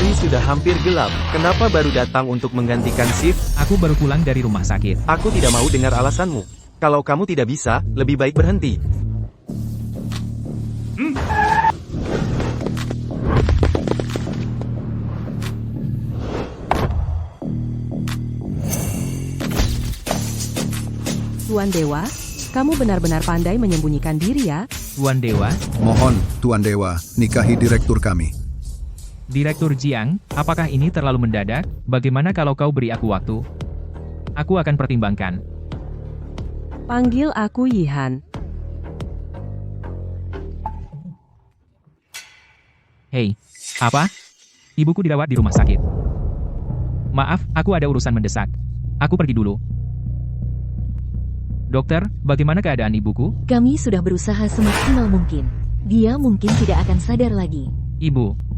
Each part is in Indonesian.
Hari sudah hampir gelap, kenapa baru datang untuk menggantikan shift? Aku baru pulang dari rumah sakit. Aku tidak mau dengar alasanmu. Kalau kamu tidak bisa, lebih baik berhenti. Tuan Dewa, kamu benar-benar pandai menyembunyikan diri ya. Tuan Dewa, Mohon, Tuan Dewa, nikahi direktur kami. Direktur Jiang, apakah ini terlalu mendadak? Bagaimana kalau kau beri aku waktu? Aku akan pertimbangkan. Panggil aku Yihan. Hei, apa? Ibuku dirawat di rumah sakit. Maaf, aku ada urusan mendesak. Aku pergi dulu. Dokter, bagaimana keadaan ibuku? Kami sudah berusaha semaksimal mungkin. Dia mungkin tidak akan sadar lagi. Ibu,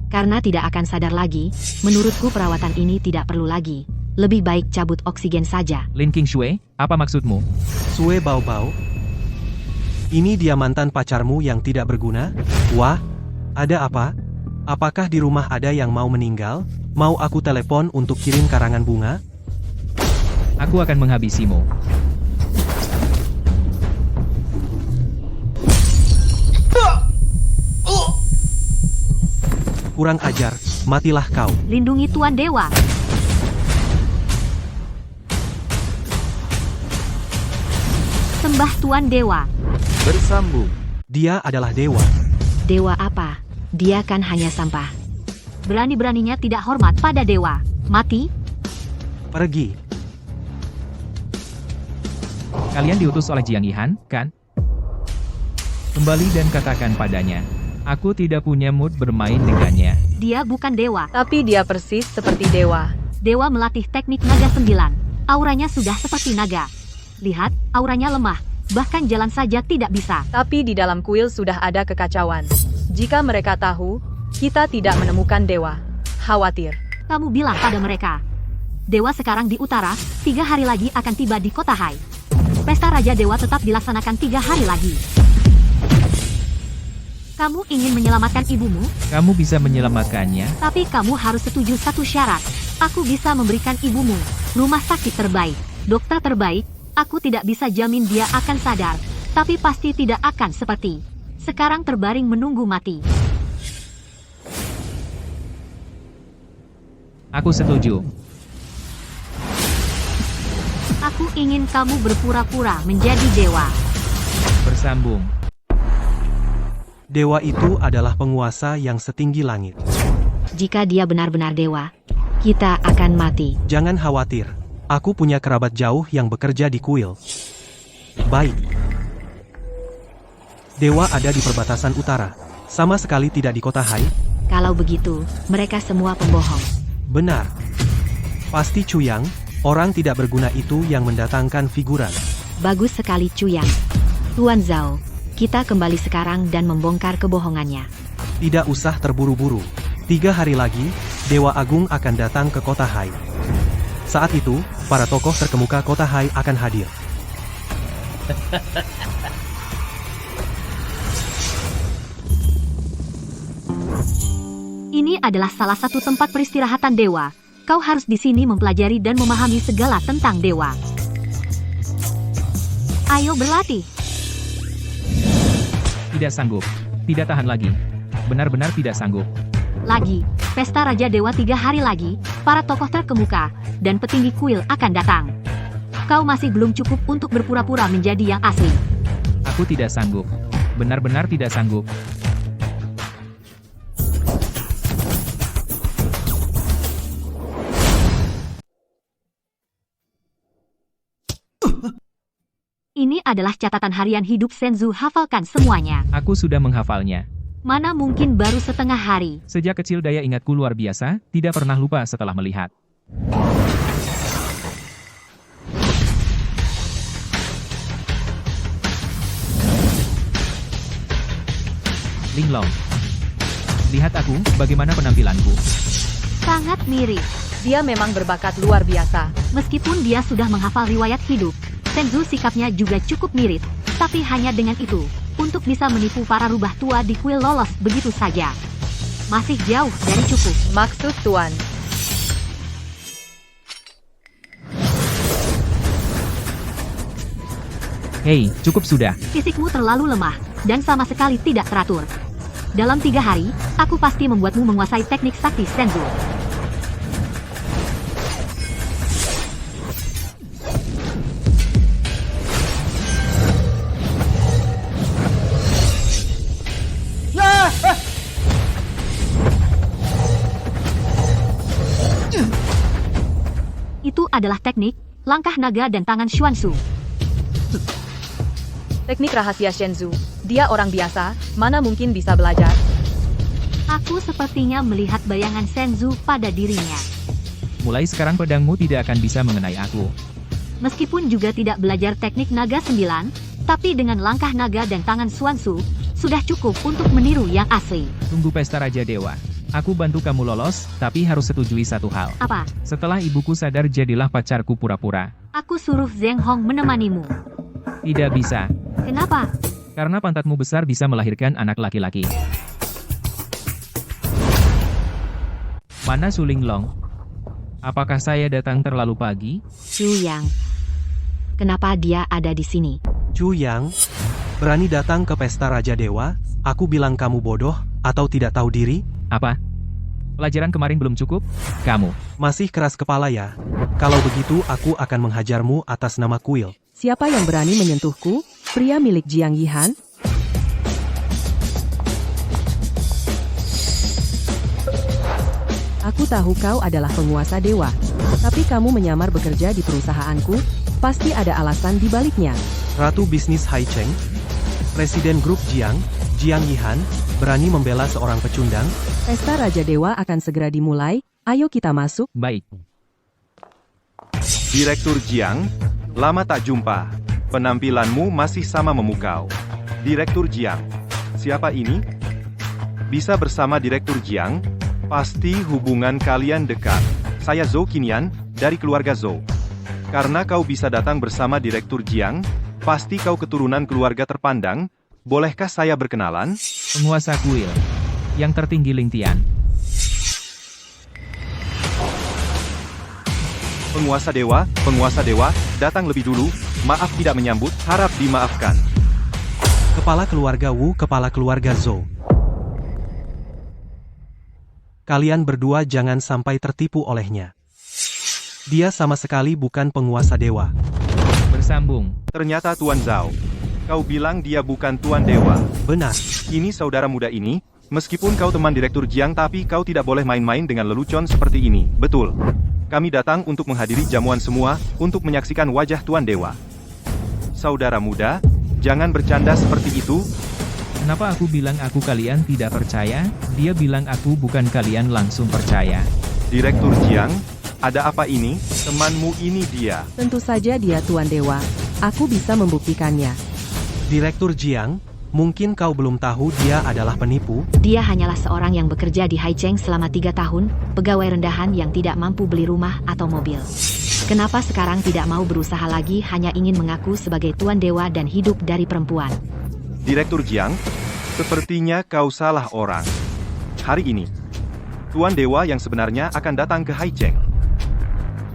Karena tidak akan sadar lagi, menurutku perawatan ini tidak perlu lagi. Lebih baik cabut oksigen saja. Lin King Shui, apa maksudmu? Sue Bao Bao? Ini dia mantan pacarmu yang tidak berguna? Wah, ada apa? Apakah di rumah ada yang mau meninggal? Mau aku telepon untuk kirim karangan bunga? Aku akan menghabisimu. Kurang ajar, matilah kau. Lindungi Tuan Dewa. Sembah Tuan Dewa. Bersambung. Dia adalah dewa. Dewa apa? Dia kan hanya sampah. Berani-beraninya tidak hormat pada dewa. Mati? Pergi. Kalian diutus oleh Jiang Yihan, kan? Kembali dan katakan padanya. Aku tidak punya mood bermain dengannya. Dia bukan dewa. Tapi dia persis seperti dewa. Dewa melatih teknik naga 9. Auranya sudah seperti naga. Lihat, auranya lemah. Bahkan jalan saja tidak bisa. Tapi di dalam kuil sudah ada kekacauan. Jika mereka tahu, kita tidak menemukan dewa. Khawatir. Kamu bilang pada mereka. Dewa sekarang di utara, 3 hari lagi akan tiba di kota Hai. Pesta Raja Dewa tetap dilaksanakan 3 hari lagi. Kamu ingin menyelamatkan ibumu, Kamu bisa menyelamatkannya? tapi kamu harus setuju satu syarat. Aku bisa memberikan ibumu rumah sakit terbaik, dokter terbaik. Aku tidak bisa jamin dia akan sadar, tapi pasti tidak akan seperti sekarang terbaring menunggu mati. Aku setuju. Aku ingin kamu berpura-pura menjadi dewa. Bersambung. Dewa itu adalah penguasa yang setinggi langit. Jika dia benar-benar dewa, kita akan mati. Jangan khawatir. Aku punya kerabat jauh yang bekerja di kuil. Baik. Dewa ada di perbatasan utara. Sama sekali tidak di kota Hai. Kalau begitu, mereka semua pembohong. Benar. Pasti Cuyang, orang tidak berguna itu yang mendatangkan figuran. Bagus sekali Cuyang. Tuan Zhao, kita kembali sekarang dan membongkar kebohongannya. Tidak usah terburu-buru. 3 hari lagi, Dewa Agung akan datang ke kota Hai. Saat itu, para tokoh terkemuka kota Hai akan hadir. Ini adalah salah satu tempat peristirahatan dewa. Kau harus di sini mempelajari dan memahami segala tentang dewa. Ayo berlatih. Tidak sanggup. Tidak tahan lagi. Benar-benar tidak sanggup. Lagi, pesta Raja Dewa 3 hari lagi, para tokoh terkemuka, dan petinggi kuil akan datang. Kau masih belum cukup untuk berpura-pura menjadi yang asli. Aku tidak sanggup. Benar-benar tidak sanggup. Ini adalah catatan harian hidup Senzu, hafalkan semuanya. Aku sudah menghafalnya. Mana mungkin baru setengah hari. Sejak kecil daya ingatku luar biasa, tidak pernah lupa setelah melihat. Linglong. Lihat aku, bagaimana penampilanku. Sangat mirip. Dia memang berbakat luar biasa. Meskipun dia sudah menghafal riwayat hidup, Senzu sikapnya juga cukup mirip. Tapi hanya dengan itu, untuk bisa menipu para rubah tua di kuil lolos begitu saja. Masih jauh dari cukup. Maksud Tuan. Hei, cukup sudah. Fisikmu terlalu lemah, dan sama sekali tidak teratur. Dalam 3 hari, aku pasti membuatmu menguasai teknik sakti Senzu. Itu adalah teknik, langkah naga dan tangan Xuanzu. Teknik rahasia Shenzu. Dia orang biasa, mana mungkin bisa belajar. Aku sepertinya melihat bayangan Senzu pada dirinya. Mulai sekarang pedangmu tidak akan bisa mengenai aku. Meskipun juga tidak belajar teknik naga 9, tapi dengan langkah naga dan tangan Xuanzu, sudah cukup untuk meniru yang asli. Tunggu pesta Raja Dewa. Aku bantu kamu lolos, tapi harus setujui satu hal. Apa? Setelah ibuku sadar, jadilah pacarku pura-pura. Aku suruh Zheng Hong menemanimu. Tidak bisa. Kenapa? Karena pantatmu besar bisa melahirkan anak laki-laki. Mana Su Linglong? Apakah saya datang terlalu pagi? Chu Yang. Kenapa dia ada di sini? Chu Yang, berani datang ke pesta Raja Dewa? Aku bilang kamu bodoh, atau tidak tahu diri? Apa? Pelajaran kemarin belum cukup? Kamu. Masih keras kepala ya? Kalau begitu aku akan menghajarmu atas nama kuil. Siapa yang berani menyentuhku? Pria milik Jiang Yihan? Aku tahu kau adalah penguasa dewa, tapi kamu menyamar bekerja di perusahaanku, pasti ada alasan di baliknya. Ratu bisnis Haicheng, Presiden Grup Jiang Yihan, berani membela seorang pecundang? Pesta Raja Dewa akan segera dimulai, ayo kita masuk. Baik. Direktur Jiang, lama tak jumpa. Penampilanmu masih sama memukau. Direktur Jiang, siapa ini? Bisa bersama Direktur Jiang? Pasti hubungan kalian dekat. Saya Zhou Qinian, dari keluarga Zhou. Karena kau bisa datang bersama Direktur Jiang, pasti kau keturunan keluarga terpandang. Bolehkah saya berkenalan? Penguasa kuil. Yang tertinggi Ling Tian. Penguasa dewa, datang lebih dulu. Maaf tidak menyambut, harap dimaafkan. Kepala keluarga Wu, kepala keluarga Zhou. Kalian berdua jangan sampai tertipu olehnya. Dia sama sekali bukan penguasa dewa. Bersambung. Ternyata Tuan Zhao. Kau bilang dia bukan Tuan Dewa. Benar. Ini saudara muda ini, meskipun kau teman Direktur Jiang tapi kau tidak boleh main-main dengan lelucon seperti ini. Betul. Kami datang untuk menghadiri jamuan semua, untuk menyaksikan wajah Tuan Dewa. Saudara muda, jangan bercanda seperti itu. Kenapa aku bilang aku kalian tidak percaya? Dia bilang aku bukan kalian langsung percaya. Direktur Jiang, ada apa ini? Temanmu ini dia. Tentu saja dia Tuan Dewa, aku bisa membuktikannya. Direktur Jiang, mungkin kau belum tahu dia adalah penipu? Dia hanyalah seorang yang bekerja di Haicheng selama 3 tahun, pegawai rendahan yang tidak mampu beli rumah atau mobil. Kenapa sekarang tidak mau berusaha lagi, hanya ingin mengaku sebagai Tuan Dewa dan hidup dari perempuan? Direktur Jiang, sepertinya kau salah orang. Hari ini, Tuan Dewa yang sebenarnya akan datang ke Haicheng.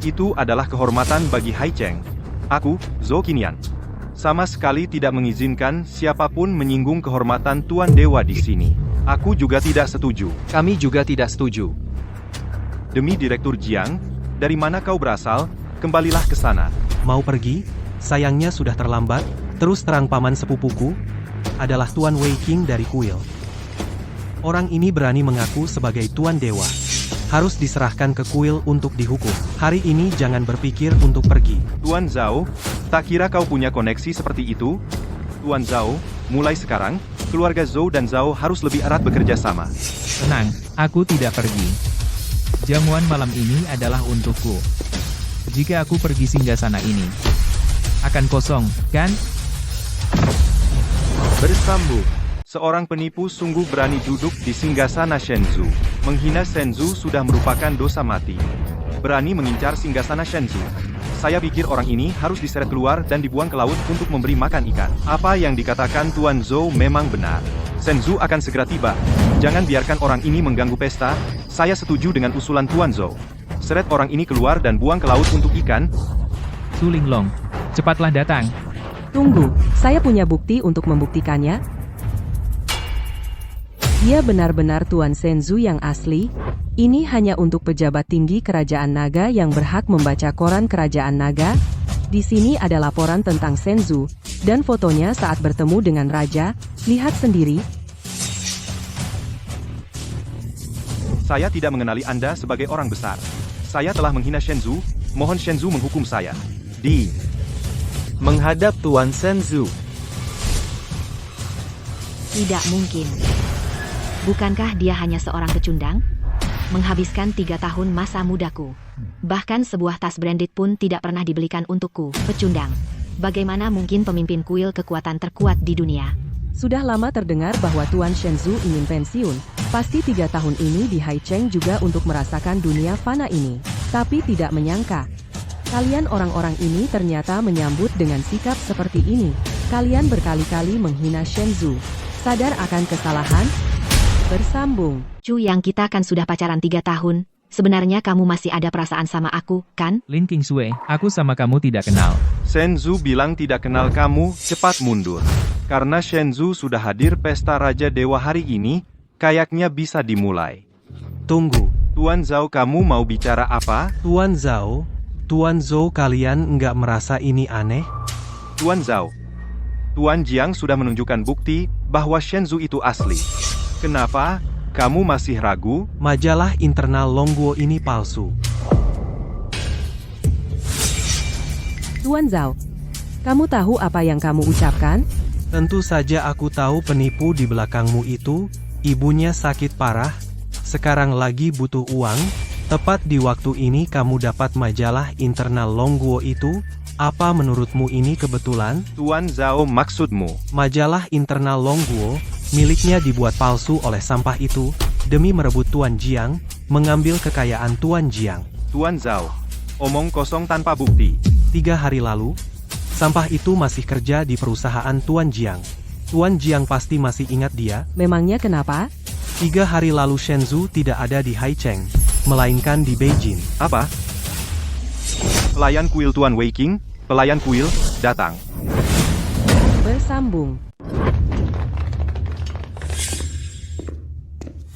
Itu adalah kehormatan bagi Haicheng. Aku, Zhou Qinian, sama sekali tidak mengizinkan siapapun menyinggung kehormatan Tuan Dewa di sini. Aku juga tidak setuju. Kami juga tidak setuju. Demi Direktur Jiang, dari mana kau berasal? Kembalilah ke sana. Mau pergi? Sayangnya sudah terlambat. Terus terang paman sepupuku adalah Tuan Wei King dari kuil. Orang ini berani mengaku sebagai Tuan Dewa. Harus diserahkan ke kuil untuk dihukum. Hari ini jangan berpikir untuk pergi. Tuan Zhao, tak kira kau punya koneksi seperti itu? Tuan Zhao, mulai sekarang, keluarga Zhou dan Zhao harus lebih erat bekerja sama. Tenang, aku tidak pergi. Jamuan malam ini adalah untukku. Jika aku pergi singgasana ini, akan kosong, kan? Bersambung. Seorang penipu sungguh berani duduk di singgasana Shenzhou. Menghina Shenzhou sudah merupakan dosa mati. Berani mengincar singgasana Shenzhou. Saya pikir orang ini harus diseret keluar dan dibuang ke laut untuk memberi makan ikan. Apa yang dikatakan Tuan Zhou memang benar. Shenzhou akan segera tiba. Jangan biarkan orang ini mengganggu pesta. Saya setuju dengan usulan Tuan Zhou. Seret orang ini keluar dan buang ke laut untuk ikan. Su Linglong, cepatlah datang. Tunggu, saya punya bukti untuk membuktikannya. Dia benar-benar Tuan Shenzhou yang asli. Ini hanya untuk pejabat tinggi Kerajaan Naga yang berhak membaca koran Kerajaan Naga. Di sini ada laporan tentang Shenzhou, dan fotonya saat bertemu dengan Raja. Lihat sendiri. Saya tidak mengenali Anda sebagai orang besar. Saya telah menghina Shenzhou. Mohon Shenzhou menghukum saya. Menghadap Tuan Shenzhou. Tidak mungkin. Bukankah dia hanya seorang pecundang? Menghabiskan 3 tahun masa mudaku. Bahkan sebuah tas branded pun tidak pernah dibelikan untukku, pecundang. Bagaimana mungkin pemimpin kuil kekuatan terkuat di dunia? Sudah lama terdengar bahwa Tuan Shenzhou ingin pensiun. Pasti 3 tahun ini di Haicheng juga untuk merasakan dunia fana ini. Tapi tidak menyangka. Kalian orang-orang ini ternyata menyambut dengan sikap seperti ini. Kalian berkali-kali menghina Shenzhou. Sadar akan kesalahan? Bersambung. Cu Yang, kita kan sudah pacaran 3 tahun. Sebenarnya kamu masih ada perasaan sama aku, kan? Lin Qingsui, aku sama kamu tidak kenal. Shenzhou bilang tidak kenal kamu, cepat mundur. Karena Shenzhou sudah hadir pesta Raja Dewa hari ini, kayaknya bisa dimulai. Tunggu, Tuan Zhou, kamu mau bicara apa? Tuan Zhou, kalian nggak merasa ini aneh? Tuan Zhou, Tuan Jiang sudah menunjukkan bukti bahwa Shenzhou itu asli. Kenapa kamu masih ragu? Majalah internal Longguo ini palsu. Tuan Zhou, kamu tahu apa yang kamu ucapkan? Tentu saja aku tahu penipu di belakangmu itu, ibunya sakit parah, sekarang lagi butuh uang, tepat di waktu ini kamu dapat majalah internal Longguo itu, apa menurutmu ini kebetulan? Tuan Zhou, maksudmu? Majalah internal Longguo, miliknya dibuat palsu oleh sampah itu, demi merebut Tuan Jiang, mengambil kekayaan Tuan Jiang. Tuan Zhou, omong kosong tanpa bukti. 3 hari lalu, sampah itu masih kerja di perusahaan Tuan Jiang. Tuan Jiang pasti masih ingat dia. Memangnya kenapa? 3 hari lalu Shenzhou tidak ada di Haicheng, melainkan di Beijing. Apa? Pelayan kuil Tuan Wei Qing, pelayan kuil, datang. Bersambung.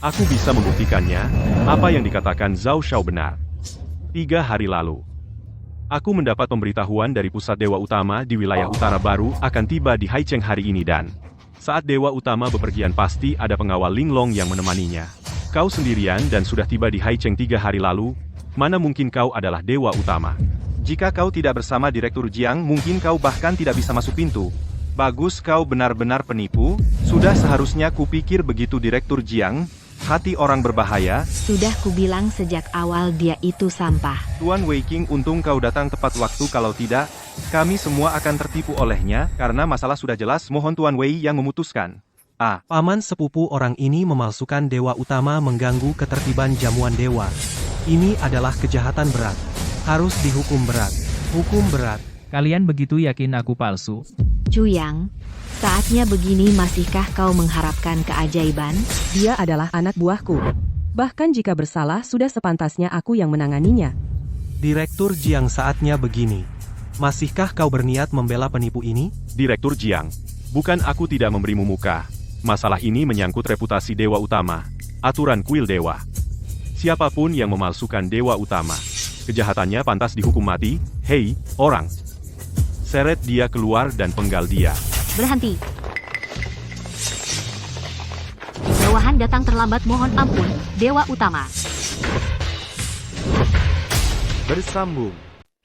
Aku bisa membuktikannya, apa yang dikatakan Zhao Shao benar. 3 hari lalu, aku mendapat pemberitahuan dari pusat Dewa Utama di wilayah Utara Baru akan tiba di Haicheng hari ini dan saat Dewa Utama bepergian pasti ada pengawal Linglong yang menemaninya. Kau sendirian dan sudah tiba di Haicheng 3 hari lalu, mana mungkin kau adalah Dewa Utama? Jika kau tidak bersama Direktur Jiang, mungkin kau bahkan tidak bisa masuk pintu. Bagus, kau benar-benar penipu. Sudah seharusnya kupikir begitu Direktur Jiang. Hati orang berbahaya. Sudah kubilang sejak awal dia itu sampah. Tuan Wei Qing, untung kau datang tepat waktu, kalau tidak, kami semua akan tertipu olehnya, karena masalah sudah jelas, mohon Tuan Wei yang memutuskan. Paman sepupu orang ini memalsukan Dewa Utama mengganggu ketertiban jamuan dewa. Ini adalah kejahatan berat. Harus dihukum berat. Hukum berat. Kalian begitu yakin aku palsu? Cu Yang, saatnya begini masihkah kau mengharapkan keajaiban? Dia adalah anak buahku. Bahkan jika bersalah, sudah sepantasnya aku yang menanganinya. Direktur Jiang, saatnya begini. Masihkah kau berniat membela penipu ini? Direktur Jiang, bukan aku tidak memberimu muka. Masalah ini menyangkut reputasi Dewa Utama. Aturan kuil dewa. Siapapun yang memalsukan Dewa Utama, kejahatannya pantas dihukum mati. Hei, orang. Seret dia keluar dan penggal dia. Berhenti. Bawahan datang terlambat, mohon ampun, Dewa Utama. Bersambung.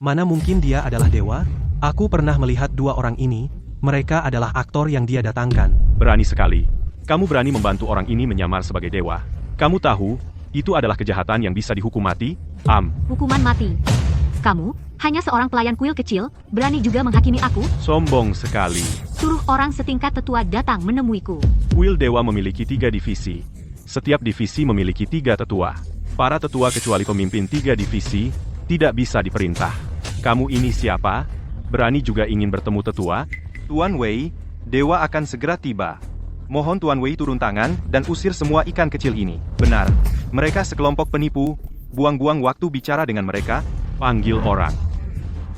Mana mungkin dia adalah dewa? Aku pernah melihat 2 orang ini. Mereka adalah aktor yang dia datangkan. Berani sekali. Kamu berani membantu orang ini menyamar sebagai dewa. Kamu tahu, itu adalah kejahatan yang bisa dihukum mati. Hukuman mati. Kamu, hanya seorang pelayan kuil kecil, berani juga menghakimi aku? Sombong sekali. Suruh orang setingkat tetua datang menemuiku. Kuil dewa memiliki 3 divisi. Setiap divisi memiliki 3 tetua. Para tetua kecuali pemimpin 3 divisi, tidak bisa diperintah. Kamu ini siapa? Berani juga ingin bertemu tetua? Tuan Wei, dewa akan segera tiba. Mohon Tuan Wei turun tangan dan usir semua ikan kecil ini. Benar, mereka sekelompok penipu. Buang-buang waktu bicara dengan mereka. Panggil orang.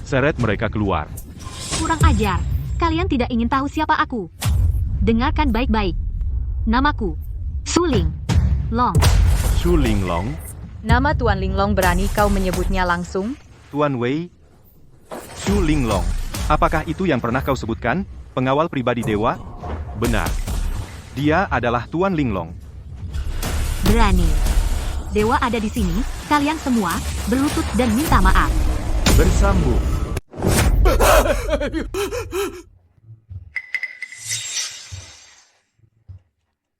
Seret mereka keluar. Kurang ajar. Kalian tidak ingin tahu siapa aku. Dengarkan baik-baik. Namaku Su Linglong. Su Linglong. Nama Tuan Linglong berani kau menyebutnya langsung? Tuan Wei. Su Linglong. Apakah itu yang pernah kau sebutkan? Pengawal pribadi dewa? Benar. Dia adalah Tuan Linglong. Berani. Dewa ada di sini. Kalian semua berlutut dan minta maaf. Bersambung.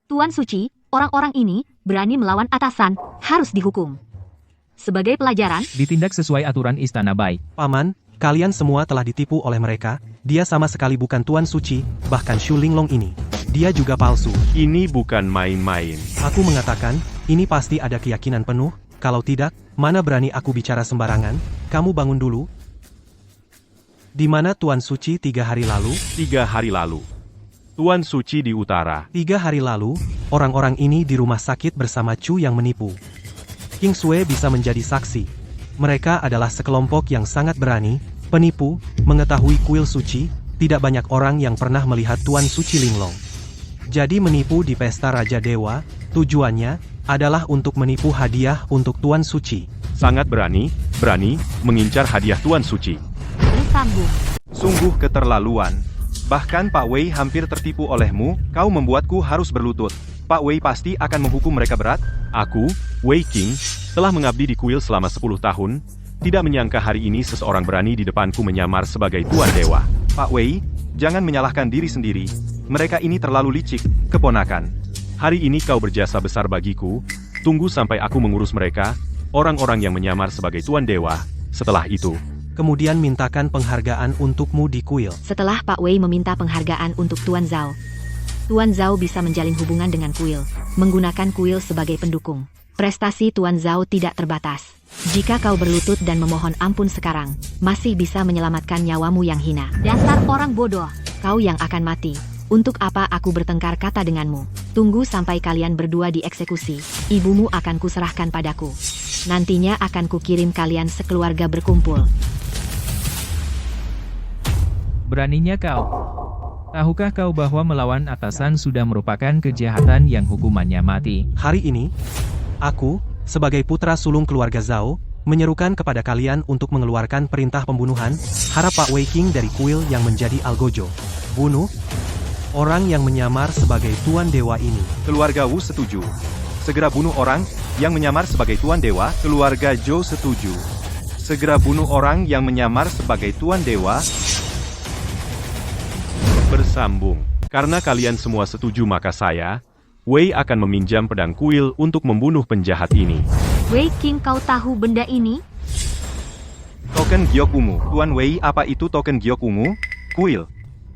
Tuan Suci, orang-orang ini berani melawan atasan, harus dihukum. Sebagai pelajaran, Ditindak sesuai aturan Istana Bai. Paman, kalian semua telah ditipu oleh mereka. Dia sama sekali bukan Tuan Suci, bahkan Su Linglong ini. Dia juga palsu. Ini bukan main-main. Aku mengatakan, ini pasti ada keyakinan penuh. Kalau tidak, mana berani aku bicara sembarangan. Kamu bangun dulu. Di mana Tuan Suci 3 hari lalu? 3 hari lalu. Tuan Suci di utara. 3 hari lalu, orang-orang ini di rumah sakit bersama Chu yang menipu. King Sui bisa menjadi saksi. Mereka adalah sekelompok yang sangat berani, penipu, mengetahui kuil suci. Tidak banyak orang yang pernah melihat Tuan Suci Linglong. Jadi menipu di pesta Raja Dewa, tujuannya adalah untuk menipu hadiah untuk Tuan Suci. Sangat berani mengincar hadiah Tuan Suci. bersambung. Sungguh keterlaluan. Bahkan Pak Wei hampir tertipu olehmu, kau membuatku harus berlutut. Pak Wei pasti akan menghukum mereka berat. Aku, Wei King, telah mengabdi di kuil selama 10 tahun. Tidak menyangka hari ini seseorang berani di depanku menyamar sebagai Tuan Dewa. Pak Wei, jangan menyalahkan diri sendiri. Mereka ini terlalu licik, keponakan. Hari ini kau berjasa besar bagiku. Tunggu sampai aku mengurus mereka, orang-orang yang menyamar sebagai Tuan Dewa. Setelah itu, Kemudian mintakan penghargaan untukmu di kuil. Setelah Pak Wei meminta penghargaan untuk Tuan Zhao, Tuan Zhao bisa menjalin hubungan dengan kuil, menggunakan kuil sebagai pendukung. Prestasi Tuan Zhao tidak terbatas. Jika kau berlutut dan memohon ampun sekarang, masih bisa menyelamatkan nyawamu yang hina. Dasar orang bodoh, kau yang akan mati. Untuk apa aku bertengkar kata denganmu? Tunggu sampai kalian berdua dieksekusi. Ibumu akan kuserahkan padaku. Nantinya akan kukirim kalian sekeluarga berkumpul. Beraninya kau. Tahukah kau bahwa melawan atasan sudah merupakan kejahatan yang hukumannya mati? Hari ini, aku, sebagai putra sulung keluarga Zhao, menyerukan kepada kalian untuk mengeluarkan perintah pembunuhan. Harap Pak Wei King dari kuil yang menjadi Algojo. Bunuh orang yang menyamar sebagai Tuan Dewa ini. Keluarga Wu setuju. Segera bunuh orang yang menyamar sebagai Tuan Dewa. Keluarga Zhou setuju. Segera bunuh orang yang menyamar sebagai Tuan Dewa. bersambung. Karena kalian semua setuju maka saya, Wei akan meminjam pedang kuil untuk membunuh penjahat ini. Wei King, kau tahu benda ini? Token giok ungu. Tuan Wei, apa itu token giok ungu? Kuil.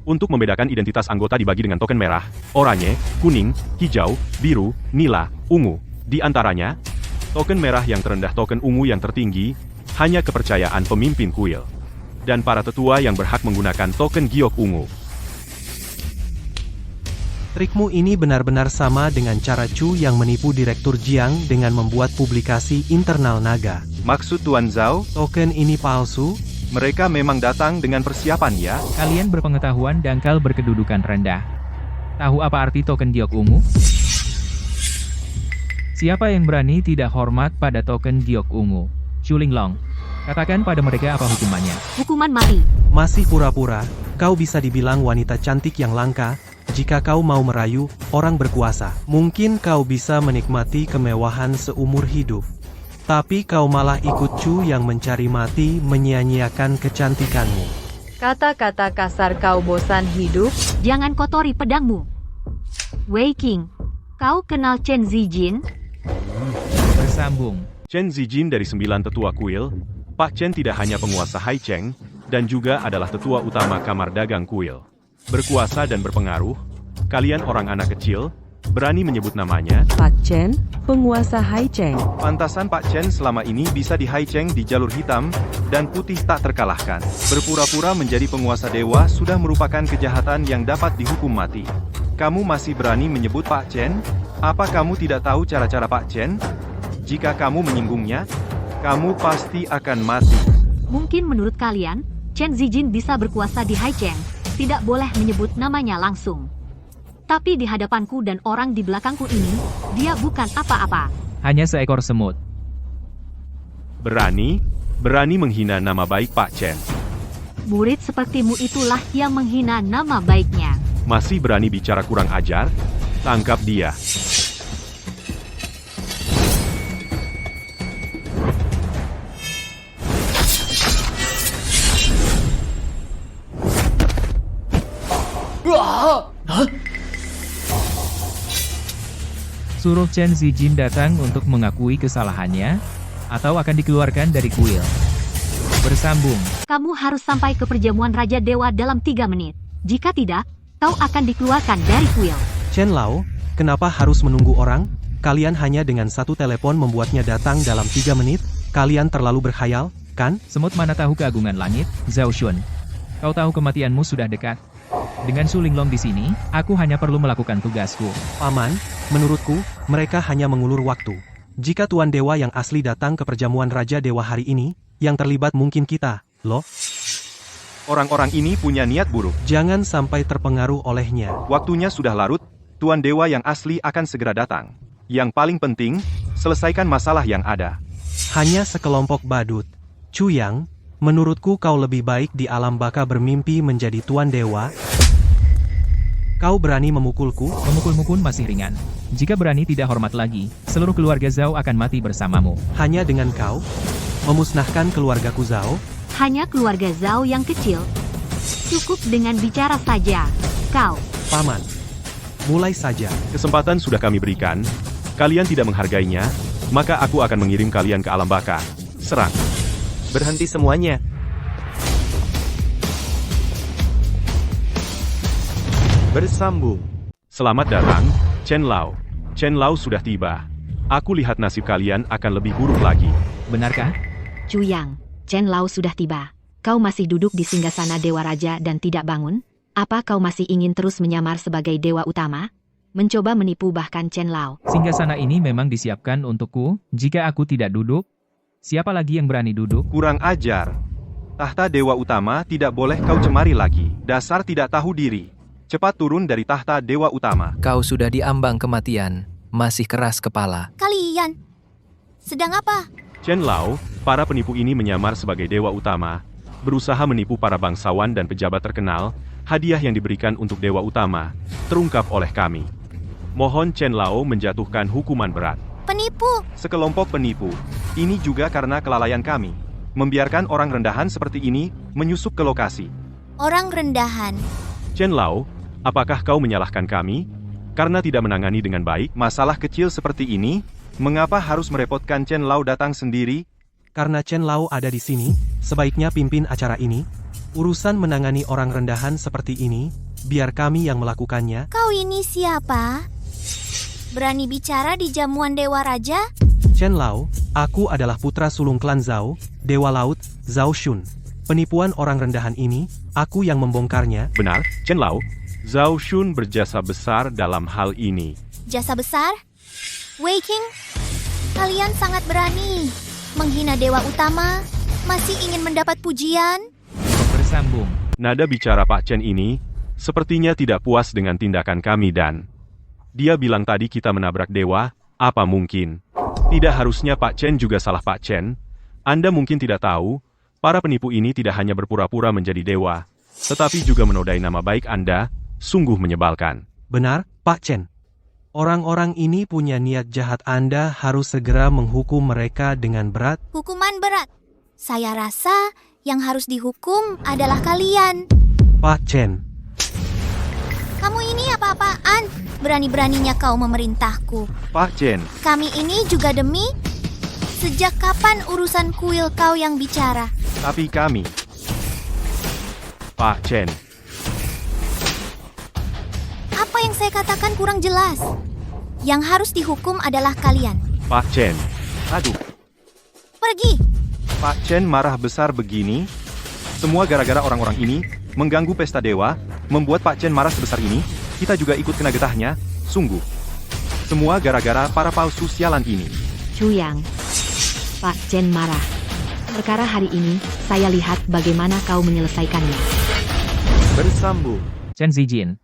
Untuk membedakan identitas anggota dibagi dengan token merah, oranye, kuning, hijau, biru, nila, ungu. Di antaranya, token merah yang terendah, token ungu yang tertinggi, hanya kepercayaan pemimpin kuil. Dan para tetua yang berhak menggunakan token giok ungu. Trikmu ini benar-benar sama dengan cara Chu yang menipu Direktur Jiang dengan membuat publikasi internal naga. Maksud Tuan Zhao, Token ini palsu? mereka memang datang dengan persiapan ya? Kalian berpengetahuan dangkal berkedudukan rendah. Tahu apa arti token giok ungu? Siapa yang berani tidak hormat pada token giok ungu? Su Linglong, katakan pada mereka apa hukumannya. Hukuman mati. Masih pura-pura, kau bisa dibilang wanita cantik yang langka. Jika kau mau merayu orang berkuasa, mungkin kau bisa menikmati kemewahan seumur hidup. Tapi kau malah ikut Chu yang mencari mati, menyia-nyiakan kecantikanmu. Kata-kata kasar kau bosan hidup? Jangan kotori pedangmu. Wei King, kau kenal Chen Zijin? Bersambung. Chen Zijin dari 9 tetua kuil, Pak Chen tidak hanya penguasa Hai Cheng, dan juga adalah tetua utama kamar dagang kuil. Berkuasa dan berpengaruh, kalian orang anak kecil, berani menyebut namanya? Pak Chen, penguasa Hai Cheng. Pantasan Pak Chen selama ini bisa di Hai Cheng di jalur hitam, dan putih tak terkalahkan. Berpura-pura menjadi penguasa dewa sudah merupakan kejahatan yang dapat dihukum mati. Kamu masih berani menyebut Pak Chen? Apa kamu tidak tahu cara-cara Pak Chen? Jika kamu menyinggungnya, kamu pasti akan mati. Mungkin menurut kalian, Chen Zijin bisa berkuasa di Haicheng, tidak boleh menyebut namanya langsung. Tapi di hadapanku dan orang di belakangku ini, dia bukan apa-apa. Hanya seekor semut. Berani menghina nama baik Pak Chen. Murid sepertimu itulah yang menghina nama baiknya. Masih berani bicara kurang ajar? Tangkap dia. Suruh Chen Zijin datang untuk mengakui kesalahannya, atau akan dikeluarkan dari kuil. Bersambung. Kamu harus sampai ke perjamuan Raja Dewa dalam 3 menit. Jika tidak, kau akan dikeluarkan dari kuil. Chen Lao, kenapa harus menunggu orang? Kalian hanya dengan satu telepon membuatnya datang dalam 3 menit? Kalian terlalu berkhayal, kan? Semut mana tahu keagungan langit, Zhao Shun. Kau tahu kematianmu sudah dekat. Dengan Su Linglong di sini, aku hanya perlu melakukan tugasku. Paman, menurutku, mereka hanya mengulur waktu. Jika Tuan Dewa yang asli datang ke perjamuan Raja Dewa hari ini, yang terlibat mungkin kita, loh. Orang-orang ini punya niat buruk. Jangan sampai terpengaruh olehnya. Waktunya sudah larut, Tuan Dewa yang asli akan segera datang. Yang paling penting, selesaikan masalah yang ada. Hanya sekelompok badut. Cuyang, menurutku kau lebih baik di alam baka bermimpi menjadi Tuan Dewa. Kau berani memukulku? Memukul-mukul masih ringan. Jika berani tidak hormat lagi, seluruh keluarga Zhao akan mati bersamamu. Hanya dengan kau? Memusnahkan keluargaku Zhao? Hanya keluarga Zhao yang kecil. Cukup dengan bicara saja. Kau. Paman. Mulai saja. Kesempatan sudah kami berikan. Kalian tidak menghargainya, maka aku akan mengirim kalian ke alam baka. Serang. Berhenti semuanya. Bersambung. Selamat datang, Chen Lao. Chen Lao sudah tiba. Aku lihat nasib kalian akan lebih buruk lagi. Benarkah? Cuyang, Chen Lao sudah tiba. Kau masih duduk di singgasana Dewa Raja dan tidak bangun? Apa kau masih ingin terus menyamar sebagai Dewa Utama? Mencoba menipu bahkan Chen Lao. Singgasana ini memang disiapkan untukku, jika aku tidak duduk. Siapa lagi yang berani duduk? Kurang ajar. Tahta Dewa Utama tidak boleh kau cemari lagi. Dasar tidak tahu diri. Cepat turun dari tahta Dewa Utama. Kau sudah diambang kematian, masih keras kepala. Kalian sedang apa? Chen Lao, para penipu ini menyamar sebagai Dewa Utama, berusaha menipu para bangsawan dan pejabat terkenal. Hadiah yang diberikan untuk Dewa Utama terungkap oleh kami. Mohon Chen Lao menjatuhkan hukuman berat. Penipu! Sekelompok penipu. Ini juga karena kelalaian kami. Membiarkan orang rendahan seperti ini menyusup ke lokasi. Orang rendahan. Chen Lao, apakah kau menyalahkan kami? Karena tidak menangani dengan baik? Masalah kecil seperti ini, mengapa harus merepotkan Chen Lao datang sendiri? Karena Chen Lao ada di sini, sebaiknya pimpin acara ini. Urusan menangani orang rendahan seperti ini, biar kami yang melakukannya. Kau ini siapa? Berani bicara di jamuan Dewa Raja? Chen Lao, aku adalah putra sulung klan Zhao, Dewa Laut, Zhao Shun. Penipuan orang rendahan ini, aku yang membongkarnya. Benar, Chen Lao. Zhao Shun berjasa besar dalam hal ini. Jasa besar? Wei King, kalian sangat berani. Menghina Dewa Utama, masih ingin mendapat pujian? Bersambung. Nada bicara Pak Chen ini, sepertinya tidak puas dengan tindakan kami dan... Dia bilang tadi kita menabrak dewa, apa mungkin? Tidak harusnya Pak Chen juga salah Pak Chen. Anda mungkin tidak tahu, para penipu ini tidak hanya berpura-pura menjadi dewa, tetapi juga menodai nama baik Anda, sungguh menyebalkan. Benar, Pak Chen. Orang-orang ini punya niat jahat. Anda harus segera menghukum mereka dengan berat. Hukuman berat? Saya rasa yang harus dihukum adalah kalian. Pak Chen. Kamu ini apa-apaan? Berani-beraninya kau memerintahku. Pak Chen. Kami ini juga demi? Sejak kapan urusan kuil kau yang bicara? Tapi kami. Pak Chen. Apa yang saya katakan kurang jelas? Yang harus dihukum adalah kalian. Pak Chen. Aduh. Pergi. Pak Chen marah besar begini. Semua gara-gara orang-orang ini mengganggu pesta dewa, membuat Pak Chen marah sebesar ini. Kita juga ikut kena getahnya, sungguh. Semua gara-gara para palsu sialan ini. Chu Yang. Pak Chen marah. Perkara hari ini, saya lihat bagaimana kau menyelesaikannya. Bersambung. Chen Zijin.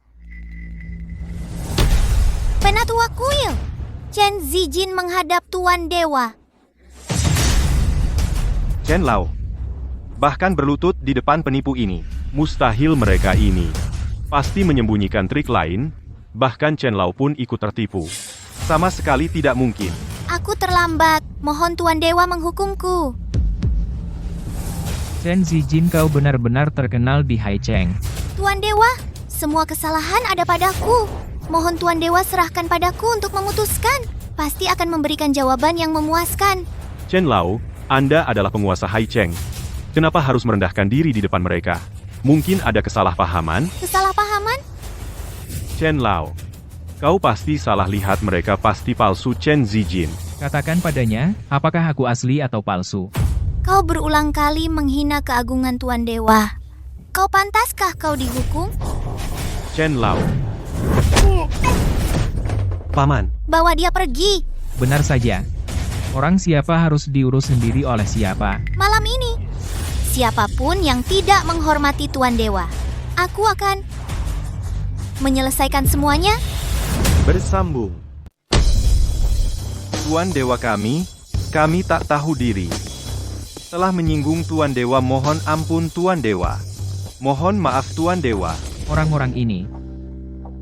Penatua kuil. Chen Zijin menghadap Tuan Dewa. Chen Lao. Bahkan berlutut di depan penipu ini. Mustahil mereka ini. Pasti menyembunyikan trik lain, bahkan Chen Lao pun ikut tertipu. Sama sekali tidak mungkin. Aku terlambat. Mohon Tuan Dewa menghukumku. Chen Zijin, kau benar-benar terkenal di Haicheng. Tuan Dewa, semua kesalahan ada padaku. Mohon Tuan Dewa serahkan padaku untuk memutuskan. Pasti akan memberikan jawaban yang memuaskan. Chen Lao, Anda adalah penguasa Haicheng. Kenapa harus merendahkan diri di depan mereka? Mungkin ada kesalahpahaman? Kesalahpahaman? Chen Lao, kau pasti salah lihat, mereka pasti palsu. Chen Zijin. Katakan padanya, apakah aku asli atau palsu? Kau berulang kali menghina keagungan Tuan Dewa. Kau pantaskah kau dihukum? Chen Lao. Paman. Bawa dia pergi. Benar saja. Orang siapa harus diurus sendiri oleh siapa. Malam ini, siapapun yang tidak menghormati Tuan Dewa, aku akan menyelesaikan semuanya. Bersambung. Tuan Dewa kami tak tahu diri. Telah menyinggung Tuan Dewa, mohon ampun Tuan Dewa. Mohon maaf Tuan Dewa. Orang-orang ini.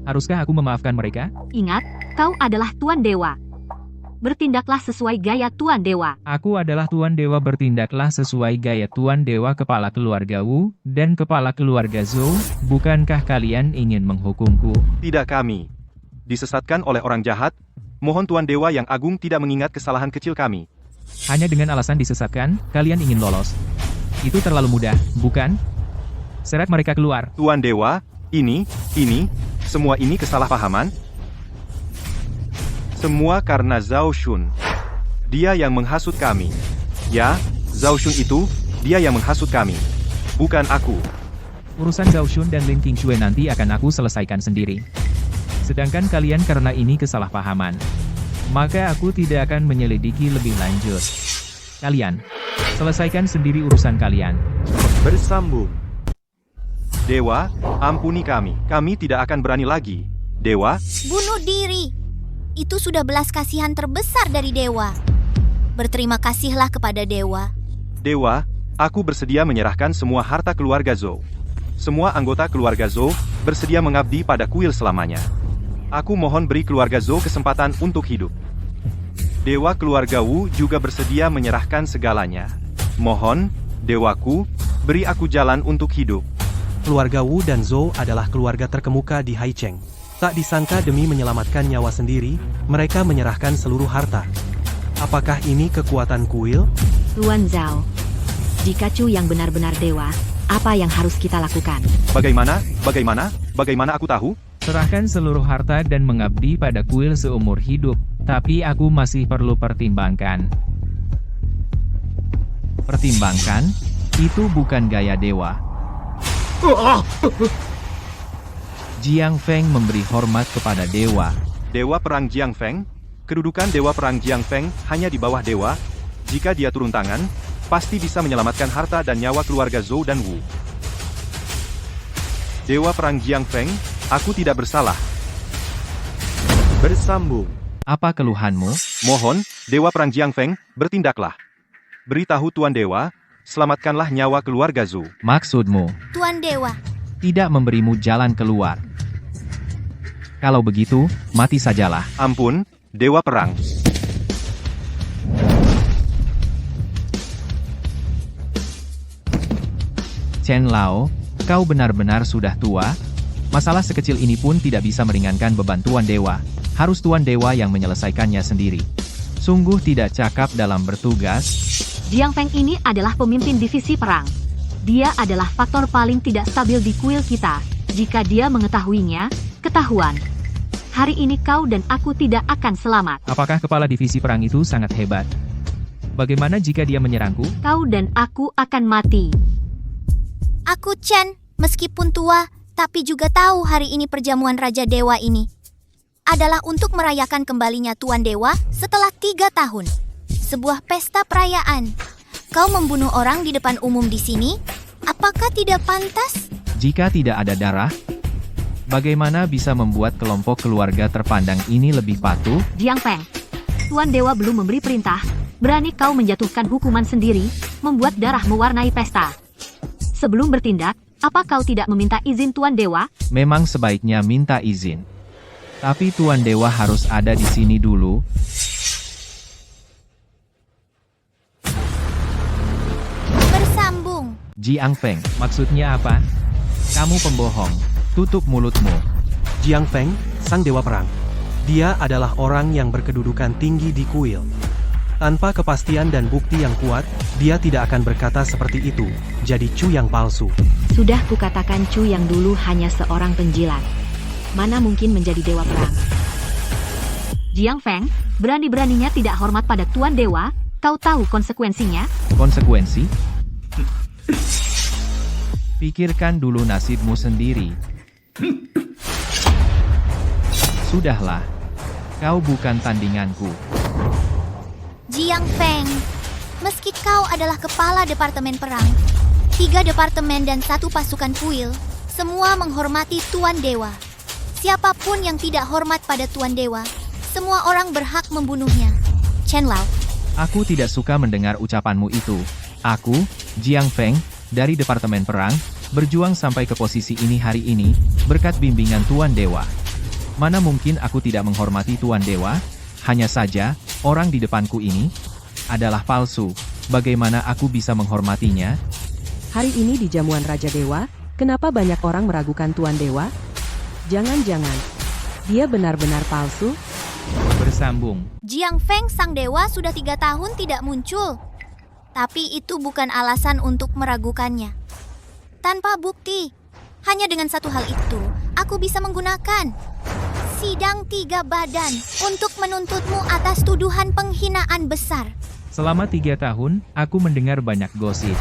Haruskah aku memaafkan mereka? Ingat, kau adalah Tuan Dewa. Bertindaklah sesuai gaya Tuan Dewa. Aku adalah Tuan Dewa, bertindaklah sesuai gaya Tuan Dewa, kepala keluarga Wu dan kepala keluarga Zhou. Bukankah kalian ingin menghukumku? Tidak, kami disesatkan oleh orang jahat. Mohon Tuan Dewa yang agung tidak mengingat kesalahan kecil kami. Hanya dengan alasan disesatkan, kalian ingin lolos. Itu terlalu mudah, bukan? Seret mereka keluar. Tuan Dewa, ini, semua ini kesalahpahaman. Semua karena Zhao Shun. Dia yang menghasut kami. Ya, Zhao Shun itu, dia yang menghasut kami. Bukan aku. Urusan Zhao Shun dan Lin Qingshui nanti akan aku selesaikan sendiri. Sedangkan kalian karena ini kesalahpahaman. Maka aku tidak akan menyelidiki lebih lanjut. Kalian, selesaikan sendiri urusan kalian. Bersambung. Dewa, ampuni kami. Kami tidak akan berani lagi. Dewa, Bunuh diri. Itu sudah belas kasihan terbesar dari Dewa. Berterima kasihlah kepada Dewa. Dewa, aku bersedia menyerahkan semua harta keluarga Zhou. Semua anggota keluarga Zhou bersedia mengabdi pada kuil selamanya. Aku mohon beri keluarga Zhou kesempatan untuk hidup. Dewa keluarga Wu juga bersedia menyerahkan segalanya. Mohon, Dewaku, beri aku jalan untuk hidup. Keluarga Wu dan Zhou adalah keluarga terkemuka di Haicheng. Tak disangka demi menyelamatkan nyawa sendiri, mereka menyerahkan seluruh harta. Apakah ini kekuatan kuil? Tuan Zhao, jika Chu yang benar-benar dewa, apa yang harus kita lakukan? Bagaimana aku tahu? Serahkan seluruh harta dan mengabdi pada kuil seumur hidup, tapi aku masih perlu pertimbangkan. Pertimbangkan? Itu bukan gaya dewa. Jiang Feng memberi hormat kepada dewa. Dewa Perang Jiang Feng? Kedudukan Dewa Perang Jiang Feng hanya di bawah dewa. Jika dia turun tangan, pasti bisa menyelamatkan harta dan nyawa keluarga Zhou dan Wu. Dewa Perang Jiang Feng, aku tidak bersalah. Bersambung. Apa keluhanmu? Mohon, Dewa Perang Jiang Feng, bertindaklah. Beritahu Tuan Dewa, selamatkanlah nyawa keluarga Zhou. Maksudmu? Tuan Dewa, Tidak memberimu jalan keluar. Kalau begitu, mati sajalah. Ampun, Dewa Perang. Chen Lao, kau benar-benar sudah tua? Masalah sekecil ini pun tidak bisa meringankan beban Tuan Dewa. Harus Tuan Dewa yang menyelesaikannya sendiri. Sungguh tidak cakap dalam bertugas. Jiang Feng ini adalah pemimpin divisi perang. Dia adalah faktor paling tidak stabil di kuil kita. Jika dia mengetahuinya, ketahuan. Hari ini kau dan aku tidak akan selamat. Apakah kepala divisi perang itu sangat hebat? Bagaimana jika dia menyerangku? Kau dan aku akan mati. aku Chen, meskipun tua, tapi juga tahu hari ini perjamuan Raja Dewa ini adalah untuk merayakan kembalinya Tuan Dewa setelah 3 tahun. Sebuah pesta perayaan. Kau membunuh orang di depan umum di sini? Apakah tidak pantas? Jika tidak ada darah, bagaimana bisa membuat kelompok keluarga terpandang ini lebih patuh? Jiang Feng, Tuan Dewa belum memberi perintah. Berani kau menjatuhkan hukuman sendiri, membuat darah mewarnai pesta. Sebelum bertindak, apa kau tidak meminta izin Tuan Dewa? Memang sebaiknya minta izin. Tapi Tuan Dewa harus ada di sini dulu. Bersambung. Jiang Feng, maksudnya apa? Kamu pembohong. Tutup mulutmu. Jiang Feng, sang dewa perang. Dia adalah orang yang berkedudukan tinggi di kuil. Tanpa kepastian dan bukti yang kuat, dia tidak akan berkata seperti itu. Jadi Chu yang palsu. Sudah kukatakan Chu yang dulu hanya seorang penjilat. Mana mungkin menjadi dewa perang? Jiang Feng, berani-beraninya tidak hormat pada Tuan Dewa. Kau tahu konsekuensinya? Konsekuensi? Pikirkan dulu nasibmu sendiri. Sudahlah. Kau bukan tandinganku. Jiang Feng, meski kau adalah kepala departemen perang, 3 departemen dan 1 pasukan kuil, semua menghormati Tuan Dewa. Siapapun yang tidak hormat pada Tuan Dewa, semua orang berhak membunuhnya. Chen Lao. Aku tidak suka mendengar ucapanmu itu. Aku, Jiang Feng, dari Departemen Perang, berjuang sampai ke posisi ini hari ini, berkat bimbingan Tuan Dewa. Mana mungkin aku tidak menghormati Tuan Dewa? Hanya saja, orang di depanku ini adalah palsu. Bagaimana aku bisa menghormatinya? Hari ini di jamuan Raja Dewa, kenapa banyak orang meragukan Tuan Dewa? Jangan-jangan dia benar-benar palsu? Bersambung. Jiang Feng sang dewa sudah 3 tahun tidak muncul. Tapi itu bukan alasan untuk meragukannya. Tanpa bukti, hanya dengan satu hal itu, aku bisa menggunakan sidang 3 badan untuk menuntutmu atas tuduhan penghinaan besar. Selama 3 tahun, aku mendengar banyak gosip.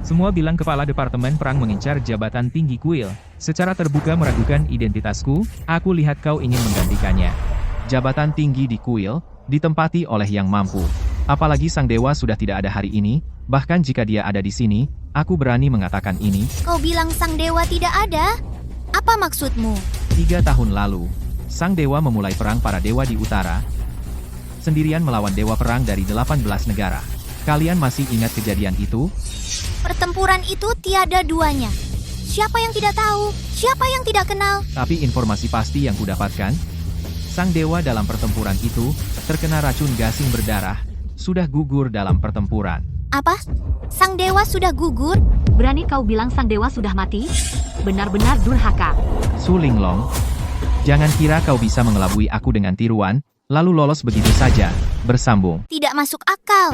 Semua bilang kepala departemen perang mengincar jabatan tinggi kuil. Secara terbuka meragukan identitasku, aku lihat kau ingin menggantikannya. Jabatan tinggi di kuil, ditempati oleh yang mampu. Apalagi sang dewa sudah tidak ada hari ini, bahkan jika dia ada di sini, aku berani mengatakan ini. Kau bilang sang dewa tidak ada? Apa maksudmu? 3 tahun lalu, sang dewa memulai perang para dewa di utara, sendirian melawan dewa perang dari 18 negara. Kalian masih ingat kejadian itu? Pertempuran itu tiada duanya. Siapa yang tidak tahu? Siapa yang tidak kenal? Tapi informasi pasti yang kudapatkan, sang dewa dalam pertempuran itu, terkena racun gasing berdarah, sudah gugur dalam pertempuran. Apa? Sang dewa sudah gugur? Berani kau bilang sang dewa sudah mati? Benar-benar durhaka. Su Linglong, jangan kira kau bisa mengelabui aku dengan tiruan, lalu lolos begitu saja. Bersambung. Tidak masuk akal.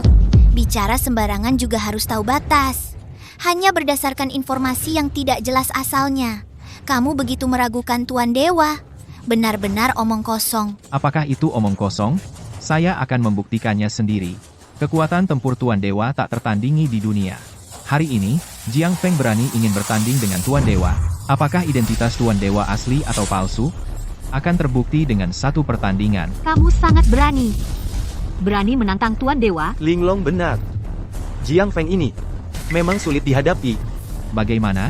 Bicara sembarangan juga harus tahu batas. Hanya berdasarkan informasi yang tidak jelas asalnya. Kamu begitu meragukan Tuan Dewa. Benar-benar omong kosong. Apakah itu omong kosong? Saya akan membuktikannya sendiri. Kekuatan tempur Tuan Dewa tak tertandingi di dunia. Hari ini, Jiang Feng berani ingin bertanding dengan Tuan Dewa. Apakah identitas Tuan Dewa asli atau palsu? Akan terbukti dengan satu pertandingan. Kamu sangat berani. Berani menantang Tuan Dewa? Linglong benar. Jiang Feng ini memang sulit dihadapi. Bagaimana?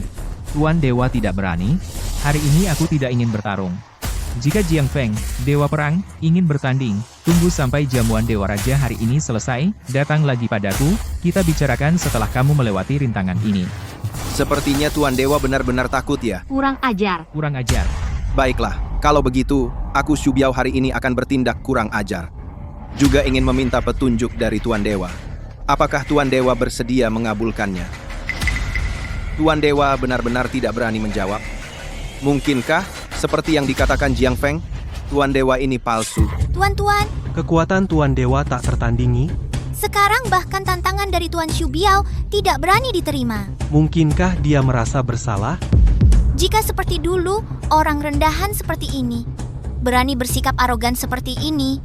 Tuan Dewa tidak berani? Hari ini aku tidak ingin bertarung. Jika Jiang Feng, Dewa Perang, ingin bertanding, tunggu sampai jamuan Dewa Raja hari ini selesai, datang lagi padaku, kita bicarakan setelah kamu melewati rintangan ini. Sepertinya Tuan Dewa benar-benar takut ya? Kurang ajar. Kurang ajar. Baiklah, kalau begitu, aku Xu Biao hari ini akan bertindak kurang ajar. Juga ingin meminta petunjuk dari Tuan Dewa. Apakah Tuan Dewa bersedia mengabulkannya? Tuan Dewa benar-benar tidak berani menjawab. Mungkinkah, seperti yang dikatakan Jiang Feng, Tuan Dewa ini palsu? Tuan-tuan, Kekuatan Tuan Dewa tak tertandingi? sekarang bahkan tantangan dari Tuan Xu Biao tidak berani diterima. Mungkinkah dia merasa bersalah? Jika seperti dulu, orang rendahan seperti ini, berani bersikap arogan seperti ini,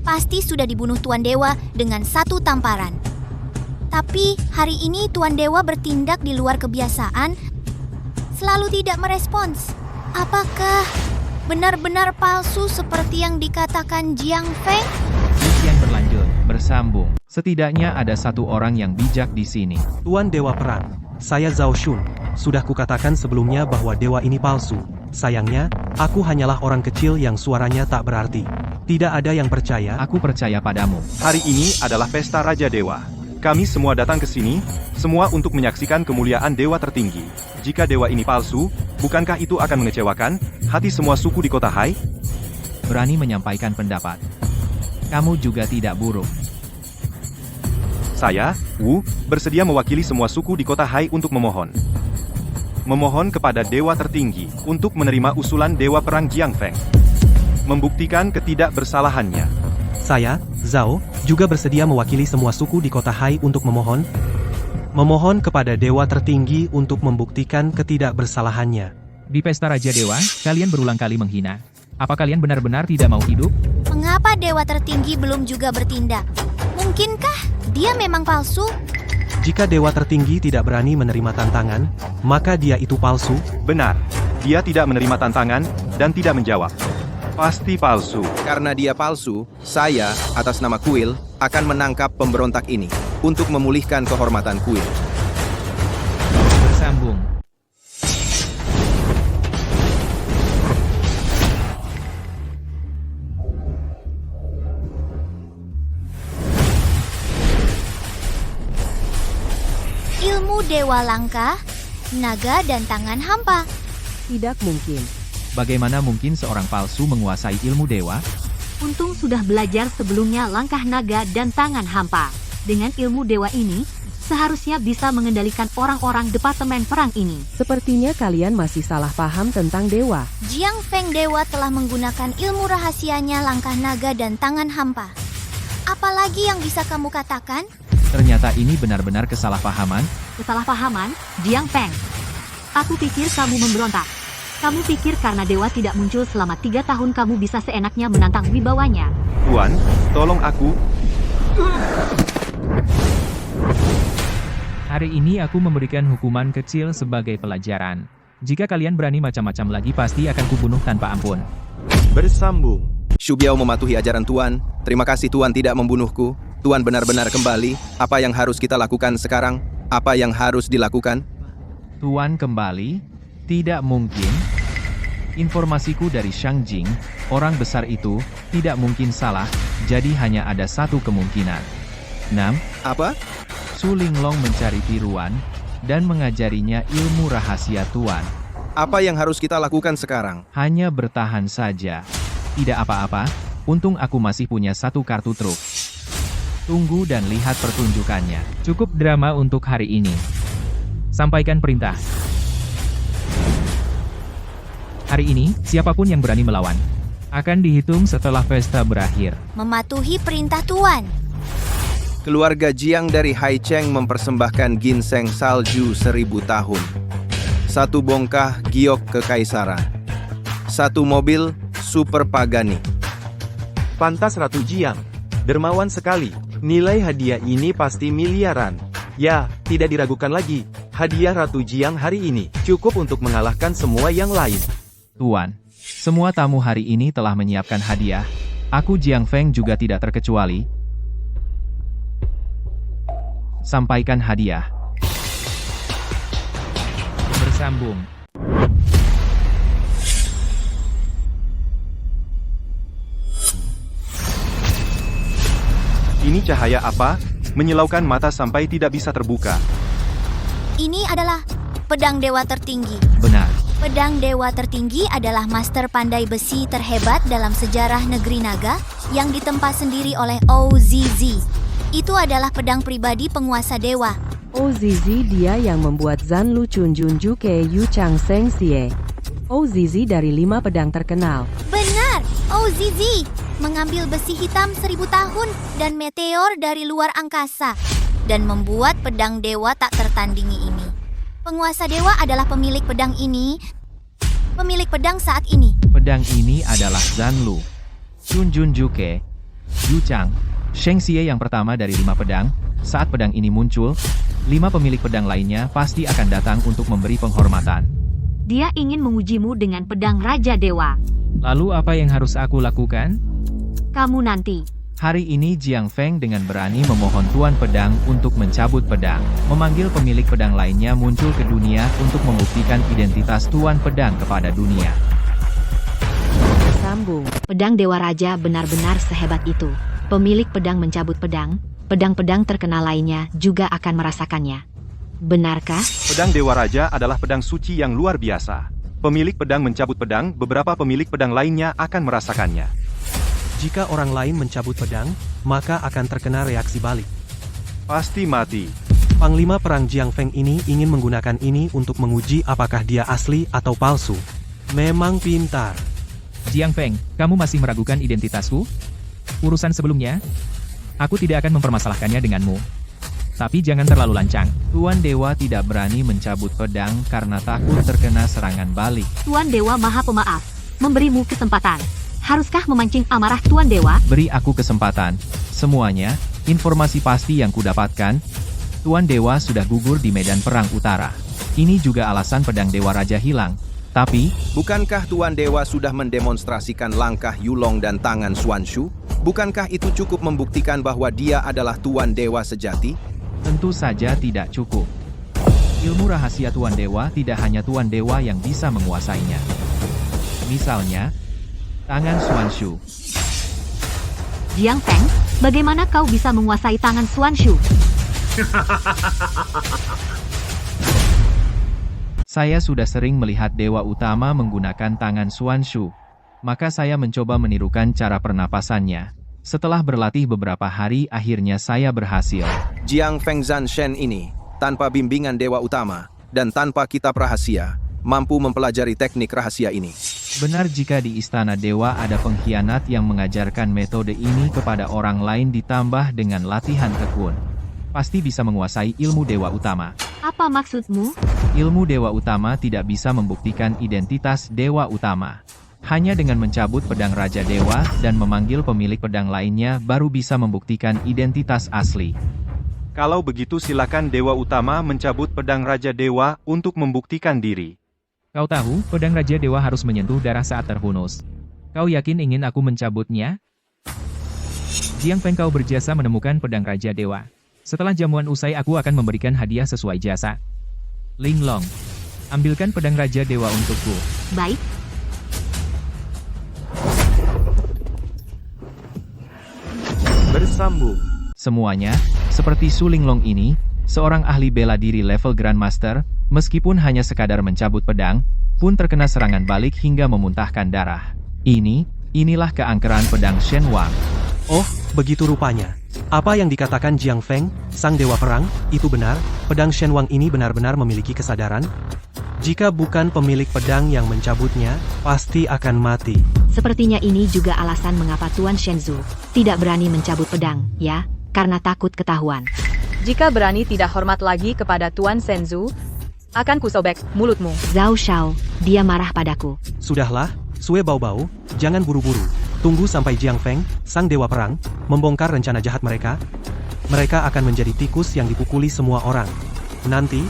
pasti sudah dibunuh Tuan Dewa dengan satu tamparan. Tapi hari ini Tuan Dewa bertindak di luar kebiasaan. selalu tidak merespons. Apakah benar-benar palsu seperti yang dikatakan Jiang Feng? Ujian berlanjut, bersambung. Setidaknya ada satu orang yang bijak di sini. Tuan Dewa Perang, saya Zhao Shun. Sudah kukatakan sebelumnya bahwa dewa ini palsu. Sayangnya, aku hanyalah orang kecil yang suaranya tak berarti. Tidak ada yang percaya. Aku percaya padamu. Hari ini adalah pesta Raja Dewa. Kami semua datang ke sini, semua untuk menyaksikan kemuliaan dewa tertinggi. Jika dewa ini palsu, bukankah itu akan mengecewakan hati semua suku di kota Hai? Berani menyampaikan pendapat. Kamu juga tidak buruk. Saya, Wu, bersedia mewakili semua suku di kota Hai untuk memohon kepada dewa tertinggi untuk menerima usulan dewa perang Jiang Feng, membuktikan ketidakbersalahannya. Saya, Zhao, juga bersedia mewakili semua suku di kota Hai untuk memohon kepada dewa tertinggi untuk membuktikan ketidakbersalahannya. Di pesta Raja Dewa, kalian berulang kali menghina. Apa kalian benar-benar tidak mau hidup? Mengapa dewa tertinggi belum juga bertindak? Mungkinkah dia memang palsu? Jika dewa tertinggi tidak berani menerima tantangan, maka dia itu palsu. Benar, dia tidak menerima tantangan dan tidak menjawab. Pasti palsu. Karena dia palsu, saya, atas nama Kuil, akan menangkap pemberontak ini untuk memulihkan kehormatan Kuil. Bersambung. Ilmu dewa langka, naga dan tangan hampa. Tidak mungkin. Bagaimana mungkin seorang palsu menguasai ilmu dewa? Untung sudah belajar sebelumnya langkah naga dan tangan hampa. Dengan ilmu dewa ini, seharusnya bisa mengendalikan orang-orang departemen perang ini. Sepertinya kalian masih salah paham tentang dewa. Jiang Feng dewa telah menggunakan ilmu rahasianya langkah naga dan tangan hampa. Apalagi yang bisa kamu katakan? Ternyata ini benar-benar kesalahpahaman. Kesalahpahaman, Jiang Feng. Aku pikir kamu memberontak. Kamu pikir karena dewa tidak muncul selama 3 tahun kamu bisa seenaknya menantang wibawanya. Tuan, tolong aku. Hari ini aku memberikan hukuman kecil sebagai pelajaran. Jika kalian berani macam-macam lagi pasti akan kubunuh tanpa ampun. Bersambung. Shu Biao mematuhi ajaran Tuan. Terima kasih Tuan tidak membunuhku. Tuan benar-benar kembali. Apa yang harus kita lakukan sekarang? Apa yang harus dilakukan? Tuan kembali? Tidak mungkin. Informasiku dari Shang Jing, orang besar itu, tidak mungkin salah, jadi hanya ada satu kemungkinan. 6. Apa? Su Linglong mencari tiruan, dan mengajarinya ilmu rahasia Tuan. Apa yang harus kita lakukan sekarang? Hanya bertahan saja. Tidak apa-apa, untung aku masih punya satu kartu truk. Tunggu dan lihat pertunjukannya. Cukup drama untuk hari ini. Sampaikan perintah. Hari ini, siapapun yang berani melawan, akan dihitung setelah pesta berakhir. Mematuhi perintah Tuan. Keluarga Jiang dari Hai Cheng mempersembahkan ginseng salju 1000 tahun. 1 bongkah giok kekaisaran. 1 mobil Super Pagani. Pantas Ratu Jiang. Dermawan sekali. Nilai hadiah ini pasti miliaran. Ya, tidak diragukan lagi. Hadiah Ratu Jiang hari ini cukup untuk mengalahkan semua yang lain. Tuan, semua tamu hari ini telah menyiapkan hadiah. Aku Jiang Feng juga tidak terkecuali. Sampaikan hadiah. Bersambung. Ini cahaya apa? Menyilaukan mata sampai tidak bisa terbuka. Ini adalah pedang dewa tertinggi. Benar. Pedang dewa tertinggi adalah master pandai besi terhebat dalam sejarah negeri naga yang ditempa sendiri oleh OZZ. Itu adalah pedang pribadi penguasa dewa. OZZ dia yang membuat Zanlu Chunjunju ke Yu Chang Seng Xie. OZZ dari 5 pedang terkenal. Benar, OZZ mengambil besi hitam 1000 tahun dan meteor dari luar angkasa dan membuat pedang dewa tak tertandingi ini. Penguasa dewa adalah pemilik pedang ini. Pemilik pedang saat ini. Pedang ini adalah Zanlu Chunjunjuke Yu Chang Seng Xie yang pertama dari 5 pedang. Saat pedang ini muncul, 5 pemilik pedang lainnya pasti akan datang untuk memberi penghormatan. Dia ingin mengujimu dengan pedang Raja Dewa. Lalu apa yang harus aku lakukan? Kamu nanti. Hari ini Jiang Feng dengan berani memohon Tuan Pedang untuk mencabut pedang. Memanggil pemilik pedang lainnya muncul ke dunia untuk membuktikan identitas Tuan Pedang kepada dunia. Sambung. Pedang Dewa Raja benar-benar sehebat itu. Pemilik pedang mencabut pedang, pedang-pedang terkenal lainnya juga akan merasakannya. Benarkah? Pedang Dewa Raja adalah pedang suci yang luar biasa. Pemilik pedang mencabut pedang, beberapa pemilik pedang lainnya akan merasakannya. Jika orang lain mencabut pedang, maka akan terkena reaksi balik. Pasti mati. Panglima Perang Jiang Feng ini ingin menggunakan ini untuk menguji apakah dia asli atau palsu. Memang pintar. Jiang Feng, kamu masih meragukan identitasku? Urusan sebelumnya, aku tidak akan mempermasalahkannya denganmu. Tapi jangan terlalu lancang. Tuan Dewa tidak berani mencabut pedang karena takut terkena serangan balik. Tuan Dewa Maha Pemaaf, memberimu kesempatan. Haruskah memancing amarah Tuan Dewa? Beri aku kesempatan. Semuanya, informasi pasti yang kudapatkan. Tuan Dewa sudah gugur di medan perang utara. Ini juga alasan pedang Dewa Raja hilang. Tapi, bukankah Tuan Dewa sudah mendemonstrasikan langkah Yulong dan tangan Xuanshu? Bukankah itu cukup membuktikan bahwa dia adalah Tuan Dewa sejati? tentu saja tidak cukup. Ilmu rahasia Tuan Dewa tidak hanya Tuan Dewa yang bisa menguasainya. Misalnya, tangan Xuanshu. Jiang Feng, bagaimana kau bisa menguasai tangan Xuanshu? Saya sudah sering melihat Dewa Utama menggunakan tangan Xuanshu, maka saya mencoba menirukan cara pernapasannya. Setelah berlatih beberapa hari, akhirnya saya berhasil. Jiang Feng Zanshen ini, tanpa bimbingan Dewa Utama, dan tanpa kitab rahasia, mampu mempelajari teknik rahasia ini. Benar jika di Istana Dewa ada pengkhianat yang mengajarkan metode ini kepada orang lain ditambah dengan latihan tekun. Pasti bisa menguasai ilmu Dewa Utama. Apa maksudmu? Ilmu Dewa Utama tidak bisa membuktikan identitas Dewa Utama. Hanya dengan mencabut pedang Raja Dewa dan memanggil pemilik pedang lainnya baru bisa membuktikan identitas asli. Kalau begitu silakan Dewa Utama mencabut pedang Raja Dewa untuk membuktikan diri. Kau tahu, pedang Raja Dewa harus menyentuh darah saat terhunus. Kau yakin ingin aku mencabutnya? Jiang Feng, kau berjasa menemukan pedang Raja Dewa. Setelah jamuan usai, aku akan memberikan hadiah sesuai jasa. Ling Long, ambilkan pedang Raja Dewa untukku. Baik. Bersambung. Semuanya, seperti Su Linglong ini, seorang ahli bela diri level Grandmaster, meskipun hanya sekadar mencabut pedang, pun terkena serangan balik hingga memuntahkan darah. Inilah keangkeran pedang Shen Wang. Oh, begitu rupanya. Apa yang dikatakan Jiang Feng, sang dewa perang, itu benar, pedang Shen Wang ini benar-benar memiliki kesadaran? Jika bukan pemilik pedang yang mencabutnya, pasti akan mati. Sepertinya ini juga alasan mengapa Tuan Shenzhou tidak berani mencabut pedang, ya, karena takut ketahuan. Jika berani tidak hormat lagi kepada Tuan Shenzhou, akan kusobek mulutmu. Zhao Shao, dia marah padaku. Sudahlah, Sue Baobao, jangan buru-buru. Tunggu sampai Jiang Feng, sang dewa perang, membongkar rencana jahat mereka. Mereka akan menjadi tikus yang dipukuli semua orang. Nanti,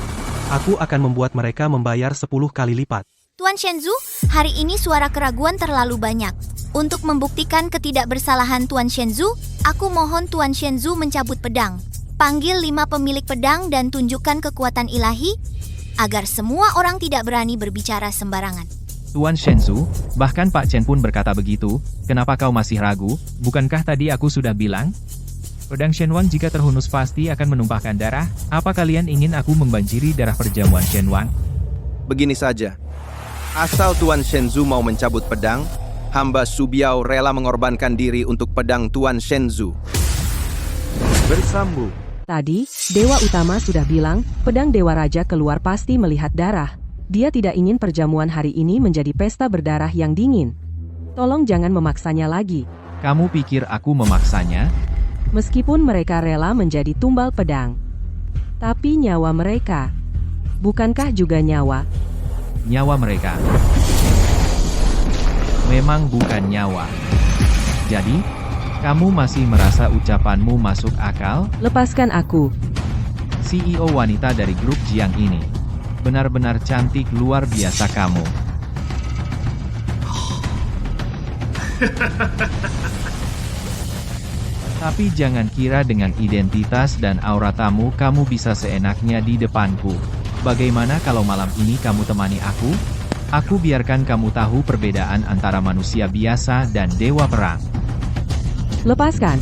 aku akan membuat mereka membayar 10 kali lipat. Tuan Shenzhou, hari ini suara keraguan terlalu banyak. Untuk membuktikan ketidakbersalahan Tuan Shenzhou, aku mohon Tuan Shenzhou mencabut pedang. Panggil 5 pemilik pedang dan tunjukkan kekuatan ilahi, agar semua orang tidak berani berbicara sembarangan. Tuan Shenzhou, bahkan Pak Chen pun berkata begitu, kenapa kau masih ragu? Bukankah tadi aku sudah bilang? Pedang Shen Wang jika terhunus pasti akan menumpahkan darah. Apa kalian ingin aku membanjiri darah perjamuan Shen Wang? Begini saja. Asal Tuan Shenzhou mau mencabut pedang, hamba Su Biao rela mengorbankan diri untuk pedang Tuan Shenzhou. Bersambung. Tadi, Dewa Utama sudah bilang, pedang Dewa Raja keluar pasti melihat darah. Dia tidak ingin perjamuan hari ini menjadi pesta berdarah yang dingin. Tolong jangan memaksanya lagi. Kamu pikir aku memaksanya? Meskipun mereka rela menjadi tumbal pedang. Tapi nyawa mereka, bukankah juga nyawa? Nyawa mereka memang bukan nyawa. Jadi, kamu masih merasa ucapanmu masuk akal? Lepaskan aku. CEO wanita dari grup Jiang ini. Benar-benar cantik luar biasa kamu. Tapi jangan kira dengan identitas dan aura tamu kamu bisa seenaknya di depanku. Bagaimana kalau malam ini kamu temani aku? Aku biarkan kamu tahu perbedaan antara manusia biasa dan dewa perang. Lepaskan.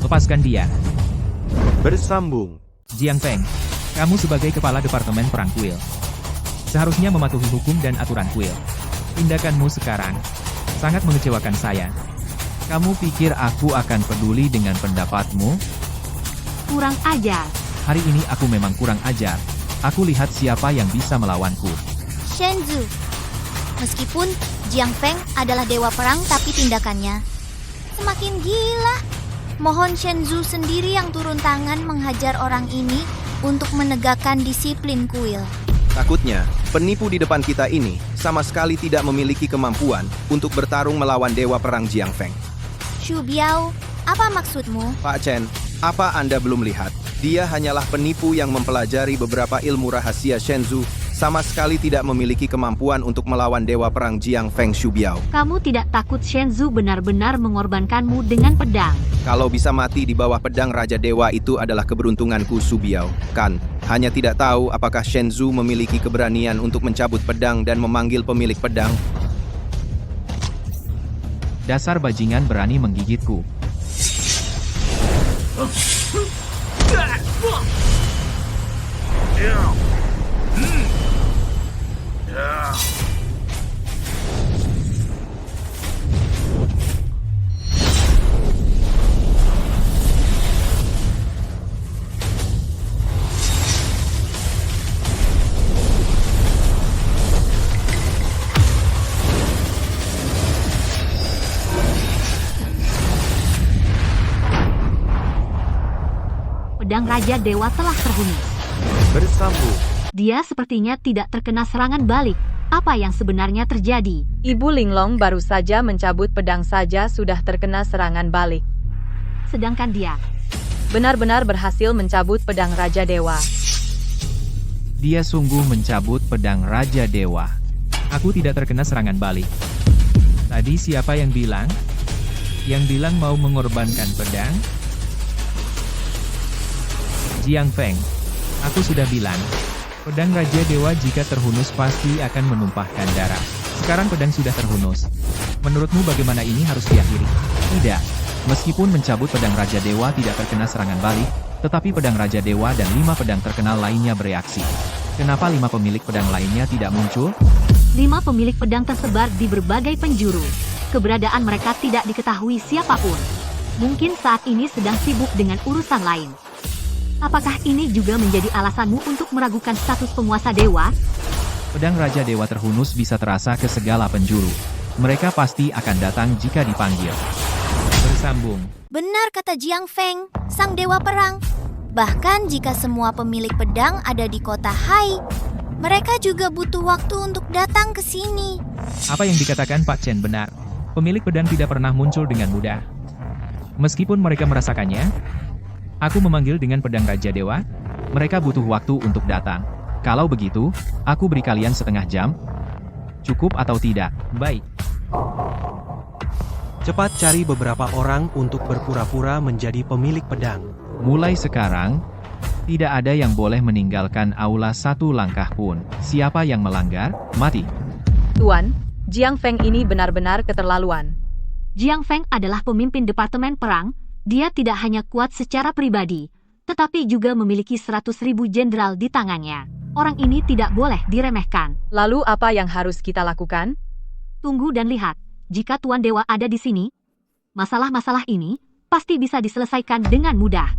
Lepaskan dia. Bersambung. Jiang Feng, kamu sebagai kepala Departemen Perang Kuil seharusnya mematuhi hukum dan aturan kuil. Tindakanmu sekarang sangat mengecewakan saya. Kamu pikir aku akan peduli dengan pendapatmu? Kurang ajar. Hari ini aku memang kurang ajar. Aku lihat siapa yang bisa melawanku. Shenzu. Meskipun Jiang Feng adalah dewa perang, tapi tindakannya semakin gila. Mohon Shenzu sendiri yang turun tangan menghajar orang ini untuk menegakkan disiplin kuil. Takutnya, penipu di depan kita ini sama sekali tidak memiliki kemampuan untuk bertarung melawan dewa perang Jiang Feng. Xu Biao, apa maksudmu? Pak Chen, apa Anda belum lihat? Dia hanyalah penipu yang mempelajari beberapa ilmu rahasia Shenzu, sama sekali tidak memiliki kemampuan untuk melawan dewa perang Jiang Feng Xu Biao. Kamu tidak takut Shenzu benar-benar mengorbankanmu dengan pedang? Kalau bisa mati di bawah pedang Raja Dewa itu adalah keberuntunganku, Xu Biao. Kan, hanya tidak tahu apakah Shenzu memiliki keberanian untuk mencabut pedang dan memanggil pemilik pedang. Dasar bajingan berani menggigitku. Pedang Raja Dewa telah terhunus. Bersambung. Dia sepertinya tidak terkena serangan balik. Apa yang sebenarnya terjadi? Ibu Linglong baru saja mencabut pedang saja sudah terkena serangan balik. Sedangkan dia Benar-benar berhasil mencabut pedang Raja Dewa. Dia sungguh mencabut pedang Raja Dewa. Aku tidak terkena serangan balik. Tadi siapa yang bilang? Yang bilang mau mengorbankan pedang? Jiang Feng, aku sudah bilang, pedang Raja Dewa jika terhunus pasti akan menumpahkan darah. Sekarang pedang sudah terhunus. Menurutmu bagaimana ini harus diakhiri? Tidak. Meskipun mencabut pedang Raja Dewa tidak terkena serangan balik, tetapi pedang Raja Dewa dan 5 pedang terkenal lainnya bereaksi. Kenapa 5 pemilik pedang lainnya tidak muncul? 5 pemilik pedang tersebar di berbagai penjuru. Keberadaan mereka tidak diketahui siapapun. Mungkin saat ini sedang sibuk dengan urusan lain. Apakah ini juga menjadi alasanmu untuk meragukan status penguasa dewa? Pedang Raja Dewa terhunus bisa terasa ke segala penjuru. Mereka pasti akan datang jika dipanggil. Bersambung. Benar kata Jiang Feng, sang dewa perang. Bahkan jika semua pemilik pedang ada di kota Hai, mereka juga butuh waktu untuk datang ke sini. Apa yang dikatakan Pak Chen benar. Pemilik pedang tidak pernah muncul dengan mudah. Meskipun mereka merasakannya, aku memanggil dengan pedang Raja Dewa, mereka butuh waktu untuk datang. Kalau begitu, aku beri kalian setengah jam. Cukup atau tidak? Baik. Cepat cari beberapa orang untuk berpura-pura menjadi pemilik pedang. Mulai sekarang, tidak ada yang boleh meninggalkan aula satu langkah pun. Siapa yang melanggar, mati. Tuan, Jiang Feng ini benar-benar keterlaluan. Jiang Feng adalah pemimpin Departemen Perang. Dia tidak hanya kuat secara pribadi, tetapi juga memiliki 100.000 jenderal di tangannya. Orang ini tidak boleh diremehkan. Lalu apa yang harus kita lakukan? Tunggu dan lihat. Jika Tuan Dewa ada di sini, masalah-masalah ini pasti bisa diselesaikan dengan mudah.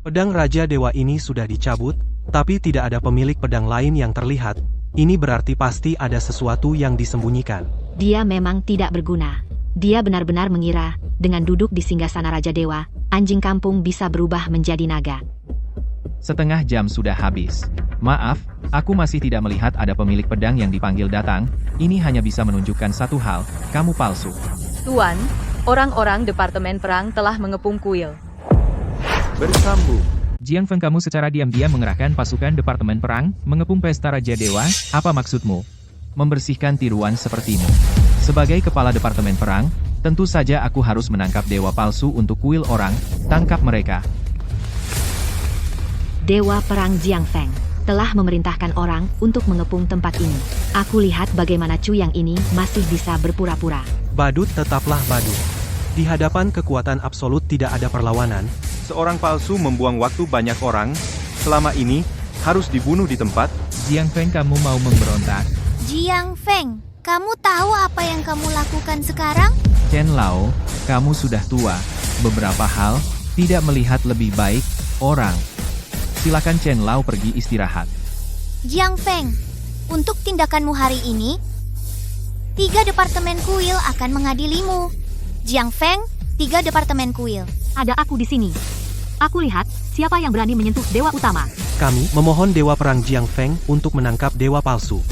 Pedang Raja Dewa ini sudah dicabut, tapi tidak ada pemilik pedang lain yang terlihat. Ini berarti pasti ada sesuatu yang disembunyikan. Dia memang tidak berguna. Dia benar-benar mengira, dengan duduk di singgasana Raja Dewa, anjing kampung bisa berubah menjadi naga. Setengah jam sudah habis. Maaf, aku masih tidak melihat ada pemilik pedang yang dipanggil datang. Ini hanya bisa menunjukkan satu hal, kamu palsu. Tuan, orang-orang Departemen Perang telah mengepung kuil. Bersambung. Jiang Feng, kamu secara diam-diam mengerahkan pasukan Departemen Perang, mengepung pesta Raja Dewa, apa maksudmu? Membersihkan tiruan sepertimu. Sebagai kepala Departemen Perang, tentu saja aku harus menangkap dewa palsu untuk kuil orang, tangkap mereka. Dewa Perang Jiang Feng telah memerintahkan orang untuk mengepung tempat ini. Aku lihat bagaimana Chu yang ini masih bisa berpura-pura. Badut tetaplah badut. Di hadapan kekuatan absolut tidak ada perlawanan. Seorang palsu membuang waktu banyak orang, selama ini, harus dibunuh di tempat. Jiang Feng, kamu mau memberontak? Jiang Feng, kamu tahu apa yang kamu lakukan sekarang? Chen Lao, kamu sudah tua. Beberapa hal, tidak melihat lebih baik, orang. Silakan Chen Lao pergi istirahat. Jiang Feng, untuk tindakanmu hari ini, 3 departemen kuil akan mengadilimu. Jiang Feng, 3 departemen kuil. Ada aku di sini. Aku lihat siapa yang berani menyentuh dewa utama. Kami memohon Dewa Perang Jiang Feng untuk menangkap dewa palsu.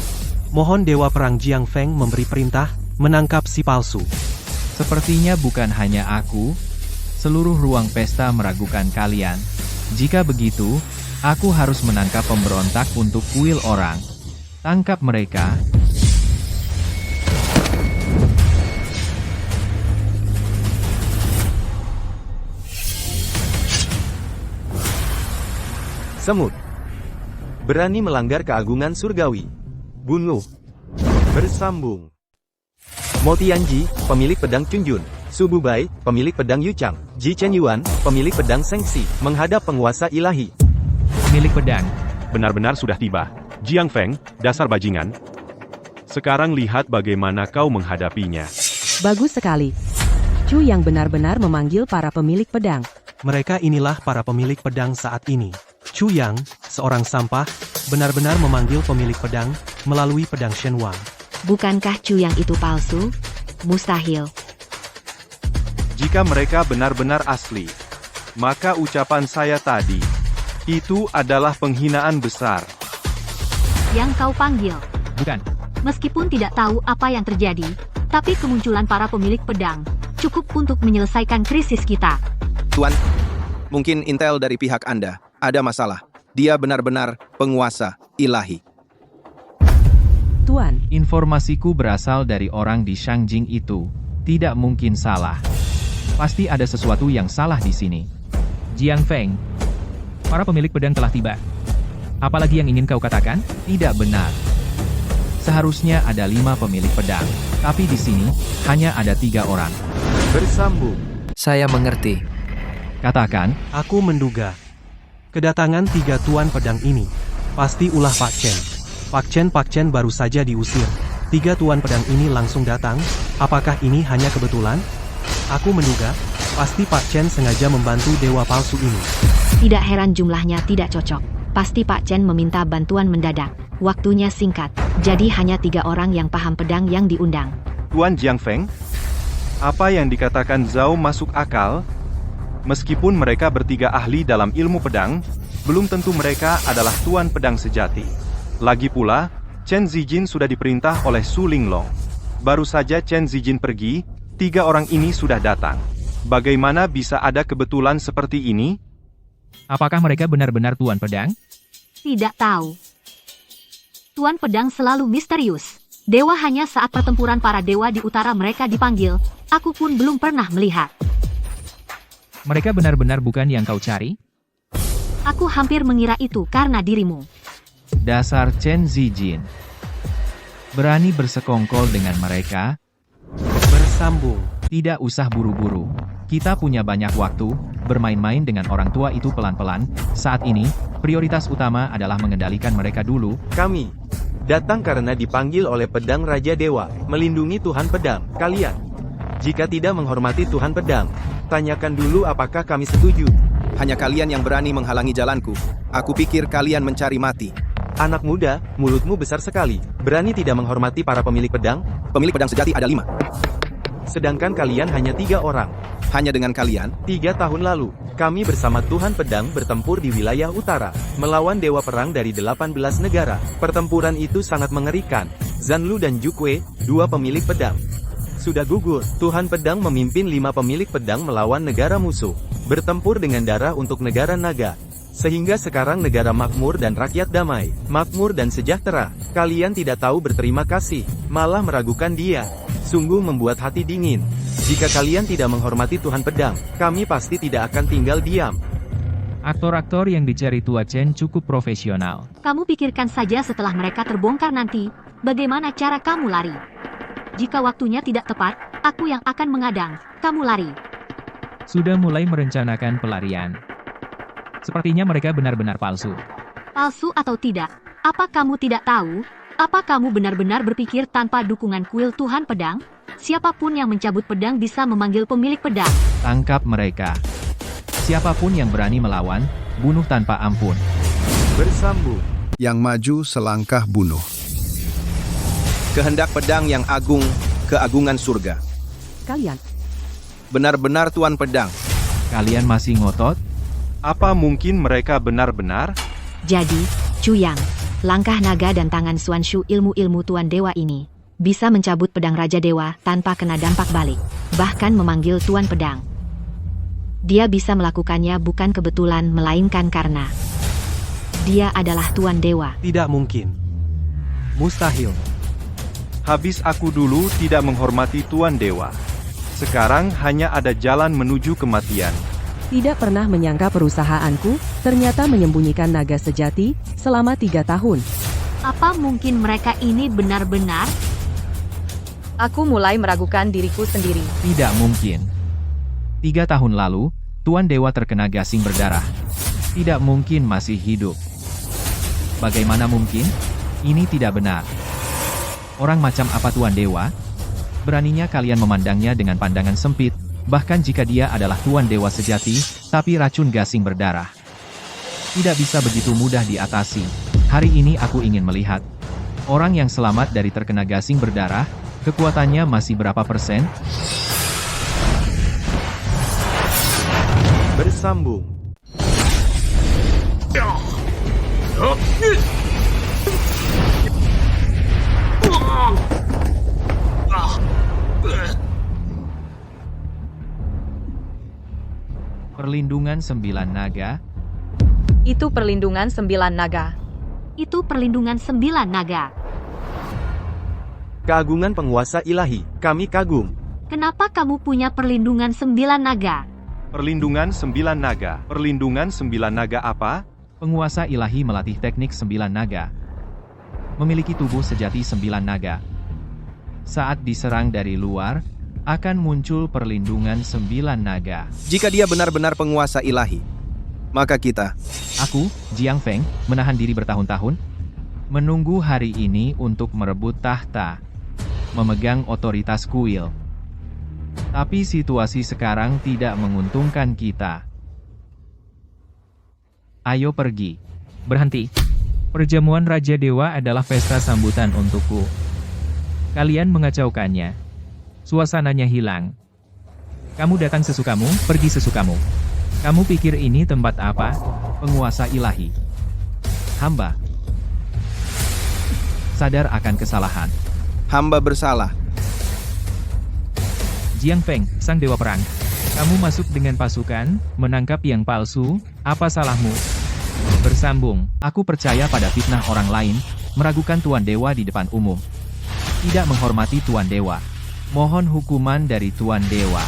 Mohon Dewa Perang Jiang Feng memberi perintah menangkap si palsu. Sepertinya bukan hanya aku, seluruh ruang pesta meragukan kalian. Jika begitu, aku harus menangkap pemberontak untuk kuil orang. Tangkap mereka. Semut. Berani melanggar keagungan surgawi. Bunuh. Bersambung. Mo Tianji, pemilik pedang Chunjun. Su Bubai, pemilik pedang Yuchang. Ji Chen Yuan, pemilik pedang Sengxi, menghadap penguasa ilahi. Pemilik pedang. Benar-benar sudah tiba. Jiang Feng, dasar bajingan. Sekarang lihat bagaimana kau menghadapinya. Bagus sekali. Chu yang benar-benar memanggil para pemilik pedang. Mereka inilah para pemilik pedang saat ini. Chu Yang, seorang sampah, benar-benar memanggil pemilik pedang melalui pedang Shen Wang. Bukankah Chu yang itu palsu? Mustahil. Jika mereka benar-benar asli, maka ucapan saya tadi, itu adalah penghinaan besar. Yang kau panggil. Bukan. Meskipun tidak tahu apa yang terjadi, tapi kemunculan para pemilik pedang cukup untuk menyelesaikan krisis kita. Tuan, mungkin intel dari pihak Anda ada masalah. Dia benar-benar penguasa ilahi. Tuan, Informasiku berasal dari orang di Shangjing itu. Tidak mungkin salah. Pasti ada sesuatu yang salah di sini. Jiang Feng, para pemilik pedang telah tiba. Apalagi yang ingin kau katakan? Tidak benar. Seharusnya ada 5 pemilik pedang, tapi di sini hanya ada 3 orang. Bersambung. Saya mengerti. Katakan, Aku menduga. Kedatangan 3 tuan pedang ini pasti ulah Pak Chen. Pak Chen baru saja diusir. 3 tuan pedang ini langsung datang. Apakah ini hanya kebetulan? Aku menduga, pasti Pak Chen sengaja membantu dewa palsu ini. Tidak heran jumlahnya tidak cocok. Pasti Pak Chen meminta bantuan mendadak. Waktunya singkat, jadi hanya 3 orang yang paham pedang yang diundang. Tuan Jiang Feng, apa yang dikatakan Zhao masuk akal? Meskipun mereka bertiga ahli dalam ilmu pedang, belum tentu mereka adalah tuan pedang sejati. Lagi pula, Chen Zijin sudah diperintah oleh Su Linglong. Baru saja Chen Zijin pergi, 3 orang ini sudah datang. Bagaimana bisa ada kebetulan seperti ini? apakah mereka benar-benar tuan pedang? Tidak tahu. Tuan pedang selalu misterius. Dewa hanya saat pertempuran para dewa di utara mereka dipanggil. Aku pun belum pernah melihat. Mereka benar-benar bukan yang kau cari? Aku hampir mengira itu karena dirimu. Dasar Chen Zijin. Berani bersekongkol dengan mereka? Bersambung. Tidak usah buru-buru. Kita punya banyak waktu, bermain-main dengan orang tua itu pelan-pelan. Saat ini, prioritas utama adalah mengendalikan mereka dulu. Kami datang karena dipanggil oleh pedang Raja Dewa, melindungi Tuhan Pedang, kalian. Jika tidak menghormati Tuhan Pedang, tanyakan dulu apakah kami setuju. Hanya kalian yang berani menghalangi jalanku. Aku pikir kalian mencari mati. Anak muda, mulutmu besar sekali. Berani tidak menghormati para pemilik pedang? Pemilik pedang sejati ada 5. Sedangkan kalian hanya 3 orang. Hanya dengan kalian? 3 tahun lalu, kami bersama Tuhan Pedang bertempur di wilayah utara, melawan Dewa Perang dari 18 negara. Pertempuran itu sangat mengerikan. Zanlu dan Jukwe, 2 pemilik pedang, sudah gugur. Tuhan Pedang memimpin 5 pemilik pedang melawan negara musuh. Bertempur dengan darah untuk negara naga. Sehingga sekarang negara makmur dan rakyat damai, makmur dan sejahtera. Kalian tidak tahu berterima kasih, malah meragukan dia. Sungguh membuat hati dingin. Jika kalian tidak menghormati Tuhan Pedang, kami pasti tidak akan tinggal diam. Aktor-aktor yang dicari Tua Chen cukup profesional. Kamu pikirkan saja setelah mereka terbongkar nanti, bagaimana cara kamu lari. Jika waktunya tidak tepat, aku yang akan mengadang, kamu lari. Sudah mulai merencanakan pelarian. Sepertinya mereka benar-benar palsu. Palsu atau tidak, apa kamu tidak tahu? Apa kamu benar-benar berpikir tanpa dukungan kuil Tuhan Pedang? Siapapun yang mencabut pedang bisa memanggil pemilik pedang. Tangkap mereka. Siapapun yang berani melawan, bunuh tanpa ampun. Bersambung. Yang maju selangkah bunuh. Kehendak pedang yang agung, keagungan surga. Kalian, Benar-benar Tuan Pedang. Kalian masih ngotot? Apa mungkin mereka benar-benar? Jadi, Cuyang, langkah naga dan tangan Suanshu ilmu-ilmu Tuan Dewa ini bisa mencabut pedang Raja Dewa tanpa kena dampak balik, bahkan memanggil Tuan Pedang. Dia bisa melakukannya bukan kebetulan melainkan karena dia adalah Tuan Dewa. Tidak mungkin. Mustahil. Habis aku dulu tidak menghormati Tuan Dewa. Sekarang hanya ada jalan menuju kematian. tidak pernah menyangka perusahaanku ternyata menyembunyikan naga sejati selama 3 tahun. Apa mungkin mereka ini benar-benar? Aku mulai meragukan diriku sendiri. Tidak mungkin. 3 tahun lalu, Tuan Dewa terkena gasing berdarah. Tidak mungkin masih hidup. Bagaimana mungkin? Ini tidak benar. Orang macam apa Tuan Dewa? Beraninya kalian memandangnya dengan pandangan sempit, bahkan jika dia adalah Tuan Dewa sejati, tapi racun gasing berdarah. Tidak bisa begitu mudah diatasi. Hari ini aku ingin melihat orang yang selamat dari terkena gasing berdarah, kekuatannya masih berapa persen? Bersambung. Perlindungan 9 naga. Itu perlindungan 9 naga. Itu perlindungan 9 naga. Keagungan penguasa ilahi, kami kagum. Kenapa kamu punya perlindungan 9 naga? Perlindungan 9 naga. Perlindungan 9 naga apa? Penguasa ilahi melatih teknik 9 naga. Memiliki tubuh sejati 9 naga. Saat diserang dari luar, akan muncul perlindungan 9 naga. Jika dia benar-benar penguasa ilahi, maka kita, Aku, Jiang Feng, menahan diri bertahun-tahun, menunggu hari ini untuk merebut tahta, memegang otoritas kuil. Tapi situasi sekarang tidak menguntungkan kita. Ayo pergi. Berhenti. Perjamuan Raja Dewa adalah pesta sambutan untukku. Kalian mengacaukannya. Suasananya hilang. Kamu datang sesukamu, pergi sesukamu. Kamu pikir ini tempat apa? Penguasa ilahi. Hamba. Sadar akan kesalahan. hamba bersalah. Jiang Feng, sang dewa perang. Kamu masuk dengan pasukan, menangkap yang palsu, apa salahmu? Bersambung, aku percaya pada fitnah orang lain, meragukan Tuan Dewa di depan umum. Tidak menghormati Tuan Dewa. Mohon hukuman dari Tuan Dewa.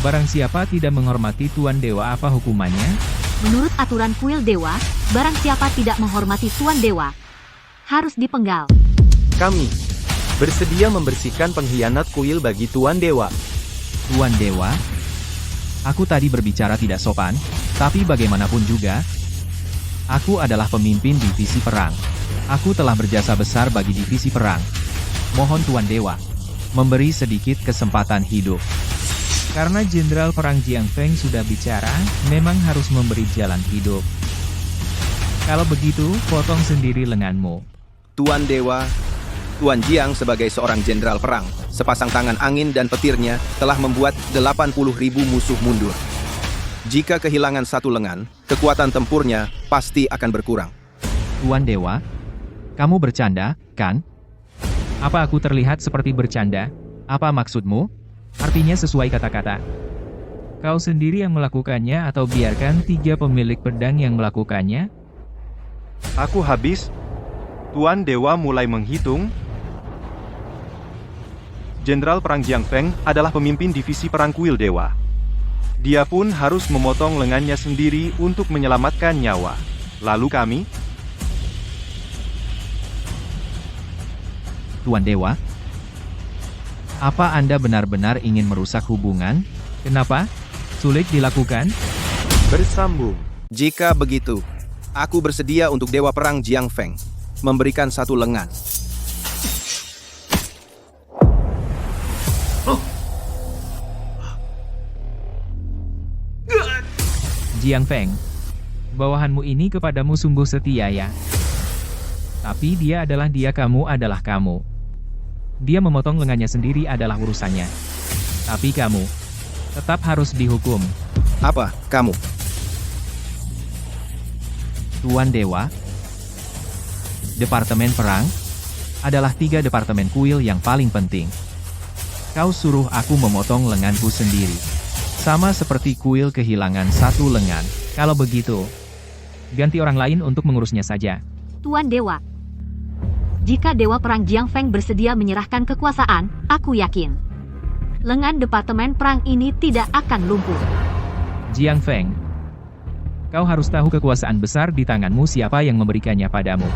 Barang siapa tidak menghormati Tuan Dewa, apa hukumannya? Menurut aturan kuil dewa, barang siapa tidak menghormati Tuan Dewa, harus dipenggal. Kami bersedia membersihkan pengkhianat kuil bagi Tuan Dewa. Tuan Dewa? Aku tadi berbicara tidak sopan, tapi bagaimanapun juga, aku adalah pemimpin divisi perang. Aku telah berjasa besar bagi divisi perang. Mohon Tuan Dewa memberi sedikit kesempatan hidup. Karena Jenderal Perang Jiang Feng sudah bicara, memang harus memberi jalan hidup. Kalau begitu, potong sendiri lenganmu. Tuan Dewa, Tuan Jiang sebagai seorang jenderal perang, sepasang tangan angin dan petirnya telah membuat 80.000 musuh mundur. Jika kehilangan satu lengan, kekuatan tempurnya pasti akan berkurang. Tuan Dewa, kamu bercanda, kan? Apa aku terlihat seperti bercanda? Apa maksudmu? Artinya sesuai kata-kata. Kau sendiri yang melakukannya atau biarkan 3 pemilik pedang yang melakukannya? Aku habis. Tuan Dewa mulai menghitung. Jenderal Perang Jiang Feng adalah pemimpin divisi perang kuil dewa. Dia pun harus memotong lengannya sendiri untuk menyelamatkan nyawa. Lalu kami? Tuan Dewa? Apa Anda benar-benar ingin merusak hubungan? Kenapa? Sulit dilakukan? Bersambung. Jika begitu, aku bersedia untuk Dewa Perang Jiang Feng memberikan 1 lengan. Jiang Feng, bawahanmu ini kepadamu sungguh setia ya. Tapi dia, kamu adalah kamu. Dia memotong lengannya sendiri adalah urusannya. Tapi kamu tetap harus dihukum. Apa, kamu? Tuan Dewa, Departemen Perang adalah 3 departemen kuil yang paling penting. Kau suruh aku memotong lenganku sendiri. Sama seperti kuil kehilangan 1 lengan. Kalau begitu, ganti orang lain untuk mengurusnya saja. Tuan Dewa, jika Dewa Perang Jiang Feng bersedia menyerahkan kekuasaan, aku yakin lengan Departemen Perang ini tidak akan lumpuh. Jiang Feng, kau harus tahu kekuasaan besar di tanganmu siapa yang memberikannya padamu.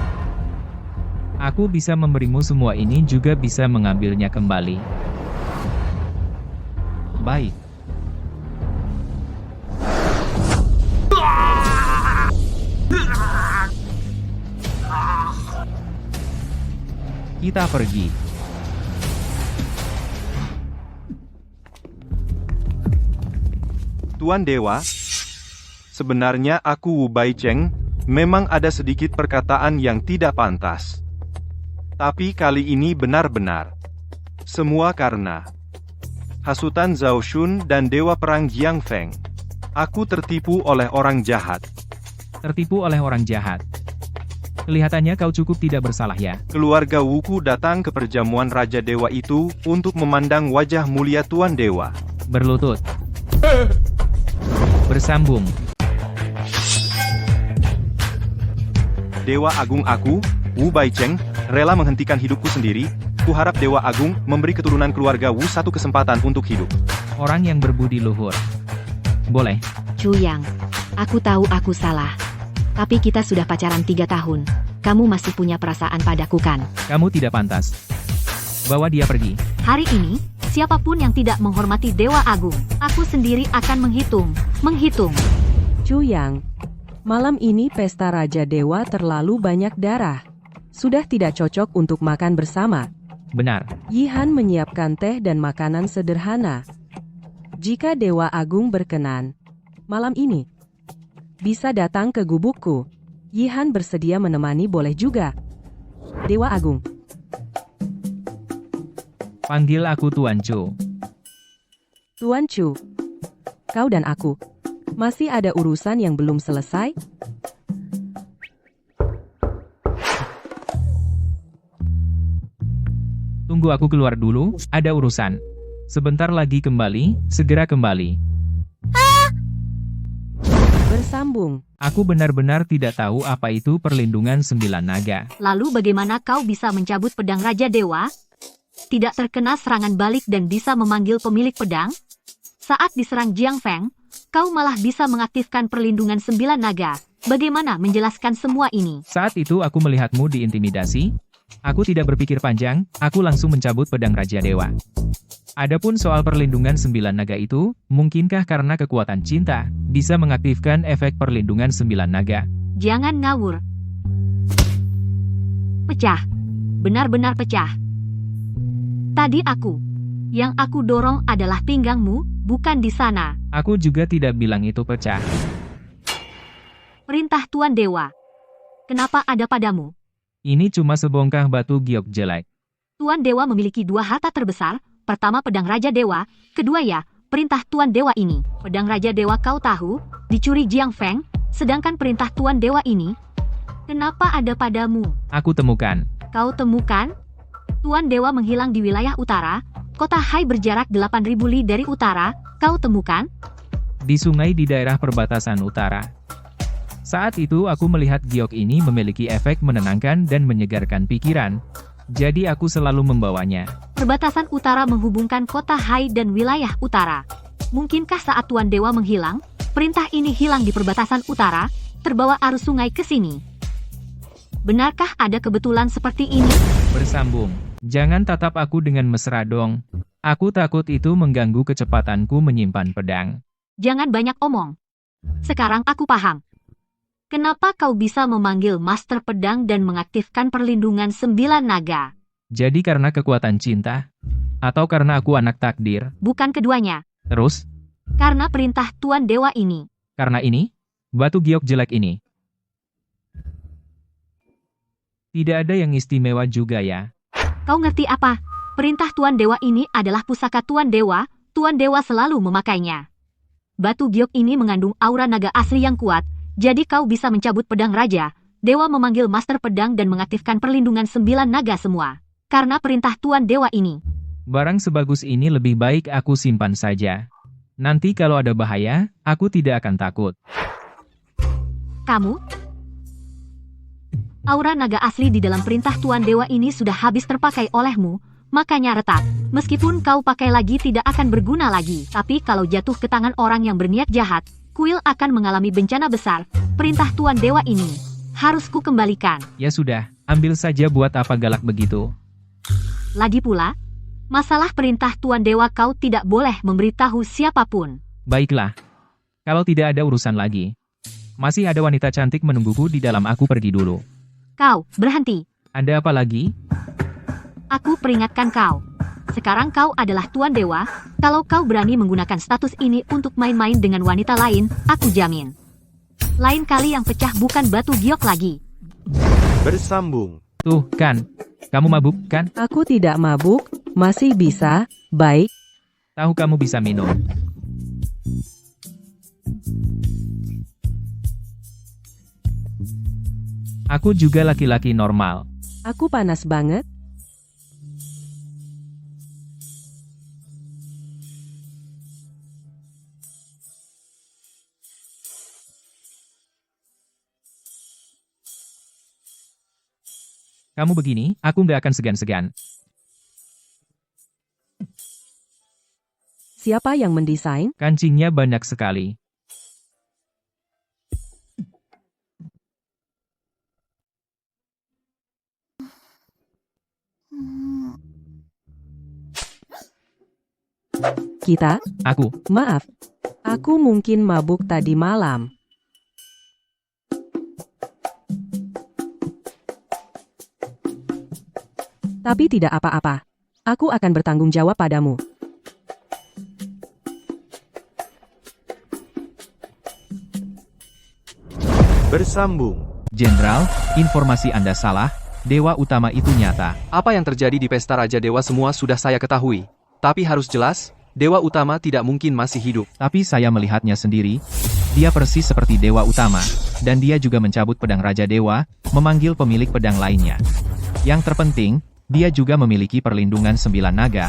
Aku bisa memberimu semua ini juga bisa mengambilnya kembali. Baik. Kita pergi. Tuan Dewa, sebenarnya aku Wu Baicheng, memang ada sedikit perkataan yang tidak pantas. Tapi kali ini benar-benar. Semua karena hasutan Zhao Shun dan Dewa Perang Jiang Feng. Aku tertipu oleh orang jahat. Tertipu oleh orang jahat. Kelihatannya kau cukup tidak bersalah ya. Keluarga Wuku datang ke perjamuan Raja Dewa itu untuk memandang wajah mulia Tuan Dewa. Berlutut. Bersambung. Dewa Agung aku, Wu Baicheng, rela menghentikan hidupku sendiri. Kuharap Dewa Agung memberi keturunan keluarga Wu 1 kesempatan untuk hidup. Orang yang berbudi luhur. Boleh. Chu Yang, aku tahu aku salah. Tapi kita sudah pacaran 3 tahun. Kamu masih punya perasaan padaku kan? Kamu tidak pantas. Bawa dia pergi. Hari ini, siapapun yang tidak menghormati Dewa Agung, aku sendiri akan menghitung. Chu Yang, malam ini pesta Raja Dewa terlalu banyak darah. Sudah tidak cocok untuk makan bersama. Benar. Yihan menyiapkan teh dan makanan sederhana. Jika Dewa Agung berkenan, malam ini bisa datang ke gubukku. Yihan bersedia menemani boleh juga. Dewa Agung. Panggil aku Tuan Chu. Tuan Chu. Kau dan aku. Masih ada urusan yang belum selesai? Tunggu aku keluar dulu, ada urusan. Sebentar lagi kembali, segera kembali. Bersambung. Aku benar-benar tidak tahu apa itu perlindungan 9 naga. Lalu bagaimana kau bisa mencabut pedang Raja Dewa? Tidak terkena serangan balik dan bisa memanggil pemilik pedang? Saat diserang Jiang Feng, kau malah bisa mengaktifkan perlindungan 9 naga. Bagaimana menjelaskan semua ini? Saat itu aku melihatmu diintimidasi. Aku tidak berpikir panjang, aku langsung mencabut pedang Raja Dewa. Adapun soal perlindungan 9 naga itu, mungkinkah karena kekuatan cinta, bisa mengaktifkan efek perlindungan 9 naga? Jangan ngawur. Pecah. Benar-benar pecah. Tadi yang aku dorong adalah pinggangmu, bukan di sana. Aku juga tidak bilang itu pecah. Perintah Tuan Dewa. Kenapa ada padamu? Ini cuma sebongkah batu giok jelek. Tuan Dewa memiliki 2 harta terbesar. Pertama pedang Raja Dewa, kedua ya, perintah Tuan Dewa ini. Pedang Raja Dewa kau tahu, dicuri Jiang Feng, sedangkan perintah Tuan Dewa ini, kenapa ada padamu? Aku temukan. Kau temukan? Tuan Dewa menghilang di wilayah utara, kota Hai berjarak 8.000 li dari utara, kau temukan? di sungai di daerah perbatasan utara. Saat itu aku melihat giok ini memiliki efek menenangkan dan menyegarkan pikiran, jadi aku selalu membawanya. Perbatasan utara menghubungkan kota Hai dan wilayah utara. Mungkinkah saat Tuan Dewa menghilang, perintah ini hilang di perbatasan utara, terbawa arus sungai ke sini? Benarkah ada kebetulan seperti ini? Bersambung. Jangan tatap aku dengan mesra dong. Aku takut itu mengganggu kecepatanku menyimpan pedang. Jangan banyak omong. Sekarang aku paham. Kenapa kau bisa memanggil Master Pedang dan mengaktifkan perlindungan 9 naga? Jadi karena kekuatan cinta? Atau karena aku anak takdir? Bukan keduanya. Terus? Karena perintah Tuan Dewa ini. Karena ini? Batu giok jelek ini. Tidak ada yang istimewa juga ya. Kau ngerti apa? Perintah Tuan Dewa ini adalah pusaka Tuan Dewa selalu memakainya. Batu giok ini mengandung aura naga asli yang kuat, jadi kau bisa mencabut pedang raja. Dewa memanggil Master Pedang dan mengaktifkan perlindungan 9 naga semua. Karena perintah Tuan Dewa ini. Barang sebagus ini lebih baik aku simpan saja. Nanti kalau ada bahaya, aku tidak akan takut. Kamu? Aura naga asli di dalam perintah Tuan Dewa ini sudah habis terpakai olehmu, makanya retak. Meskipun kau pakai lagi tidak akan berguna lagi. Tapi kalau jatuh ke tangan orang yang berniat jahat, kuil akan mengalami bencana besar. Perintah Tuan Dewa ini harus ku kembalikan. Ya sudah, ambil saja, buat apa galak begitu. Lagi pula, masalah perintah Tuan Dewa kau tidak boleh memberitahu siapapun. Baiklah. Kalau tidak ada urusan lagi. Masih ada wanita cantik menungguku di dalam, aku pergi dulu. Kau, berhenti. Ada apa lagi? Aku peringatkan kau. Sekarang kau adalah Tuan Dewa. Kalau kau berani menggunakan status ini untuk main-main dengan wanita lain, aku jamin. Lain kali yang pecah bukan batu giok lagi. Bersambung. Tuh, kan. Kamu mabuk, kan? Aku tidak mabuk, masih bisa, baik. Tahu kamu bisa minum. Aku juga laki-laki normal. Aku panas banget. Kamu begini, aku nggak akan segan-segan. Siapa yang mendesain? Kancingnya banyak sekali. Kita? Aku. Maaf. Aku mungkin mabuk tadi malam. Tapi tidak apa-apa. Aku akan bertanggung jawab padamu. Bersambung. Jenderal, informasi Anda salah. Dewa utama itu nyata. Apa yang terjadi di pesta Raja Dewa semua sudah saya ketahui. Tapi harus jelas, Dewa Utama tidak mungkin masih hidup. Tapi saya melihatnya sendiri. Dia persis seperti Dewa Utama. Dan dia juga mencabut pedang Raja Dewa, memanggil pemilik pedang lainnya. Yang terpenting, dia juga memiliki perlindungan 9 naga.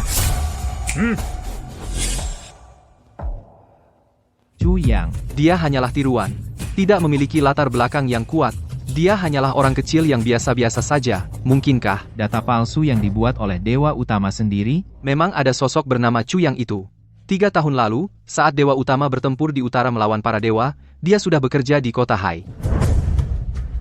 Chu Yang. Dia hanyalah tiruan. Tidak memiliki latar belakang yang kuat. Dia hanyalah orang kecil yang biasa-biasa saja. Mungkinkah data palsu yang dibuat oleh Dewa Utama sendiri? Memang ada sosok bernama Chu Yang itu. 3 tahun lalu, saat Dewa Utama bertempur di utara melawan para dewa, dia sudah bekerja di kota Hai.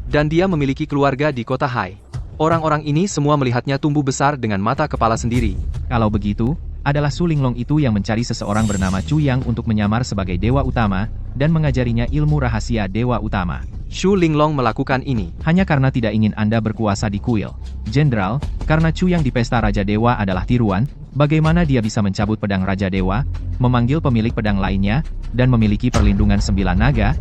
Dan dia memiliki keluarga di kota Hai. Orang-orang ini semua melihatnya tumbuh besar dengan mata kepala sendiri. Kalau begitu, adalah Su Linglong itu yang mencari seseorang bernama Chu Yang untuk menyamar sebagai Dewa Utama, dan mengajarinya ilmu rahasia Dewa Utama. Su Linglong melakukan ini hanya karena tidak ingin Anda berkuasa di kuil. Jenderal, karena Chu Yang di pesta Raja Dewa adalah tiruan, bagaimana dia bisa mencabut pedang Raja Dewa, memanggil pemilik pedang lainnya, dan memiliki perlindungan 9 naga?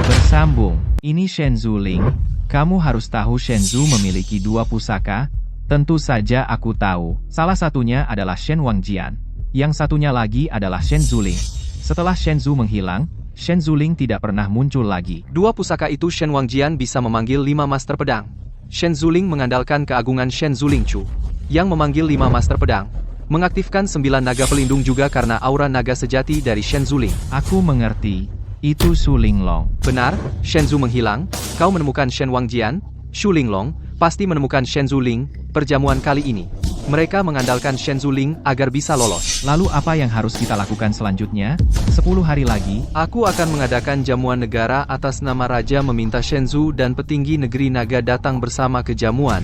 Bersambung, ini Shen Zuling. Kamu harus tahu Shen Zu memiliki 2 pusaka. Tentu saja aku tahu. Salah satunya adalah Shen Wangjian. Yang satunya lagi adalah Shen Zuling. Setelah Shen Zu menghilang, Shen Zuling tidak pernah muncul lagi. 2 pusaka itu Shen Wangjian bisa memanggil 5 master pedang. Shen Zuling mengandalkan keagungan Shen Zuling Chu, yang memanggil 5 master pedang. mengaktifkan 9 naga pelindung juga karena aura naga sejati dari Shen Zuling. Aku mengerti. Itu Su Linglong. Benar, Shen Zu menghilang, kau menemukan Shen Wangjian, Shu Linglong, pasti menemukan Shen Zuling, perjamuan kali ini. Mereka mengandalkan Shen Zuling agar bisa lolos. Lalu apa yang harus kita lakukan selanjutnya? 10 hari lagi, Aku akan mengadakan jamuan negara atas nama Raja meminta Shen Zu dan petinggi negeri naga datang bersama ke jamuan.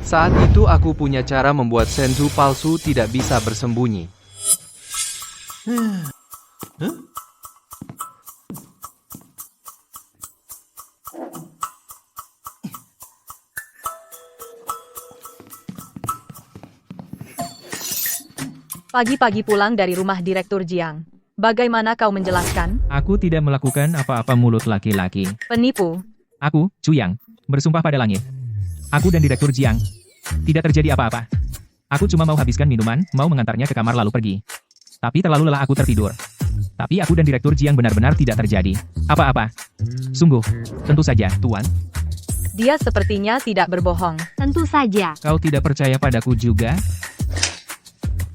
Saat itu aku punya cara membuat Shen Zu palsu tidak bisa bersembunyi. Pagi-pagi pulang dari rumah Direktur Jiang. Bagaimana kau menjelaskan? aku tidak melakukan apa-apa mulut laki-laki. Penipu. Aku, Chu Yang, bersumpah pada langit. Aku dan Direktur Jiang. Tidak terjadi apa-apa. Aku cuma mau habiskan minuman, mau mengantarnya ke kamar lalu pergi. Tapi terlalu lelah aku tertidur. Tapi aku dan Direktur Jiang benar-benar tidak terjadi apa-apa. Sungguh, tentu saja, Tuan. Dia sepertinya tidak berbohong. Tentu saja. Kau tidak percaya padaku juga?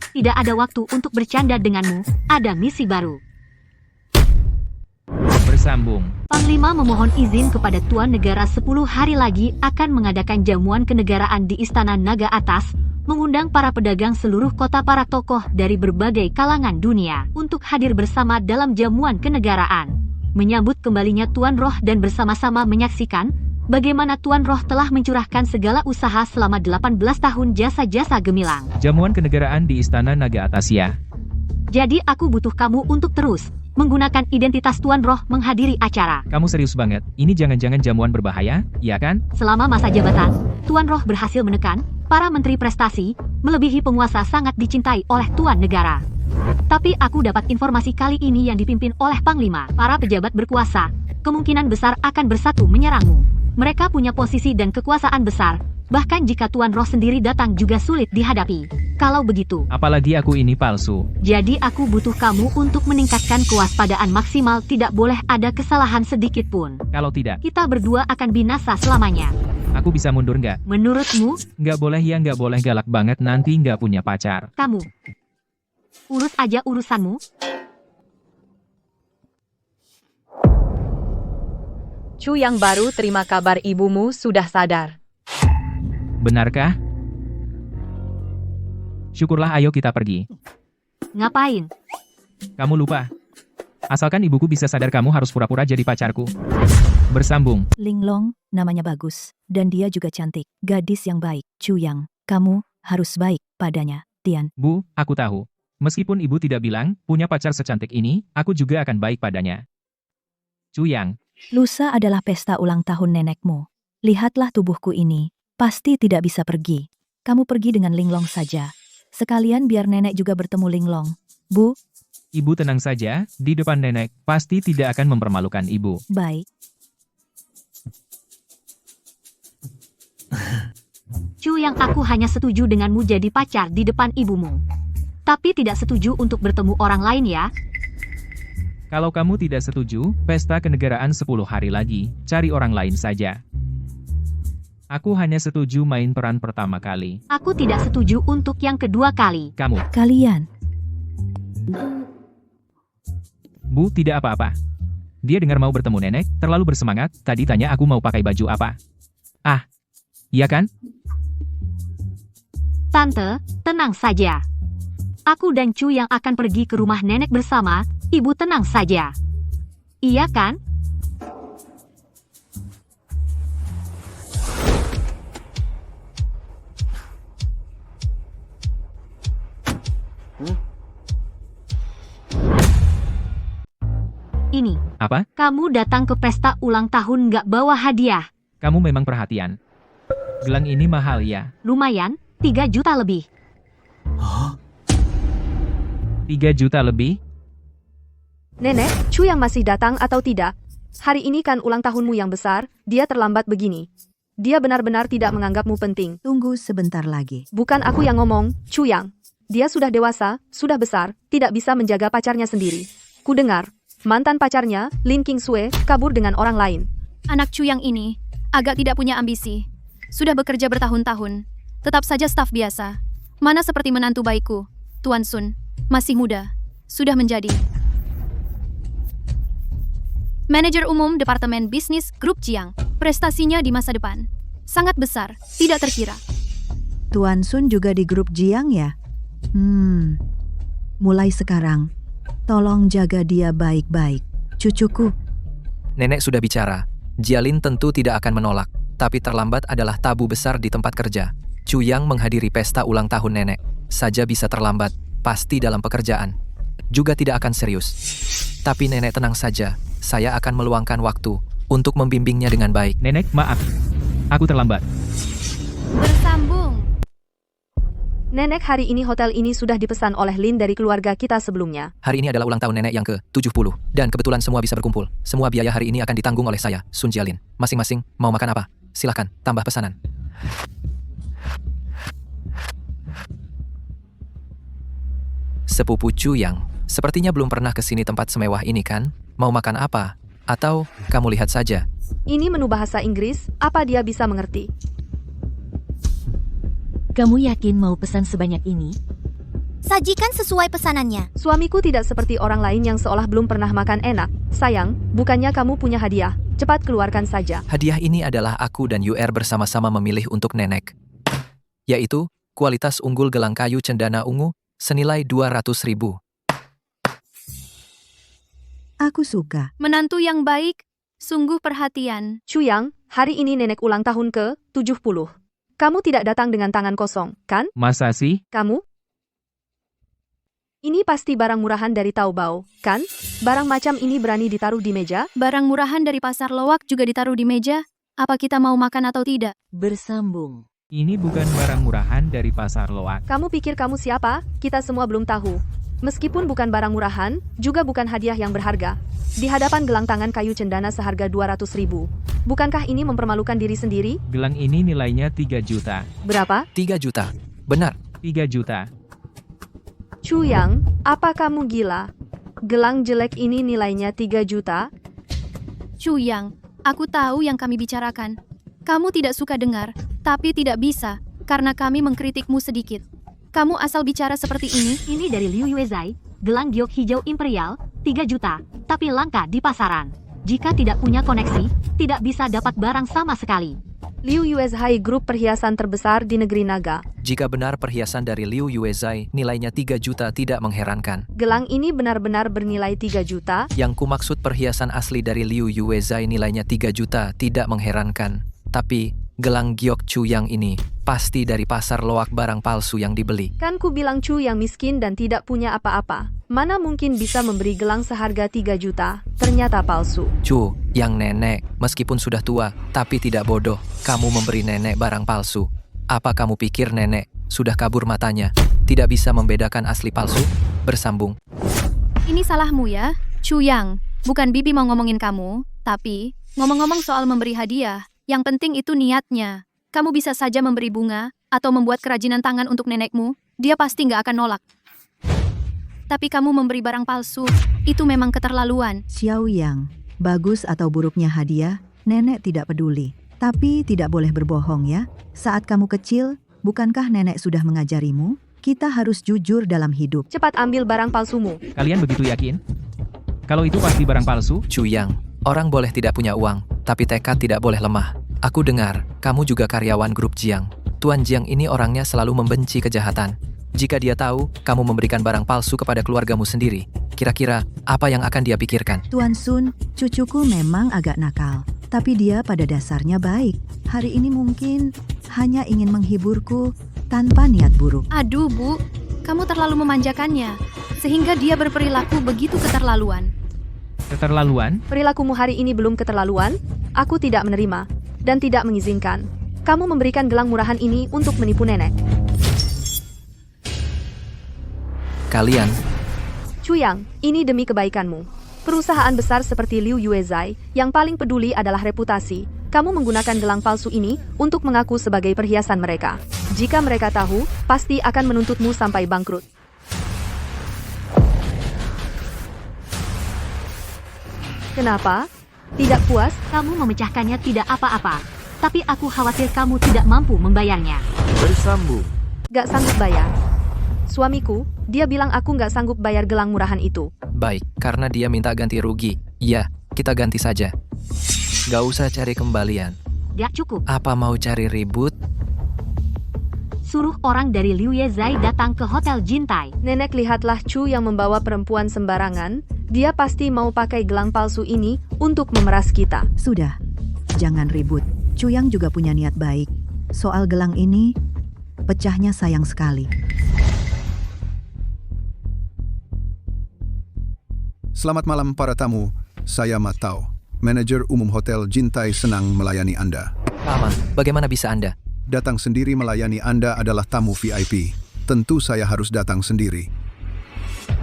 Tidak ada waktu untuk bercanda denganmu. Ada misi baru. Bersambung. Panglima memohon izin kepada Tuan Negara 10 hari lagi akan mengadakan jamuan kenegaraan di Istana Naga Atas, mengundang para pedagang seluruh kota para tokoh dari berbagai kalangan dunia untuk hadir bersama dalam jamuan kenegaraan. Menyambut kembalinya Tuan Roh dan bersama-sama menyaksikan bagaimana Tuan Roh telah mencurahkan segala usaha selama 18 tahun jasa-jasa gemilang. Jamuan kenegaraan di Istana Naga Atas ya. Jadi aku butuh kamu untuk terus menggunakan identitas Tuan Roh menghadiri acara. Kamu serius banget? Ini jangan-jangan jamuan berbahaya, ya kan? Selama masa jabatan, Tuan Roh berhasil menekan para menteri prestasi, melebihi penguasa sangat dicintai oleh Tuan Negara. Tapi aku dapat informasi kali ini yang dipimpin oleh Panglima. Para pejabat berkuasa, kemungkinan besar akan bersatu menyerangmu. Mereka punya posisi dan kekuasaan besar, bahkan jika Tuan Roh sendiri datang juga sulit dihadapi. Kalau begitu, Apalagi aku ini palsu. jadi aku butuh kamu untuk meningkatkan kewaspadaan maksimal, tidak boleh ada kesalahan sedikit pun. Kalau tidak, Kita berdua akan binasa selamanya. aku bisa mundur nggak? Menurutmu, Nggak boleh ya, nggak boleh galak banget, nanti nggak punya pacar. kamu urus aja urusanmu. Chu yang baru terima kabar ibumu sudah sadar. Benarkah? Syukurlah, ayo kita pergi. Ngapain? Kamu lupa. Asalkan ibuku bisa sadar, kamu harus pura-pura jadi pacarku. Bersambung. Linglong, namanya bagus. Dan dia juga cantik. Gadis yang baik. Chu Yang, kamu harus baik padanya, Tian. Bu, aku tahu. Meskipun ibu tidak bilang, punya pacar secantik ini, aku juga akan baik padanya. Chu Yang. Lusa adalah pesta ulang tahun nenekmu. Lihatlah tubuhku ini. Pasti tidak bisa pergi. Kamu pergi dengan Linglong saja. Sekalian biar nenek juga bertemu Linglong. Bu, Ibu tenang saja, di depan nenek, pasti tidak akan mempermalukan ibu. baik. Chu Yang, aku hanya setuju denganmu jadi pacar di depan ibumu. Tapi tidak setuju untuk bertemu orang lain ya. Kalau kamu tidak setuju, pesta kenegaraan 10 hari lagi, cari orang lain saja. Aku hanya setuju main peran pertama kali. Aku tidak setuju untuk yang kedua kali. Kamu. Kalian. Bu, tidak apa-apa. Dia dengar mau bertemu nenek, terlalu bersemangat, tadi tanya aku mau pakai baju apa. Ah, iya kan? Tante, tenang saja. Aku dan Chu yang akan pergi ke rumah nenek bersama, ibu tenang saja. Iya kan? Ini. Apa? Kamu datang ke pesta ulang tahun nggak bawa hadiah. Kamu memang perhatian. Gelang ini mahal ya. Lumayan, 3 juta lebih. 3 juta lebih? Nenek, Chu yang masih datang atau tidak? Hari ini kan ulang tahunmu yang besar, dia terlambat begini. Dia benar-benar tidak menganggapmu penting. Tunggu sebentar lagi. Bukan aku yang ngomong, Chu Yang. Dia sudah dewasa, sudah besar, tidak bisa menjaga pacarnya sendiri. Ku dengar, mantan pacarnya, Lin Qingsue, kabur dengan orang lain. Anak Chu Yang ini agak tidak punya ambisi. Sudah bekerja bertahun-tahun. Tetap saja staf biasa. Mana seperti menantu baikku, Tuan Sun. Masih muda. Sudah menjadi manajer umum Departemen Bisnis Grup Jiang. Prestasinya di masa depan sangat besar, tidak terkira. Tuan Sun juga di grup Jiang ya? Mulai sekarang, tolong jaga dia baik-baik, cucuku. Nenek sudah bicara. Jialin tentu tidak akan menolak. Tapi terlambat adalah tabu besar di tempat kerja. Chu Yang menghadiri pesta ulang tahun nenek. Saja bisa terlambat, pasti dalam pekerjaan. Juga tidak akan serius. Tapi nenek tenang saja, saya akan meluangkan waktu untuk membimbingnya dengan baik. Nenek, maaf. Aku terlambat. Bersambung. Nenek, hari ini hotel ini sudah dipesan oleh Lin dari keluarga kita sebelumnya. Hari ini adalah ulang tahun nenek yang ke-70. Dan kebetulan semua bisa berkumpul. Semua biaya hari ini akan ditanggung oleh saya, Sun Jialin. Masing-masing, mau makan apa? Silahkan, tambah pesanan. Sepupu Chu Yang, sepertinya belum pernah ke sini tempat semewah ini kan? Mau makan apa? Atau, kamu lihat saja. Ini menu bahasa Inggris, apa dia bisa mengerti? Kamu yakin mau pesan sebanyak ini? Sajikan sesuai pesanannya. Suamiku tidak seperti orang lain yang seolah belum pernah makan enak. Sayang, bukannya kamu punya hadiah. Cepat keluarkan saja. Hadiah ini adalah aku dan UR bersama-sama memilih untuk nenek. Yaitu, kualitas unggul gelang kayu cendana ungu, senilai 200.000. Aku suka. Menantu yang baik, sungguh perhatian. Chu Yang, hari ini nenek ulang tahun ke-70. Kamu tidak datang dengan tangan kosong, kan? Masa sih? Kamu? Ini pasti barang murahan dari Taobao, kan? Barang macam ini berani ditaruh di meja? Barang murahan dari pasar loak juga ditaruh di meja. Apa kita mau makan atau tidak? Bersambung. Ini bukan barang murahan dari pasar loak. Kamu pikir kamu siapa? Kita semua belum tahu. Meskipun bukan barang murahan, juga bukan hadiah yang berharga. Di hadapan gelang tangan kayu cendana seharga 200.000. Bukankah ini mempermalukan diri sendiri? Gelang ini nilainya 3 juta. Berapa? 3 juta. Benar. 3 juta. Chu Yang, apa kamu gila? Gelang jelek ini nilainya 3 juta? Chu Yang, aku tahu yang kami bicarakan. Kamu tidak suka dengar, tapi tidak bisa, karena kami mengkritikmu sedikit. Kamu asal bicara seperti ini? Ini dari Liu Yuezai, gelang giok hijau imperial, 3 juta, tapi langka di pasaran. Jika tidak punya koneksi, tidak bisa dapat barang sama sekali. Liu Yuezai grup perhiasan terbesar di negeri naga. Jika benar perhiasan dari Liu Yuezai nilainya 3 juta tidak mengherankan. Gelang ini benar-benar bernilai 3 juta? Yang kumaksud perhiasan asli dari Liu Yuezai nilainya 3 juta tidak mengherankan. Tapi, gelang giok Chu Yang ini pasti dari pasar loak barang palsu yang dibeli. Kan ku bilang Chu yang miskin dan tidak punya apa-apa. Mana mungkin bisa memberi gelang seharga 3 juta? Ternyata palsu. Chu, yang nenek, meskipun sudah tua, tapi tidak bodoh. Kamu memberi nenek barang palsu. Apa kamu pikir nenek sudah kabur matanya? Tidak bisa membedakan asli palsu? Bersambung. Ini salahmu ya, Chu Yang. Bukan Bibi mau ngomongin kamu, tapi ngomong-ngomong soal memberi hadiah, yang penting itu niatnya. Kamu bisa saja memberi bunga, atau membuat kerajinan tangan untuk nenekmu, dia pasti nggak akan nolak. Tapi kamu memberi barang palsu, itu memang keterlaluan. Xiao Yang, bagus atau buruknya hadiah, nenek tidak peduli. Tapi tidak boleh berbohong ya. Saat kamu kecil, bukankah nenek sudah mengajarimu? Kita harus jujur dalam hidup. Cepat ambil barang palsumu. Kalian begitu yakin? Kalau itu pasti barang palsu? Chu Yang, orang boleh tidak punya uang, tapi tekad tidak boleh lemah. Aku dengar, kamu juga karyawan grup Jiang. Tuan Jiang ini orangnya selalu membenci kejahatan. Jika dia tahu, kamu memberikan barang palsu kepada keluargamu sendiri, kira-kira apa yang akan dia pikirkan? Tuan Sun, cucuku memang agak nakal. Tapi dia pada dasarnya baik. Hari ini mungkin hanya ingin menghiburku tanpa niat buruk. Aduh, Bu. Kamu terlalu memanjakannya, sehingga dia berperilaku begitu keterlaluan. Keterlaluan? Perilakumu hari ini belum keterlaluan? Aku tidak menerima dan tidak mengizinkan. Kamu memberikan gelang murahan ini untuk menipu nenek. Kalian? Chu Yang, ini demi kebaikanmu. Perusahaan besar seperti Liu Yuezai, yang paling peduli adalah reputasi. Kamu menggunakan gelang palsu ini untuk mengaku sebagai perhiasan mereka. Jika mereka tahu, pasti akan menuntutmu sampai bangkrut. Kenapa? Tidak puas? Kamu memecahkannya tidak apa-apa. Tapi aku khawatir kamu tidak mampu membayarnya. Bersambung. Gak sanggup bayar. Suamiku, dia bilang aku gak sanggup bayar gelang murahan itu. Baik, karena dia minta ganti rugi. Ya, kita ganti saja. Gak usah cari kembalian. Gak cukup. Apa mau cari ribut? Suruh orang dari Liu Yezai datang ke Hotel Jintai. Nenek, lihatlah Chu yang membawa perempuan sembarangan. Dia pasti mau pakai gelang palsu ini untuk memeras kita. Sudah, jangan ribut. Chuyang juga punya niat baik. Soal gelang ini, pecahnya sayang sekali. Selamat malam para tamu, saya Matao. Manajer umum Hotel Jintai senang melayani Anda. Paman, bagaimana bisa Anda? Datang sendiri melayani Anda adalah tamu VIP. Tentu saya harus datang sendiri.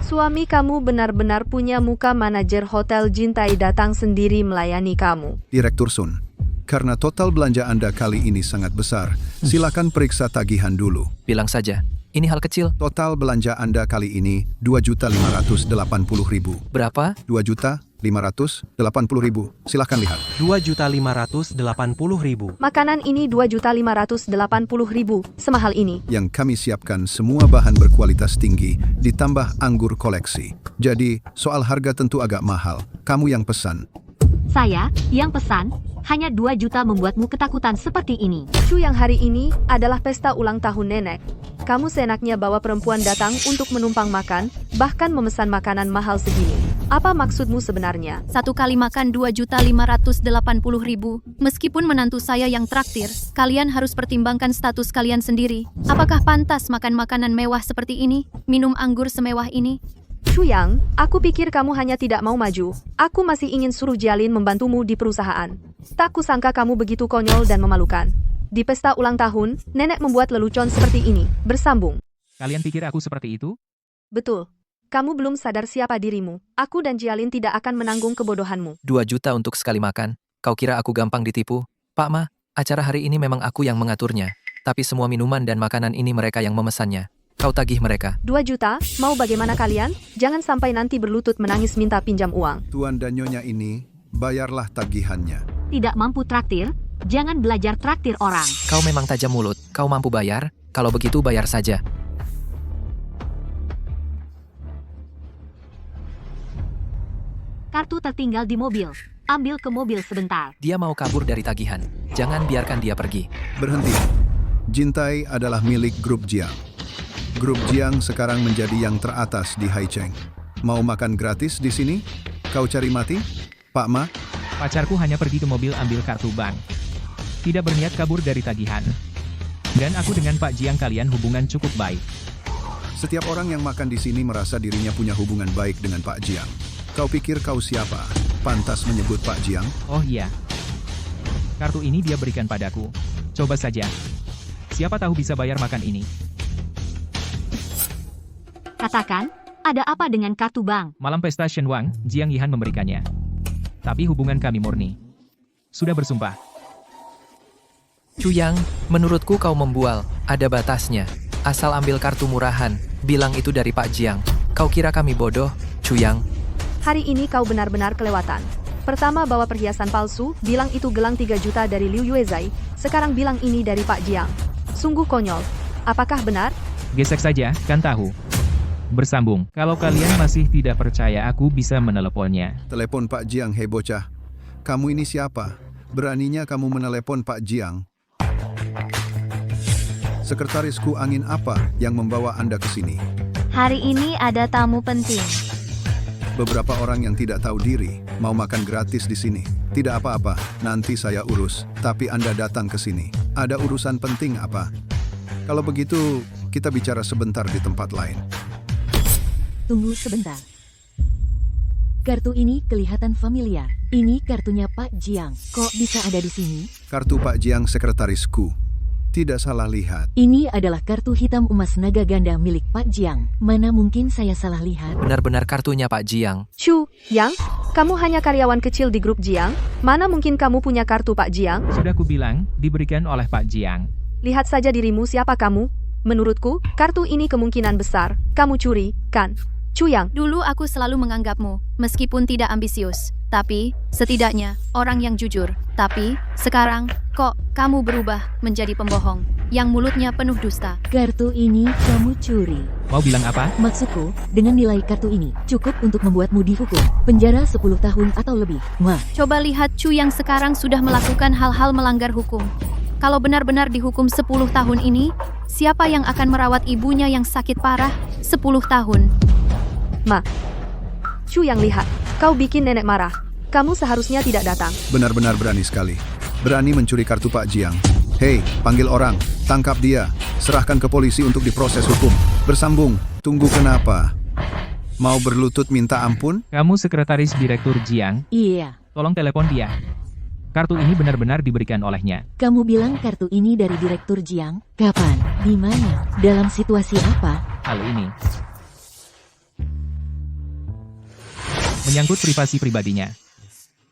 Suami kamu benar-benar punya muka. Manajer Hotel Jintai datang sendiri melayani kamu. Direktur Sun, karena total belanja Anda kali ini sangat besar, silakan periksa tagihan dulu. Bilang saja, ini hal kecil. Total belanja Anda kali ini 2.580.000. Berapa? 2.580.000. Silakan lihat. 2.580.000. Makanan ini 2.580.000. Semahal ini. Yang kami siapkan semua bahan berkualitas tinggi, ditambah anggur koleksi. Jadi, soal harga tentu agak mahal. Kamu yang pesan. Saya, yang pesan, hanya 2 juta membuatmu ketakutan seperti ini. Chu, yang hari ini adalah pesta ulang tahun nenek. Kamu seenaknya bawa perempuan datang untuk menumpang makan, bahkan memesan makanan mahal segini. Apa maksudmu sebenarnya? Satu kali makan 2.580.000. Meskipun menantu saya yang traktir, kalian harus pertimbangkan status kalian sendiri. Apakah pantas makan makanan mewah seperti ini? Minum anggur semewah ini? Chuyang, aku pikir kamu hanya tidak mau maju. Aku masih ingin suruh Jialin membantumu di perusahaan. Tak kusangka kamu begitu konyol dan memalukan. Di pesta ulang tahun, nenek membuat lelucon seperti ini. Bersambung. Kalian pikir aku seperti itu? Betul. Kamu belum sadar siapa dirimu. Aku dan Jialin tidak akan menanggung kebodohanmu. 2 juta untuk sekali makan. Kau kira aku gampang ditipu? Pak Ma, acara hari ini memang aku yang mengaturnya. Tapi semua minuman dan makanan ini mereka yang memesannya. Kau tagih mereka. 2 juta? Mau bagaimana kalian? Jangan sampai nanti berlutut menangis minta pinjam uang. Tuan dan Nyonya ini, bayarlah tagihannya. Tidak mampu traktir? Jangan belajar traktir orang. Kau memang tajam mulut. Kau mampu bayar? Kalau begitu bayar saja. Kartu tertinggal di mobil. Ambil ke mobil sebentar. Dia mau kabur dari tagihan. Jangan biarkan dia pergi. Berhenti. Jintai adalah milik Grup Jiang. Grup Jiang sekarang menjadi yang teratas di Haicheng. Mau makan gratis di sini? Kau cari mati? Pak Ma? Pacarku hanya pergi ke mobil ambil kartu bank. Tidak berniat kabur dari tagihan. Dan aku dengan Pak Jiang kalian hubungan cukup baik. Setiap orang yang makan di sini merasa dirinya punya hubungan baik dengan Pak Jiang. Kau pikir kau siapa? Pantas menyebut Pak Jiang? Oh iya. Kartu ini dia berikan padaku. Coba saja. Siapa tahu bisa bayar makan ini. Katakan, ada apa dengan kartu bank? Malam pesta Shenwang, Jiang Yihan memberikannya. Tapi hubungan kami murni. Sudah bersumpah. Chuyang, menurutku kau membual. Ada batasnya. Asal ambil kartu murahan. Bilang itu dari Pak Jiang. Kau kira kami bodoh, Chuyang? Hari ini kau benar-benar kelewatan. Pertama bawa perhiasan palsu, bilang itu gelang 3 juta dari Liu Yuezai. Sekarang bilang ini dari Pak Jiang. Sungguh konyol. Apakah benar? Gesek saja, kan tahu. Bersambung. Kalau kalian masih tidak percaya, aku bisa meneleponnya. Telepon Pak Jiang, hei bocah. Kamu ini siapa? Beraninya kamu menelepon Pak Jiang? Sekretarisku Angin apa yang membawa Anda ke sini? Hari ini ada tamu penting. Beberapa orang yang tidak tahu diri mau makan gratis di sini. Tidak apa-apa, nanti saya urus. Tapi Anda datang ke sini. Ada urusan penting apa? Kalau begitu, kita bicara sebentar di tempat lain. Tunggu sebentar. Kartu ini kelihatan familiar. Ini kartunya Pak Jiang. Kok bisa ada di sini? Kartu Pak Jiang sekretarisku. Tidak salah lihat. Ini adalah kartu hitam emas naga ganda milik Pak Jiang. Mana mungkin saya salah lihat? Benar-benar kartunya Pak Jiang. Chu, Yang, kamu hanya karyawan kecil di grup Jiang. Mana mungkin kamu punya kartu Pak Jiang? Sudah kubilang, diberikan oleh Pak Jiang. Lihat saja dirimu siapa kamu. Menurutku, kartu ini kemungkinan besar. Kamu curi, kan? Chuyang. Dulu aku selalu menganggapmu, meskipun tidak ambisius. Tapi, setidaknya, orang yang jujur. Tapi, sekarang, kok kamu berubah menjadi pembohong? yang mulutnya penuh dusta. Kartu ini kamu curi. Mau bilang apa? Maksudku, dengan nilai kartu ini, cukup untuk membuatmu dihukum. Penjara 10 tahun atau lebih. Wah. Coba lihat Chu yang sekarang sudah melakukan hal-hal melanggar hukum. Kalau benar-benar dihukum 10 tahun ini, siapa yang akan merawat ibunya yang sakit parah 10 tahun? Ma, Chu yang lihat, kau bikin nenek marah. Kamu seharusnya tidak datang. Benar-benar berani sekali. Berani mencuri kartu Pak Jiang. Hei, panggil orang, tangkap dia, serahkan ke polisi untuk diproses hukum. Bersambung, tunggu kenapa? Mau berlutut minta ampun? Kamu sekretaris Direktur Jiang? Iya. Tolong telepon dia. Kartu ini benar-benar diberikan olehnya. Kamu bilang kartu ini dari Direktur Jiang? Kapan? Di mana? Dalam situasi apa? Hal ini menyangkut privasi pribadinya.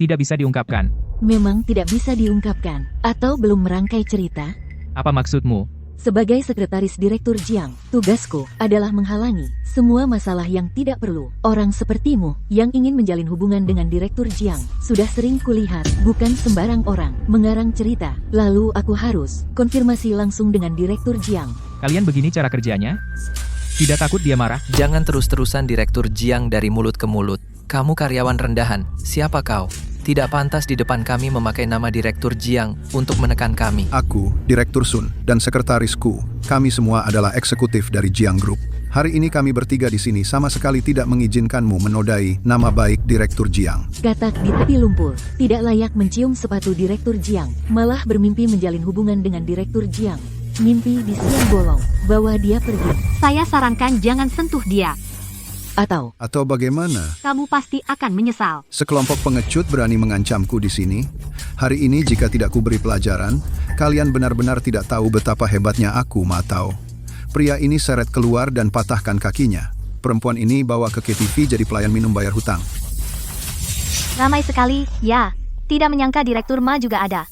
Tidak bisa diungkapkan. Memang tidak bisa diungkapkan, atau belum merangkai cerita? Apa maksudmu? Sebagai sekretaris Direktur Jiang, tugasku adalah menghalangi semua masalah yang tidak perlu. Orang sepertimu yang ingin menjalin hubungan dengan Direktur Jiang sudah sering kulihat, bukan sembarang orang mengarang cerita. Lalu aku harus konfirmasi langsung dengan Direktur Jiang. Kalian begini cara kerjanya? Tidak takut dia marah? Jangan terus-terusan Direktur Jiang dari mulut ke mulut. Kamu karyawan rendahan, siapa kau? Tidak pantas di depan kami memakai nama Direktur Jiang untuk menekan kami. Aku, Direktur Sun, dan sekretarisku, kami semua adalah eksekutif dari Jiang Group. Hari ini kami bertiga di sini sama sekali tidak mengizinkanmu menodai nama baik Direktur Jiang. Katak di tepi lumpur, tidak layak mencium sepatu Direktur Jiang, malah bermimpi menjalin hubungan dengan Direktur Jiang. Mimpi di siang bolong, bawa dia pergi. Saya sarankan jangan sentuh dia. Atau bagaimana? Kamu pasti akan menyesal. Sekelompok pengecut berani mengancamku di sini. Hari ini jika tidak kuberi pelajaran, kalian benar-benar tidak tahu betapa hebatnya aku, Matau. Pria ini seret keluar dan patahkan kakinya. Perempuan ini bawa ke KTV jadi pelayan minum bayar hutang. Ramai sekali, ya. Tidak menyangka Direktur Ma juga ada.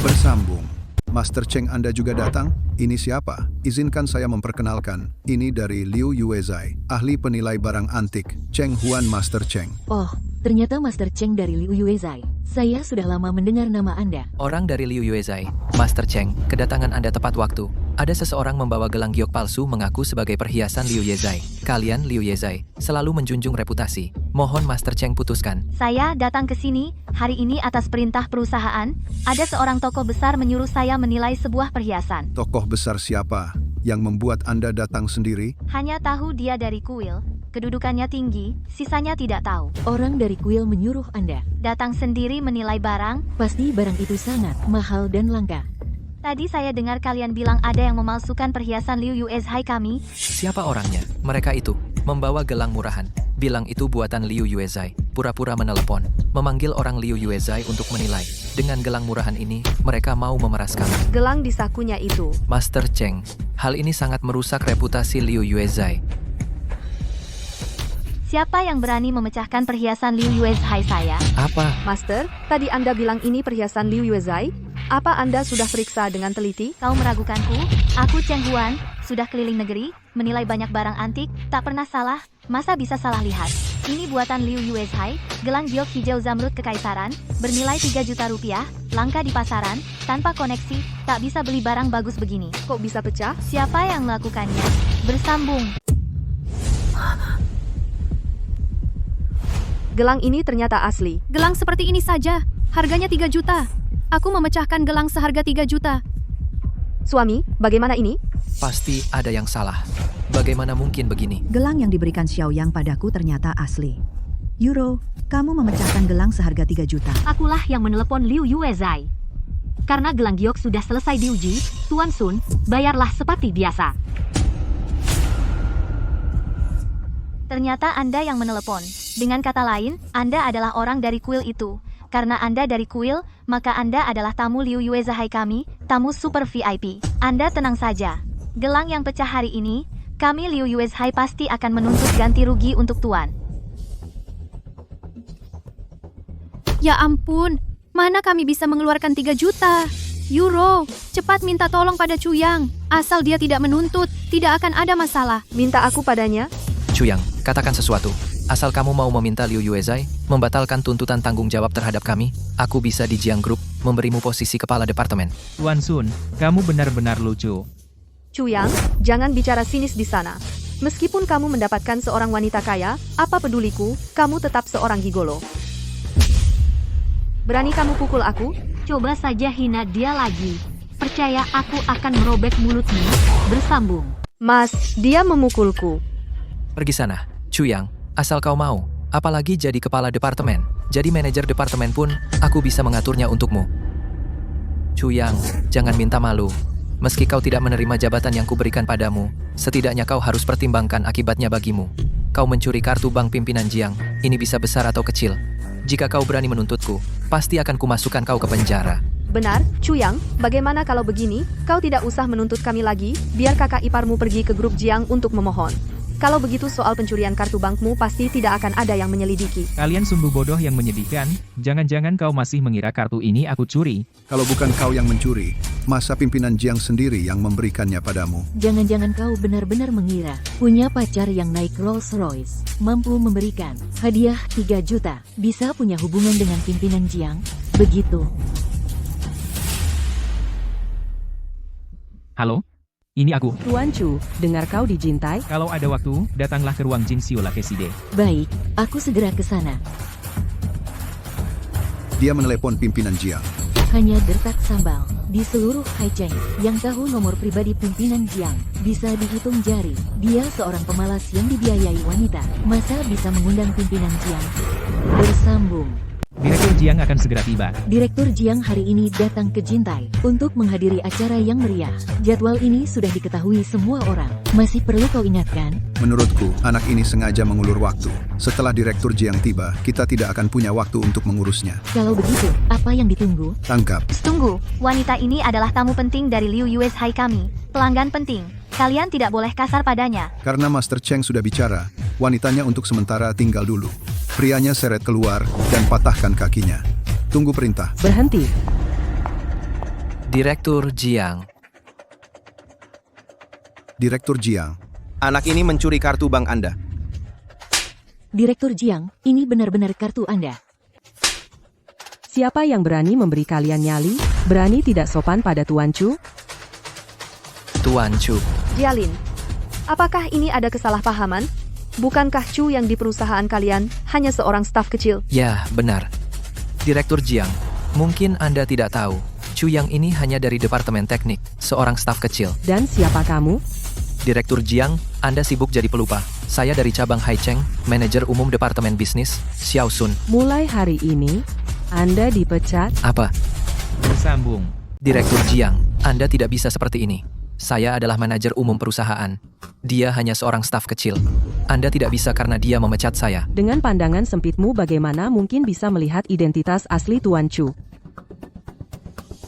Bersambung. Master Cheng Anda juga datang? Ini siapa? Izinkan saya memperkenalkan. Ini dari Liu Yuezai, ahli penilai barang antik, Cheng Huan Master Cheng. Oh, ternyata Master Cheng dari Liu Yuezai. Saya sudah lama mendengar nama Anda. Orang dari Liu Yuezai, Master Cheng, kedatangan Anda tepat waktu. Ada seseorang membawa gelang giok palsu mengaku sebagai perhiasan Liu Yuezai. Kalian, Liu Yuezai, selalu menjunjung reputasi. Mohon Master Cheng putuskan. Saya datang ke sini hari ini atas perintah perusahaan. Ada seorang tokoh besar menyuruh saya menilai sebuah perhiasan. Tokoh besar siapa yang membuat Anda datang sendiri? Hanya tahu dia dari kuil, kedudukannya tinggi, sisanya tidak tahu. Orang dari kuil menyuruh Anda datang sendiri menilai barang? Pasti barang itu sangat mahal dan langka. Tadi saya dengar kalian bilang ada yang memalsukan perhiasan Liu Yuezai kami. Siapa orangnya? Mereka itu membawa gelang murahan. Bilang itu buatan Liu Yuezai. Pura-pura menelepon, memanggil orang Liu Yuezai untuk menilai. Dengan gelang murahan ini, mereka mau memeras kami. Gelang di sakunya itu. Master Cheng, hal ini sangat merusak reputasi Liu Yuezai. Siapa yang berani memecahkan perhiasan Liu Yuezai saya? Apa? Master, tadi Anda bilang ini perhiasan Liu Yuezai? Apa Anda sudah periksa dengan teliti? Kau meragukanku? Aku Cheng Huan, sudah keliling negeri, menilai banyak barang antik, tak pernah salah. Masa bisa salah lihat? Ini buatan Liu Yuezai, gelang giok hijau zamrud kekaisaran, bernilai 3 juta rupiah, langka di pasaran, tanpa koneksi, tak bisa beli barang bagus begini. Kok bisa pecah? Siapa yang melakukannya? Bersambung. Gelang ini ternyata asli. Gelang seperti ini saja, harganya 3 juta. Aku memecahkan gelang seharga 3 juta. Suami, bagaimana ini? Pasti ada yang salah. Bagaimana mungkin begini? Gelang yang diberikan Xiao Yang padaku ternyata asli. Euro, kamu memecahkan gelang seharga 3 juta. Akulah yang menelepon Liu Yuezai. Karena gelang giok sudah selesai diuji, Tuan Sun, bayarlah seperti biasa. Ternyata Anda yang menelepon. Dengan kata lain, Anda adalah orang dari kuil itu. Karena Anda dari kuil, maka Anda adalah tamu Liu Yuezai kami, tamu super VIP. Anda tenang saja. Gelang yang pecah hari ini, kami Liu Yuezai pasti akan menuntut ganti rugi untuk Tuan. Ya ampun, mana kami bisa mengeluarkan 3 juta? Euro, cepat minta tolong pada Chuyang. Asal dia tidak menuntut, tidak akan ada masalah. Minta aku padanya? Chuyang, katakan sesuatu. Asal kamu mau meminta Liu Yuezai membatalkan tuntutan tanggung jawab terhadap kami, aku bisa di Jiang Group memberimu posisi kepala departemen. Tuan Sun, kamu benar-benar lucu. Chuyang, jangan bicara sinis di sana. Meskipun kamu mendapatkan seorang wanita kaya, apa peduliku, kamu tetap seorang gigolo. Berani kamu pukul aku? Coba saja hina dia lagi. Percaya aku akan merobek mulutmu. Bersambung. Mas, dia memukulku. Pergi sana, Chuyang, asal kau mau. Apalagi jadi kepala departemen. Jadi manajer departemen pun, aku bisa mengaturnya untukmu. Chuyang, jangan minta malu. Meski kau tidak menerima jabatan yang kuberikan padamu, setidaknya kau harus pertimbangkan akibatnya bagimu. Kau mencuri kartu bank pimpinan Jiang, ini bisa besar atau kecil. Jika kau berani menuntutku, pasti akan kumasukkan kau ke penjara. Benar, Chuyang, bagaimana kalau begini, kau tidak usah menuntut kami lagi, biar kakak iparmu pergi ke grup Jiang untuk memohon. Kalau begitu soal pencurian kartu bankmu pasti tidak akan ada yang menyelidiki. Kalian sungguh bodoh yang menyedihkan, jangan-jangan kau masih mengira kartu ini aku curi. Kalau bukan kau yang mencuri, masa pimpinan Jiang sendiri yang memberikannya padamu? Jangan-jangan kau benar-benar mengira punya pacar yang naik Rolls Royce, mampu memberikan hadiah 3 juta, bisa punya hubungan dengan pimpinan Jiang? Begitu. Halo? Ini aku. Tuan Chu, dengar kau dijintai? Kalau ada waktu, datanglah ke ruang Jin Xiu Lakeside. Baik, aku segera ke sana. Dia menelepon pimpinan Jiang. Hanya dertak sambal. Di seluruh Haicheng, yang tahu nomor pribadi pimpinan Jiang, bisa dihitung jari. Dia seorang pemalas yang dibiayai wanita. Masa bisa mengundang pimpinan Jiang? Bersambung. Direktur Jiang akan segera tiba. Direktur Jiang hari ini datang ke Jintai untuk menghadiri acara yang meriah. Jadwal ini sudah diketahui semua orang. Masih perlu kau ingatkan? Menurutku, anak ini sengaja mengulur waktu. Setelah Direktur Jiang tiba, kita tidak akan punya waktu untuk mengurusnya. Kalau begitu, apa yang ditunggu? Tangkap. Tunggu, wanita ini adalah tamu penting dari Liu Yuezai kami. Pelanggan penting. Kalian tidak boleh kasar padanya. Karena Master Cheng sudah bicara, wanitanya untuk sementara tinggal dulu. Prianya seret keluar dan patahkan kakinya. Tunggu perintah. Berhenti. Direktur Jiang. Direktur Jiang. Anak ini mencuri kartu bank Anda. Direktur Jiang, ini benar-benar kartu Anda. Siapa yang berani memberi kalian nyali? Berani tidak sopan pada Tuan Chu? Tuan Chu. Jialin, apakah ini ada kesalahpahaman? Bukankah Chu yang di perusahaan kalian hanya seorang staf kecil? Ya, benar. Direktur Jiang, mungkin Anda tidak tahu, Chu yang ini hanya dari Departemen Teknik, seorang staf kecil. Dan siapa kamu? Direktur Jiang, Anda sibuk jadi pelupa. Saya dari cabang Haicheng, manajer umum Departemen Bisnis, Xiao Sun. Mulai hari ini, Anda dipecat. Apa? Bersambung. Direktur Jiang, Anda tidak bisa seperti ini. Saya adalah manajer umum perusahaan. Dia hanya seorang staf kecil. Anda tidak bisa karena dia memecat saya. Dengan pandangan sempitmu bagaimana mungkin bisa melihat identitas asli Tuan Chu?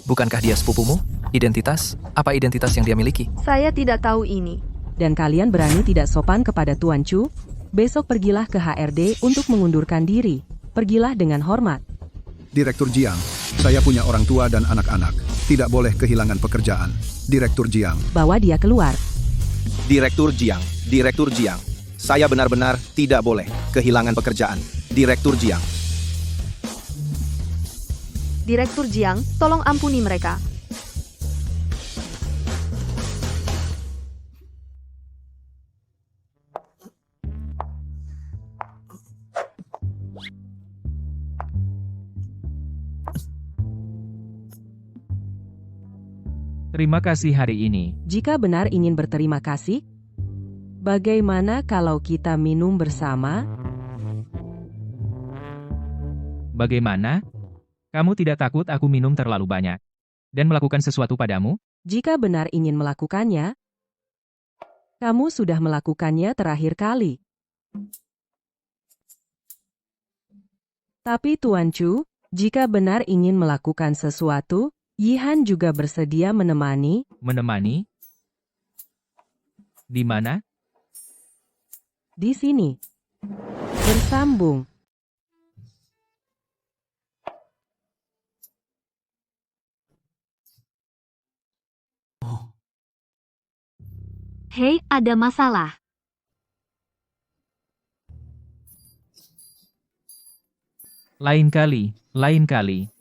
Bukankah dia sepupumu? Identitas? Apa identitas yang dia miliki? Saya tidak tahu ini. Dan kalian berani tidak sopan kepada Tuan Chu? Besok pergilah ke HRD untuk mengundurkan diri. Pergilah dengan hormat. Direktur Jiang, saya punya orang tua dan anak-anak. Tidak boleh kehilangan pekerjaan. Direktur Jiang. Bawa dia keluar. Direktur Jiang. Direktur Jiang. Saya benar-benar tidak boleh kehilangan pekerjaan. Direktur Jiang. Direktur Jiang, tolong ampuni mereka. Terima kasih hari ini. Jika benar ingin berterima kasih, bagaimana kalau kita minum bersama? Bagaimana? Kamu tidak takut aku minum terlalu banyak dan melakukan sesuatu padamu? Jika benar ingin melakukannya, kamu sudah melakukannya terakhir kali. Tapi Tuan Chu, jika benar ingin melakukan sesuatu, Yihan juga bersedia menemani. Menemani? Di mana? Di sini. Bersambung. Hei, ada masalah. Lain kali, lain kali.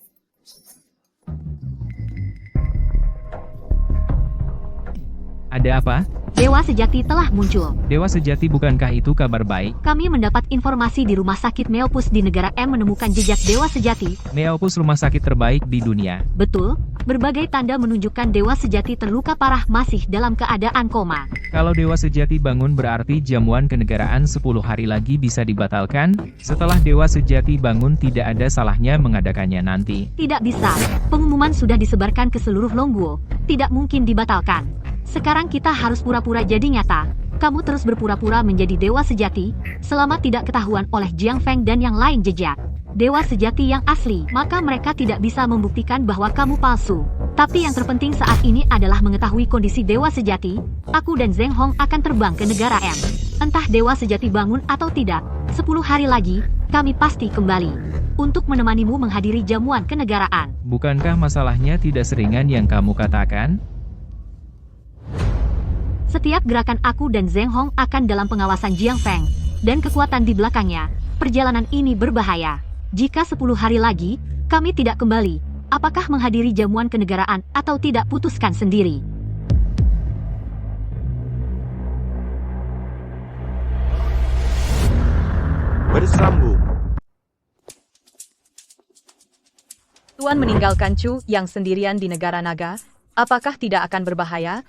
Ada apa? Dewa sejati telah muncul. Dewa sejati, bukankah itu kabar baik? Kami mendapat informasi di rumah sakit Meopus di negara M menemukan jejak dewa sejati. Meopus rumah sakit terbaik di dunia. Betul, berbagai tanda menunjukkan dewa sejati terluka parah masih dalam keadaan koma. Kalau dewa sejati bangun berarti jamuan kenegaraan 10 hari lagi bisa dibatalkan. Setelah dewa sejati bangun tidak ada salahnya mengadakannya nanti. Tidak bisa, pengumuman sudah disebarkan ke seluruh Longguo. Tidak mungkin dibatalkan. Sekarang kita harus pura-pura jadi nyata. Kamu terus berpura-pura menjadi dewa sejati, selama tidak ketahuan oleh Jiang Feng dan yang lain jejak dewa sejati yang asli, maka mereka tidak bisa membuktikan bahwa kamu palsu. Tapi yang terpenting saat ini adalah mengetahui kondisi dewa sejati. Aku dan Zheng Hong akan terbang ke negara M. Entah dewa sejati bangun atau tidak, 10 hari lagi, kami pasti kembali untuk menemanimu menghadiri jamuan kenegaraan. Bukankah masalahnya tidak seringan yang kamu katakan? Setiap gerakan aku dan Zheng Hong akan dalam pengawasan Jiang Feng, dan kekuatan di belakangnya. Perjalanan ini berbahaya. Jika 10 hari lagi, kami tidak kembali, apakah menghadiri jamuan kenegaraan atau tidak, putuskan sendiri. Bersambung. Tuan meninggalkan Chu yang sendirian di negara naga, apakah tidak akan berbahaya?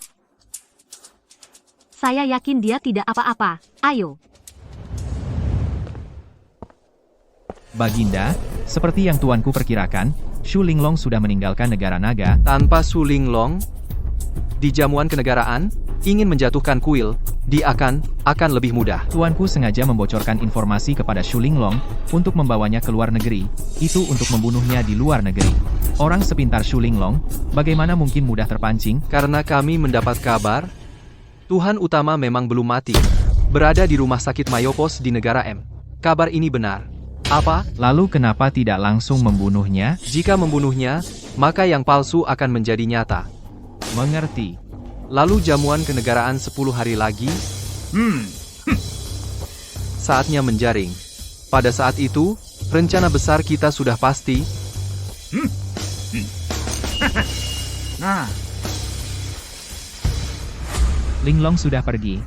Saya yakin dia tidak apa-apa. Ayo. Baginda, seperti yang tuanku perkirakan, Shu Linglong sudah meninggalkan negara naga. Tanpa Shu Linglong, di jamuan kenegaraan, ingin menjatuhkan kuil, dia akan lebih mudah. Tuanku sengaja membocorkan informasi kepada Shu Linglong untuk membawanya ke luar negeri, itu untuk membunuhnya di luar negeri. Orang sepintar Shu Linglong, bagaimana mungkin mudah terpancing? Karena kami mendapat kabar, Tuhan utama memang belum mati, berada di rumah sakit Mayopos di negara M. Kabar ini benar. Apa? Lalu kenapa tidak langsung membunuhnya? Jika membunuhnya, maka yang palsu akan menjadi nyata. Mengerti. Lalu jamuan kenegaraan 10 hari lagi? Saatnya menjaring. Pada saat itu, rencana besar kita sudah pasti. Linglong sudah pergi.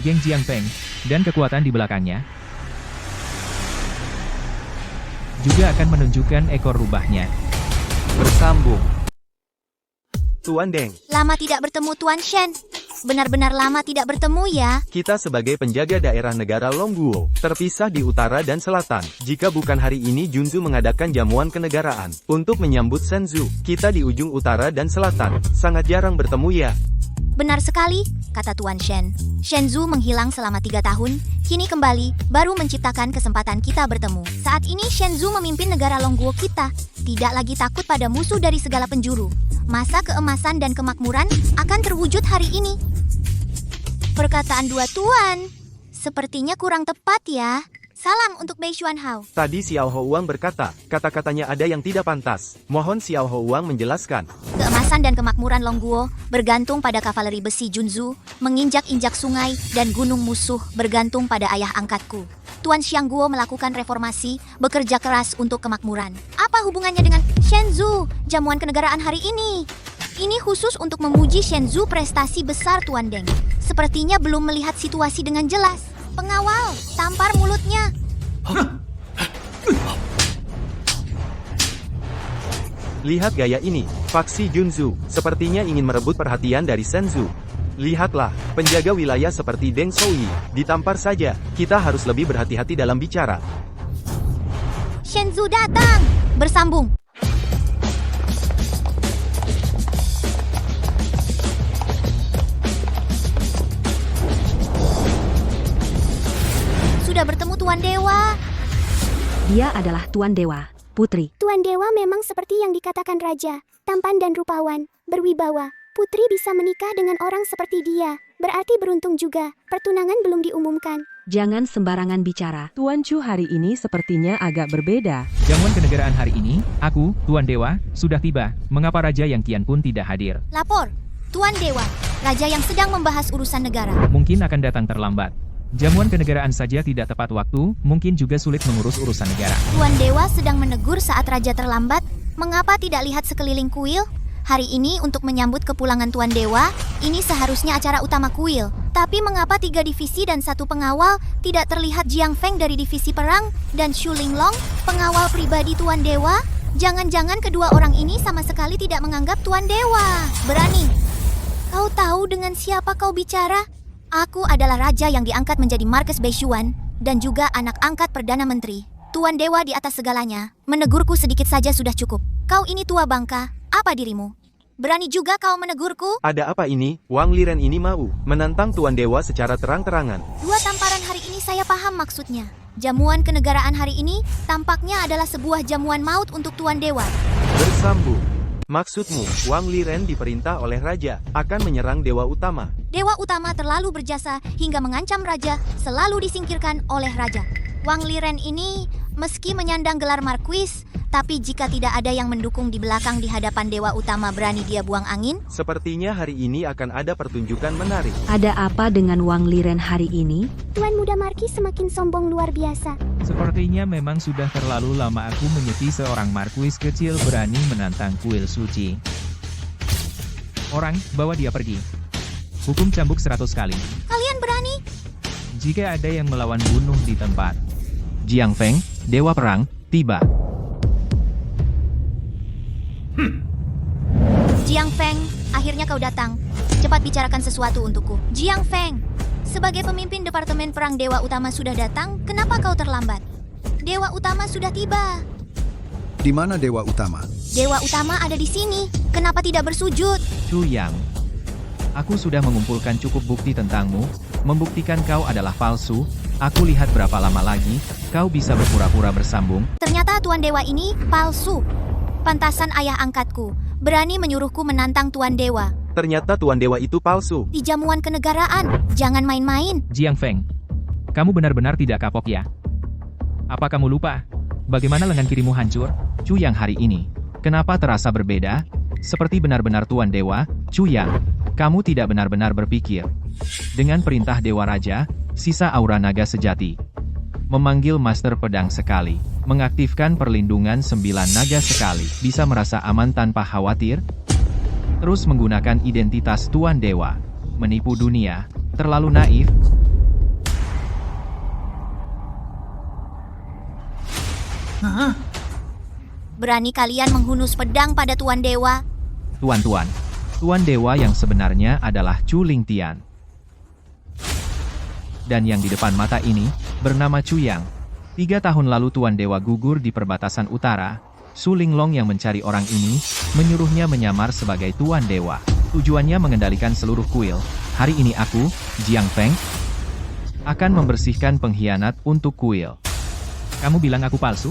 Geng Jiang Feng, dan kekuatan di belakangnya, juga akan menunjukkan ekor rubahnya. Bersambung. Tuan Deng, Lama tidak bertemu Tuan Shen. Benar-benar lama tidak bertemu ya. kita sebagai penjaga daerah negara Longguo, terpisah di utara dan selatan. Jika bukan hari ini Junzu mengadakan jamuan kenegaraan untuk menyambut Shenzhou, kita di ujung utara dan selatan. Sangat jarang bertemu ya. Benar sekali, kata Tuan Shen. Shenzhou menghilang selama 3 tahun, kini kembali, baru menciptakan kesempatan kita bertemu. Saat ini Shenzhou memimpin negara Longguo kita, tidak lagi takut pada musuh dari segala penjuru. Masa keemasan dan kemakmuran akan terwujud hari ini. Perkataan dua tuan, sepertinya kurang tepat ya. Salam untuk Bei Xuanhao. Tadi Xiao Houang berkata, kata-katanya ada yang tidak pantas. Mohon Xiao Houang menjelaskan. Keemasan dan kemakmuran Longguo bergantung pada kavaleri besi Junzu, menginjak-injak sungai dan gunung musuh bergantung pada ayah angkatku. Tuan Xiangguo melakukan reformasi, bekerja keras untuk kemakmuran. Apa hubungannya dengan Shenzhou, jamuan kenegaraan hari ini? Ini khusus untuk memuji Shenzhou prestasi besar Tuan Deng. Sepertinya belum melihat situasi dengan jelas. Pengawal, tampar mulutnya. Lihat gaya ini, faksi Junzu, sepertinya ingin merebut perhatian dari Shenzhou. Lihatlah, penjaga wilayah seperti Deng Souyi, ditampar saja, kita harus lebih berhati-hati dalam bicara. Shenzhou datang. Bersambung. Sudah bertemu Tuan Dewa. Dia adalah Tuan Dewa, putri. Tuan Dewa memang seperti yang dikatakan raja, tampan dan rupawan, berwibawa. Putri bisa menikah dengan orang seperti dia, berarti beruntung juga. Pertunangan belum diumumkan. Jangan sembarangan bicara. Tuan Chu hari ini sepertinya agak berbeda. Jamuan kenegaraan hari ini, aku, Tuan Dewa, sudah tiba. Mengapa Raja Yang Qian pun tidak hadir? Lapor, Tuan Dewa, raja yang sedang membahas urusan negara. Mungkin akan datang terlambat. Jamuan kenegaraan saja tidak tepat waktu, mungkin juga sulit mengurus urusan negara. Tuan Dewa sedang menegur saat Raja terlambat. Mengapa tidak lihat sekeliling kuil? Hari ini untuk menyambut kepulangan Tuan Dewa, ini seharusnya acara utama kuil. Tapi mengapa 3 divisi dan 1 pengawal tidak terlihat Jiang Feng dari divisi perang dan Xu Linglong, pengawal pribadi Tuan Dewa? Jangan-jangan kedua orang ini sama sekali tidak menganggap Tuan Dewa berani. Kau tahu dengan siapa kau bicara? Aku adalah raja yang diangkat menjadi Marquess Beishuan dan juga anak angkat Perdana Menteri. Tuan Dewa di atas segalanya. Menegurku sedikit saja sudah cukup. Kau ini tua bangka. Apa dirimu? Berani juga kau menegurku? Ada apa ini? Wang Liren ini mau menantang Tuan Dewa secara terang-terangan. 2 tamparan hari ini saya paham maksudnya. Jamuan kenegaraan hari ini tampaknya adalah sebuah jamuan maut untuk Tuan Dewa. Bersambung. Maksudmu, Wang Liren diperintah oleh Raja akan menyerang Dewa Utama. Dewa Utama terlalu berjasa hingga mengancam Raja, selalu disingkirkan oleh Raja. Wang Liren ini meski menyandang gelar Marquis, tapi jika tidak ada yang mendukung di belakang di hadapan Dewa Utama, berani dia buang angin? Sepertinya hari ini akan ada pertunjukan menarik. Ada apa dengan Wang Liren hari ini? Tuan Muda Marquis semakin sombong luar biasa. Sepertinya memang sudah terlalu lama aku menyeti seorang marquis kecil berani menantang kuil suci. Orang, bawa dia pergi. Hukum cambuk 100 kali. Kalian berani? Jika ada yang melawan, bunuh di tempat. Jiang Feng, Dewa Perang, tiba. Jiang Feng, akhirnya kau datang. Cepat bicarakan sesuatu untukku. Jiang Feng, sebagai pemimpin Departemen Perang Dewa Utama sudah datang, kenapa kau terlambat? Dewa Utama sudah tiba. Di mana Dewa Utama? Dewa Utama ada di sini. Kenapa tidak bersujud? Chu Yang, aku sudah mengumpulkan cukup bukti tentangmu, membuktikan kau adalah palsu. Aku lihat berapa lama lagi kau bisa berpura-pura bersambung. Ternyata Tuan Dewa ini palsu. Pantasan ayah angkatku berani menyuruhku menantang Tuan Dewa. Ternyata Tuan Dewa itu palsu. Di jamuan kenegaraan, jangan main-main. Jiang Feng, kamu benar-benar tidak kapok ya? Apa kamu lupa? Bagaimana lengan kirimu hancur? Chu Yang hari ini, kenapa terasa berbeda? Seperti benar-benar Tuan Dewa. Chu Yang, kamu tidak benar-benar berpikir. Dengan perintah Dewa Raja, sisa aura naga sejati. Memanggil Master Pedang sekali. Mengaktifkan perlindungan 9 naga sekali. Bisa merasa aman tanpa khawatir. Terus menggunakan identitas Tuan Dewa. Menipu dunia. Terlalu naif. Berani kalian menghunus pedang pada Tuan Dewa? Tuan Dewa yang sebenarnya adalah Chu Lingtian. Dan yang di depan mata ini, bernama Chu Yang. 3 tahun lalu Tuan Dewa gugur di perbatasan utara. Xu Linglong yang mencari orang ini, menyuruhnya menyamar sebagai Tuan Dewa. Tujuannya mengendalikan seluruh kuil. Hari ini aku, Jiang Feng, akan membersihkan pengkhianat untuk kuil. Kamu bilang aku palsu?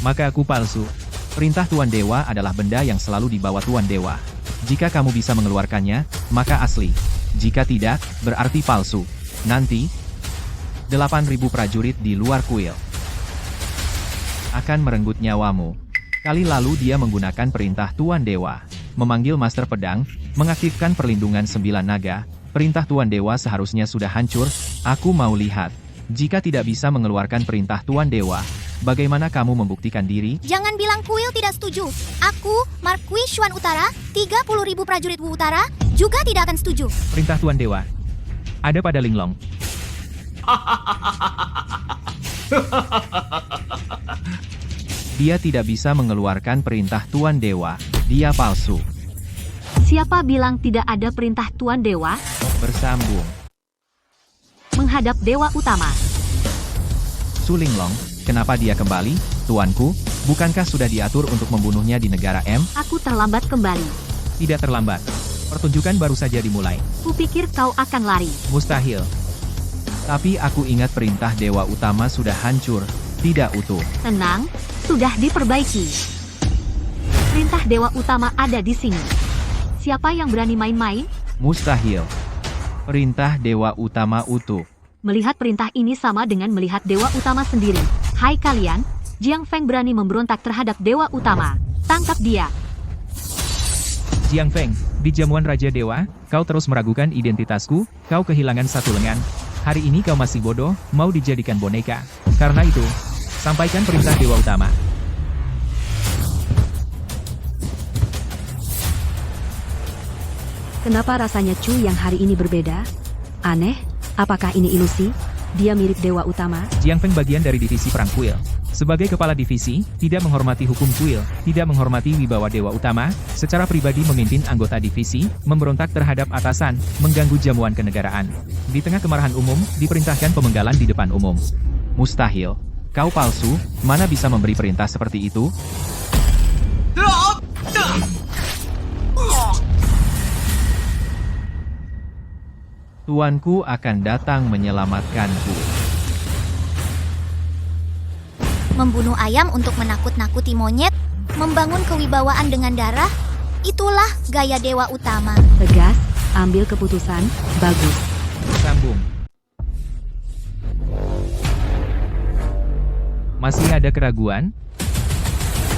Maka aku palsu. Perintah Tuan Dewa adalah benda yang selalu dibawa Tuan Dewa. Jika kamu bisa mengeluarkannya, maka asli. Jika tidak, berarti palsu. Nanti, 8.000 prajurit di luar kuil akan merenggut nyawamu. Kali lalu dia menggunakan perintah Tuan Dewa, memanggil Master Pedang, mengaktifkan perlindungan 9 naga. Perintah Tuan Dewa seharusnya sudah hancur. Aku mau lihat. Jika tidak bisa mengeluarkan perintah Tuan Dewa, bagaimana kamu membuktikan diri? Jangan bilang kuil tidak setuju. Aku, Marquis Xuan Utara, 30.000 prajurit Wu Utara, juga tidak akan setuju. Perintah Tuan Dewa ada pada Linglong. Dia tidak bisa mengeluarkan perintah Tuan Dewa. Dia palsu. Siapa bilang tidak ada perintah Tuan Dewa? Bersambung. Menghadap Dewa Utama. Xu Linglong, kenapa dia kembali? Tuanku, bukankah sudah diatur untuk membunuhnya di negara M? Aku terlambat kembali. Tidak terlambat. Pertunjukan baru saja dimulai. Kupikir kau akan lari. Mustahil. Tapi aku ingat perintah Dewa Utama sudah hancur, tidak utuh. Tenang, sudah diperbaiki. Perintah Dewa Utama ada di sini. Siapa yang berani main-main? Mustahil. Perintah Dewa Utama utuh. Melihat perintah ini sama dengan melihat Dewa Utama sendiri. Hai kalian, Jiang Feng berani memberontak terhadap Dewa Utama. Tangkap dia. Jiang Feng, di jamuan Raja Dewa, kau terus meragukan identitasku, kau kehilangan 1 lengan. Hari ini kau masih bodoh, mau dijadikan boneka. Karena itu, sampaikan perintah Dewa Utama. Kenapa rasanya Chu yang hari ini berbeda? Aneh, apakah ini ilusi? Dia mirip Dewa Utama. Jiang Feng bagian dari divisi perang kuil. Sebagai kepala divisi, tidak menghormati hukum kuil, tidak menghormati wibawa Dewa Utama, secara pribadi memimpin anggota divisi, memberontak terhadap atasan, mengganggu jamuan kenegaraan. Di tengah kemarahan umum, diperintahkan pemenggalan di depan umum. Mustahil. Kau palsu, mana bisa memberi perintah seperti itu? Tuanku akan datang menyelamatkanku. Membunuh ayam untuk menakut-nakuti monyet, membangun kewibawaan dengan darah, itulah gaya Dewa Utama. Tegas, ambil keputusan, bagus. Sambung. Masih ada keraguan?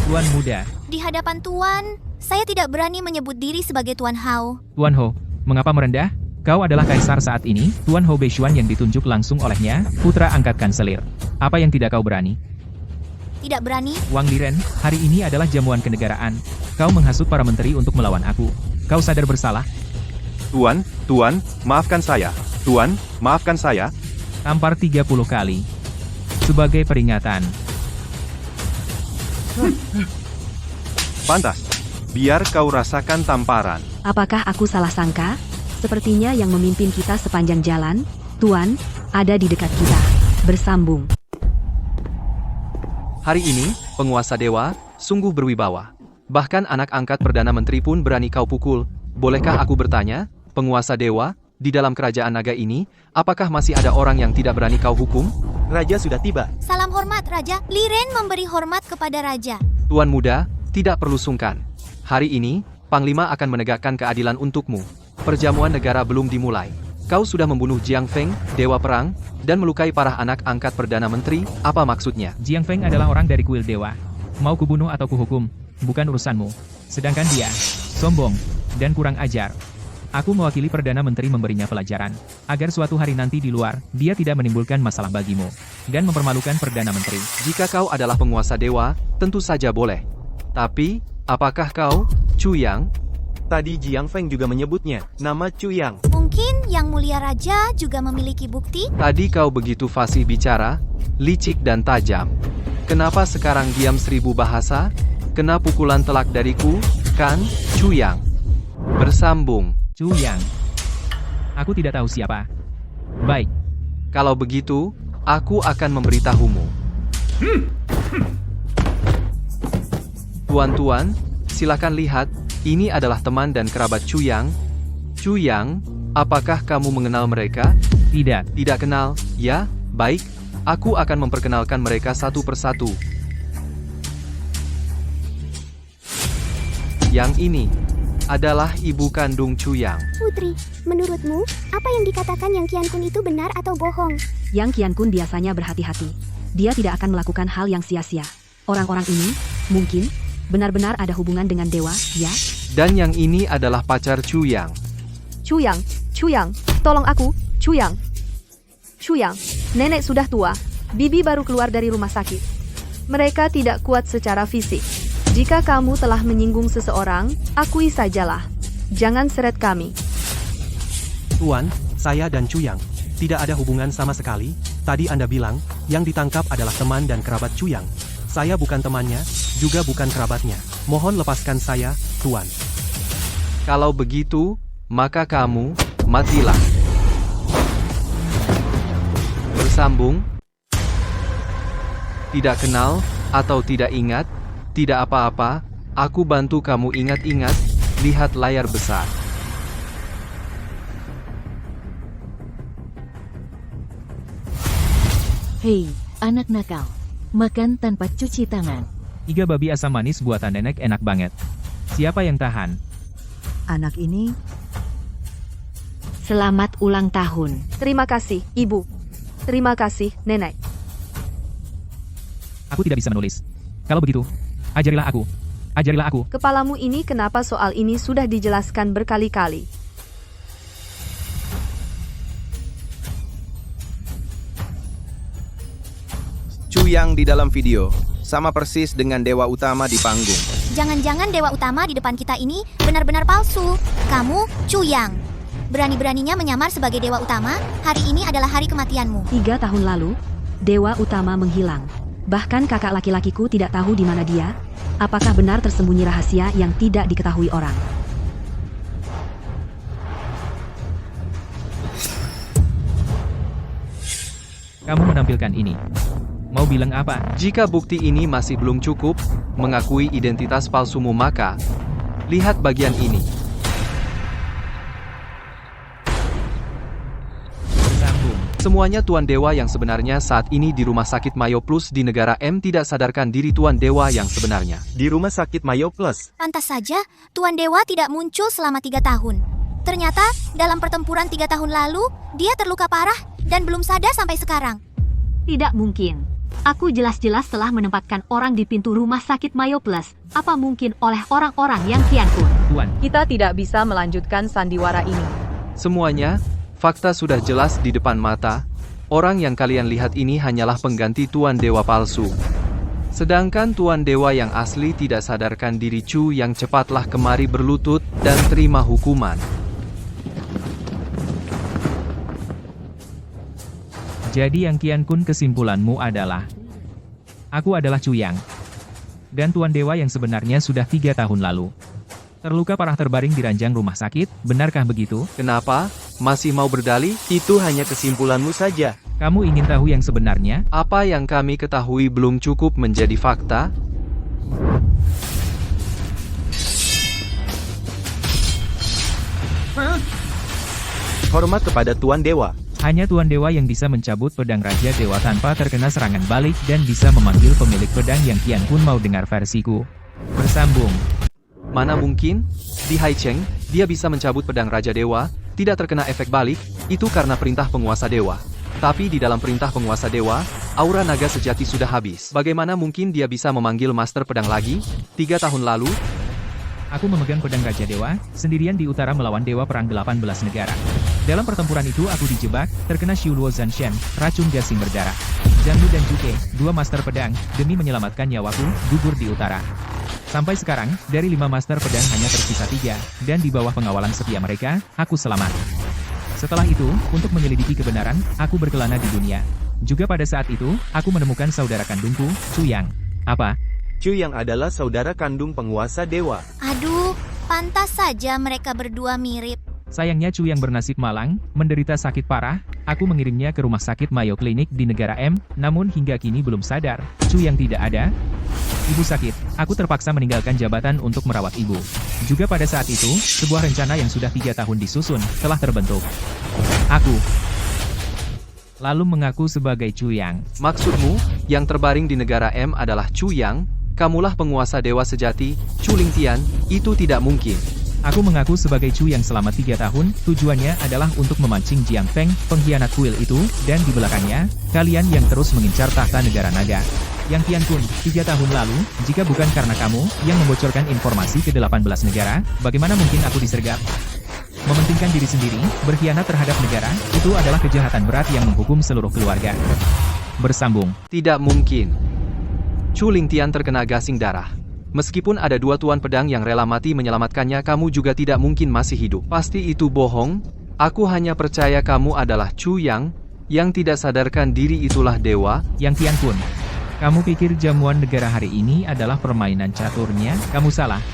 Tuan muda. Di hadapan Tuan, saya tidak berani menyebut diri sebagai Tuan Hao. Tuan Ho, mengapa merendah? Kau adalah kaisar saat ini, Tuan Ho Beishuan yang ditunjuk langsung olehnya, putra angkat kanselir. Apa yang tidak kau berani? Tidak berani? Wang Liren, hari ini adalah jamuan kenegaraan. Kau menghasut para menteri untuk melawan aku. Kau sadar bersalah? Tuan, maafkan saya. Tuan, maafkan saya. Tampar 30 kali. Sebagai peringatan. Pantas. Biar kau rasakan tamparan. Apakah aku salah sangka? Sepertinya yang memimpin kita sepanjang jalan, Tuan, ada di dekat kita. Bersambung. Hari ini, penguasa dewa, sungguh berwibawa. Bahkan anak angkat Perdana Menteri pun berani kau pukul. Bolehkah aku bertanya, penguasa dewa, di dalam kerajaan naga ini, apakah masih ada orang yang tidak berani kau hukum? Raja sudah tiba. Salam hormat, Raja. Liren memberi hormat kepada Raja. Tuan muda, tidak perlu sungkan. Hari ini, Panglima akan menegakkan keadilan untukmu. Perjamuan negara belum dimulai. Kau sudah membunuh Jiang Feng, Dewa Perang, dan melukai parah anak angkat Perdana Menteri, apa maksudnya? Jiang Feng adalah orang dari kuil dewa. Mau kubunuh atau kuhukum, bukan urusanmu. Sedangkan dia, sombong, dan kurang ajar. Aku mewakili Perdana Menteri memberinya pelajaran, agar suatu hari nanti di luar, dia tidak menimbulkan masalah bagimu, dan mempermalukan Perdana Menteri. Jika kau adalah penguasa dewa, tentu saja boleh. Tapi, apakah kau, Chu Yang? Tadi Jiang Feng juga menyebutnya, nama Chu Yang. Mungkin Yang Mulia Raja juga memiliki bukti? Tadi kau begitu fasih bicara, licik dan tajam. Kenapa sekarang diam 1000 bahasa? Kena pukulan telak dariku, kan, Chu Yang? Bersambung. Chu Yang. Aku tidak tahu siapa. Baik. Kalau begitu, aku akan memberitahumu. Tuan-tuan, silakan lihat. Ini adalah teman dan kerabat Chu Yang. Chu Yang, apakah kamu mengenal mereka? Tidak. Tidak kenal? Ya, baik. Aku akan memperkenalkan mereka satu persatu. Yang ini adalah ibu kandung Chu Yang. Putri, menurutmu, apa yang dikatakan Yang Qiankun itu benar atau bohong? Yang Qiankun biasanya berhati-hati. Dia tidak akan melakukan hal yang sia-sia. Orang-orang ini, mungkin, benar-benar ada hubungan dengan dewa, ya? Dan yang ini adalah pacar Chu Yang. Chu Yang, tolong aku, Chu Yang. Chu Yang, nenek sudah tua, bibi baru keluar dari rumah sakit. Mereka tidak kuat secara fisik. Jika kamu telah menyinggung seseorang, akui sajalah. Jangan seret kami. Tuan, saya dan Chu Yang tidak ada hubungan sama sekali. Tadi Anda bilang, yang ditangkap adalah teman dan kerabat Chu Yang. Saya bukan temannya, juga bukan kerabatnya. Mohon lepaskan saya, Tuan. Kalau begitu, maka kamu, matilah. Bersambung. Tidak kenal, atau tidak ingat, tidak apa-apa, aku bantu kamu ingat-ingat, lihat layar besar. Hei, anak nakal. Makan tanpa cuci tangan. 3 babi asam manis buatan nenek enak banget. Siapa yang tahan? Anak ini... Selamat ulang tahun. Terima kasih, Ibu. Terima kasih, Nenek. Aku tidak bisa menulis. Kalau begitu, ajarilah aku. Ajarilah aku. Kepalamu ini kenapa soal ini sudah dijelaskan berkali-kali? Chu Yang di dalam video sama persis dengan dewa utama di panggung. Jangan-jangan dewa utama di depan kita ini benar-benar palsu. Kamu, Chu Yang. Berani-beraninya menyamar sebagai dewa utama, hari ini adalah hari kematianmu. 3 tahun lalu, dewa utama menghilang. Bahkan kakak laki-lakiku tidak tahu di mana dia. Apakah benar tersembunyi rahasia yang tidak diketahui orang? Kamu menampilkan ini. Mau bilang apa? Jika bukti ini masih belum cukup, mengakui identitas palsumu maka, lihat bagian ini. Sambung. Semuanya Tuan Dewa yang sebenarnya saat ini di Rumah Sakit Mayo Plus di negara M tidak sadarkan diri Tuan Dewa yang sebenarnya. Di Rumah Sakit Mayo Plus. Pantas saja, Tuan Dewa tidak muncul selama 3 tahun. Ternyata, dalam pertempuran 3 tahun lalu, dia terluka parah dan belum sadar sampai sekarang. Tidak mungkin. Aku jelas-jelas telah menempatkan orang di pintu Rumah Sakit Mayo Plus. Apa mungkin oleh orang-orang yang Qian Kun? Tuan, Kita tidak bisa melanjutkan sandiwara ini. Semuanya, fakta sudah jelas di depan mata. Orang yang kalian lihat ini hanyalah pengganti Tuan Dewa palsu. Sedangkan Tuan Dewa yang asli tidak sadarkan diri. Chu Yang cepatlah kemari berlutut dan terima hukuman. jadi yang Qian Kun kesimpulanmu adalah, aku adalah Chu Yang. Dan Tuan Dewa yang sebenarnya sudah 3 tahun lalu. Terluka parah terbaring di ranjang rumah sakit, benarkah begitu? Kenapa? Masih mau berdalih? Itu hanya kesimpulanmu saja. Kamu ingin tahu yang sebenarnya? Apa yang kami ketahui belum cukup menjadi fakta? Hormat kepada Tuan Dewa. Hanya Tuan Dewa yang bisa mencabut pedang Raja Dewa tanpa terkena serangan balik dan bisa memanggil pemilik pedang yang Qian Kun mau dengar versiku. Bersambung. Mana mungkin? Di Hai Cheng, dia bisa mencabut pedang Raja Dewa, tidak terkena efek balik, itu karena perintah penguasa dewa. Tapi di dalam perintah penguasa dewa, aura naga sejati sudah habis. Bagaimana mungkin dia bisa memanggil master pedang lagi? 3 tahun lalu, aku memegang pedang Raja Dewa, sendirian di utara melawan Dewa Perang 18 negara. Dalam pertempuran itu aku dijebak, terkena Xiu Luo Zanshen, racun gasing berdarah. Zhang Lu dan Juke, 2 master pedang, demi menyelamatkan nyawaku, gugur di utara. Sampai sekarang, dari 5 master pedang hanya tersisa 3, dan di bawah pengawalan setia mereka, aku selamat. Setelah itu, untuk menyelidiki kebenaran, aku berkelana di dunia. Juga pada saat itu, aku menemukan saudara kandungku, Chu Yang. Apa? Chu Yang adalah saudara kandung penguasa dewa. Aduh, pantas saja mereka berdua mirip. Sayangnya Chu Yang bernasib malang, menderita sakit parah, aku mengirimnya ke rumah sakit Mayo Clinic di negara M, namun hingga kini belum sadar. Chu Yang tidak ada. Ibu sakit, aku terpaksa meninggalkan jabatan untuk merawat ibu. Juga pada saat itu, sebuah rencana yang sudah 3 tahun disusun, telah terbentuk. Aku lalu mengaku sebagai Chu Yang. Maksudmu, yang terbaring di negara M adalah Chu Yang? Kamulah penguasa dewa sejati, Chu Lingtian, itu tidak mungkin. Aku mengaku sebagai Chu Yang selama 3 tahun, tujuannya adalah untuk memancing Jiang Feng, pengkhianat kuil itu, dan di belakangnya, kalian yang terus mengincar tahta negara naga. Yang Qian Kun, 3 tahun lalu, jika bukan karena kamu, yang membocorkan informasi ke 18 negara, bagaimana mungkin aku disergap? Mementingkan diri sendiri, berkhianat terhadap negara, itu adalah kejahatan berat yang menghukum seluruh keluarga. Bersambung. Tidak mungkin. Chu Lingtian terkena gasing darah. Meskipun ada 2 tuan pedang yang rela mati menyelamatkannya, kamu juga tidak mungkin masih hidup. Pasti itu bohong. Aku hanya percaya kamu adalah Chu Yang tidak sadarkan diri itulah dewa. Yang Qian Kun, kamu pikir jamuan negara hari ini adalah permainan caturnya? Kamu salah.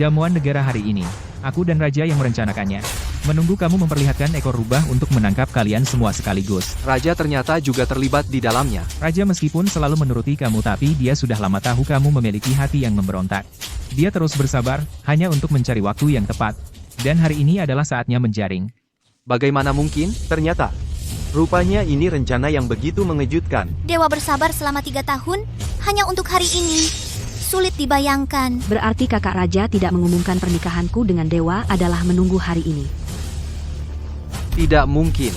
Jamuan negara hari ini, aku dan Raja yang merencanakannya. Menunggu kamu memperlihatkan ekor rubah untuk menangkap kalian semua sekaligus. Raja ternyata juga terlibat di dalamnya. Raja meskipun selalu menuruti kamu tapi dia sudah lama tahu kamu memiliki hati yang memberontak. Dia terus bersabar, hanya untuk mencari waktu yang tepat. Dan hari ini adalah saatnya menjaring. Bagaimana mungkin? Ternyata, rupanya ini rencana yang begitu mengejutkan. Dewa bersabar selama 3 tahun, hanya untuk hari ini. Sulit dibayangkan. Berarti kakak raja tidak mengumumkan pernikahanku dengan dewa adalah menunggu hari ini. Tidak mungkin.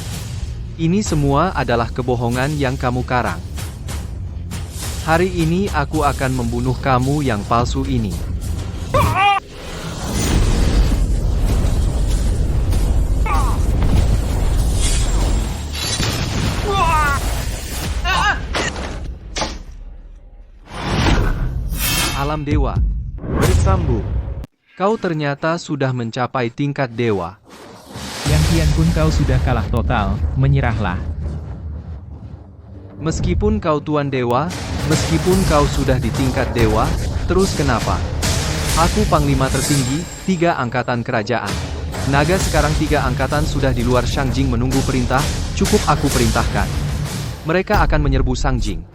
Ini semua adalah kebohongan yang kamu karang. Hari ini aku akan membunuh kamu yang palsu ini. Salam dewa. Bersambung. Kau ternyata sudah mencapai tingkat dewa. Yang Qian Kun, kau sudah kalah total, menyerahlah. Meskipun kau Tuan Dewa, meskipun kau sudah di tingkat dewa, terus kenapa? Aku Panglima tertinggi, 3 angkatan kerajaan. Naga sekarang 3 angkatan sudah di luar Shangjing menunggu perintah, cukup aku perintahkan. Mereka akan menyerbu Shangjing.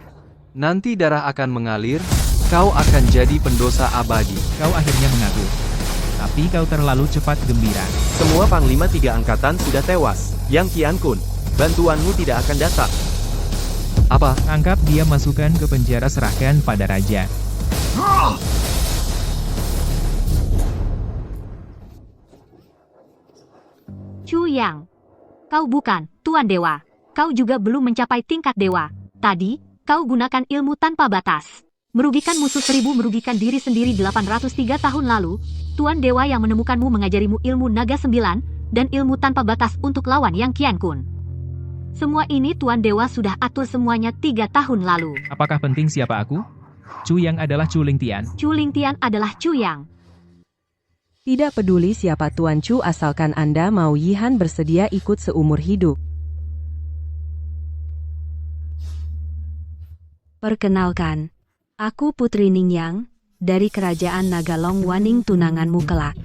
Nanti darah akan mengalir, kau akan jadi pendosa abadi. Kau akhirnya mengaku. Tapi kau terlalu cepat gembira. Semua Panglima 3 angkatan sudah tewas. Yang Qian Kun, bantuanmu tidak akan datang. Apa? Tangkap dia, masukkan ke penjara, serahkan pada raja. Chu Yang. Kau bukan Tuan Dewa. Kau juga belum mencapai tingkat dewa. Tadi, kau gunakan ilmu tanpa batas. Merugikan musuh 1000, merugikan diri sendiri 803 tahun lalu. Tuan Dewa yang menemukanmu mengajarimu ilmu naga 9, dan ilmu tanpa batas untuk lawan Yang Qian Kun. Semua ini Tuan Dewa sudah atur semuanya 3 tahun lalu. Apakah penting siapa aku? Chu Yang adalah Chu Lingtian. Chu Lingtian adalah Chu Yang. Tidak peduli siapa Tuan Chu, asalkan Anda mau Yihan bersedia ikut seumur hidup. Perkenalkan, aku Putri Ningyang, dari Kerajaan Nagalong Waning, tunanganmu kelak.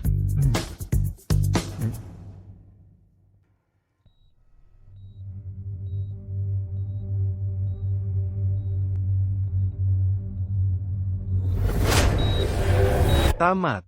Tamat.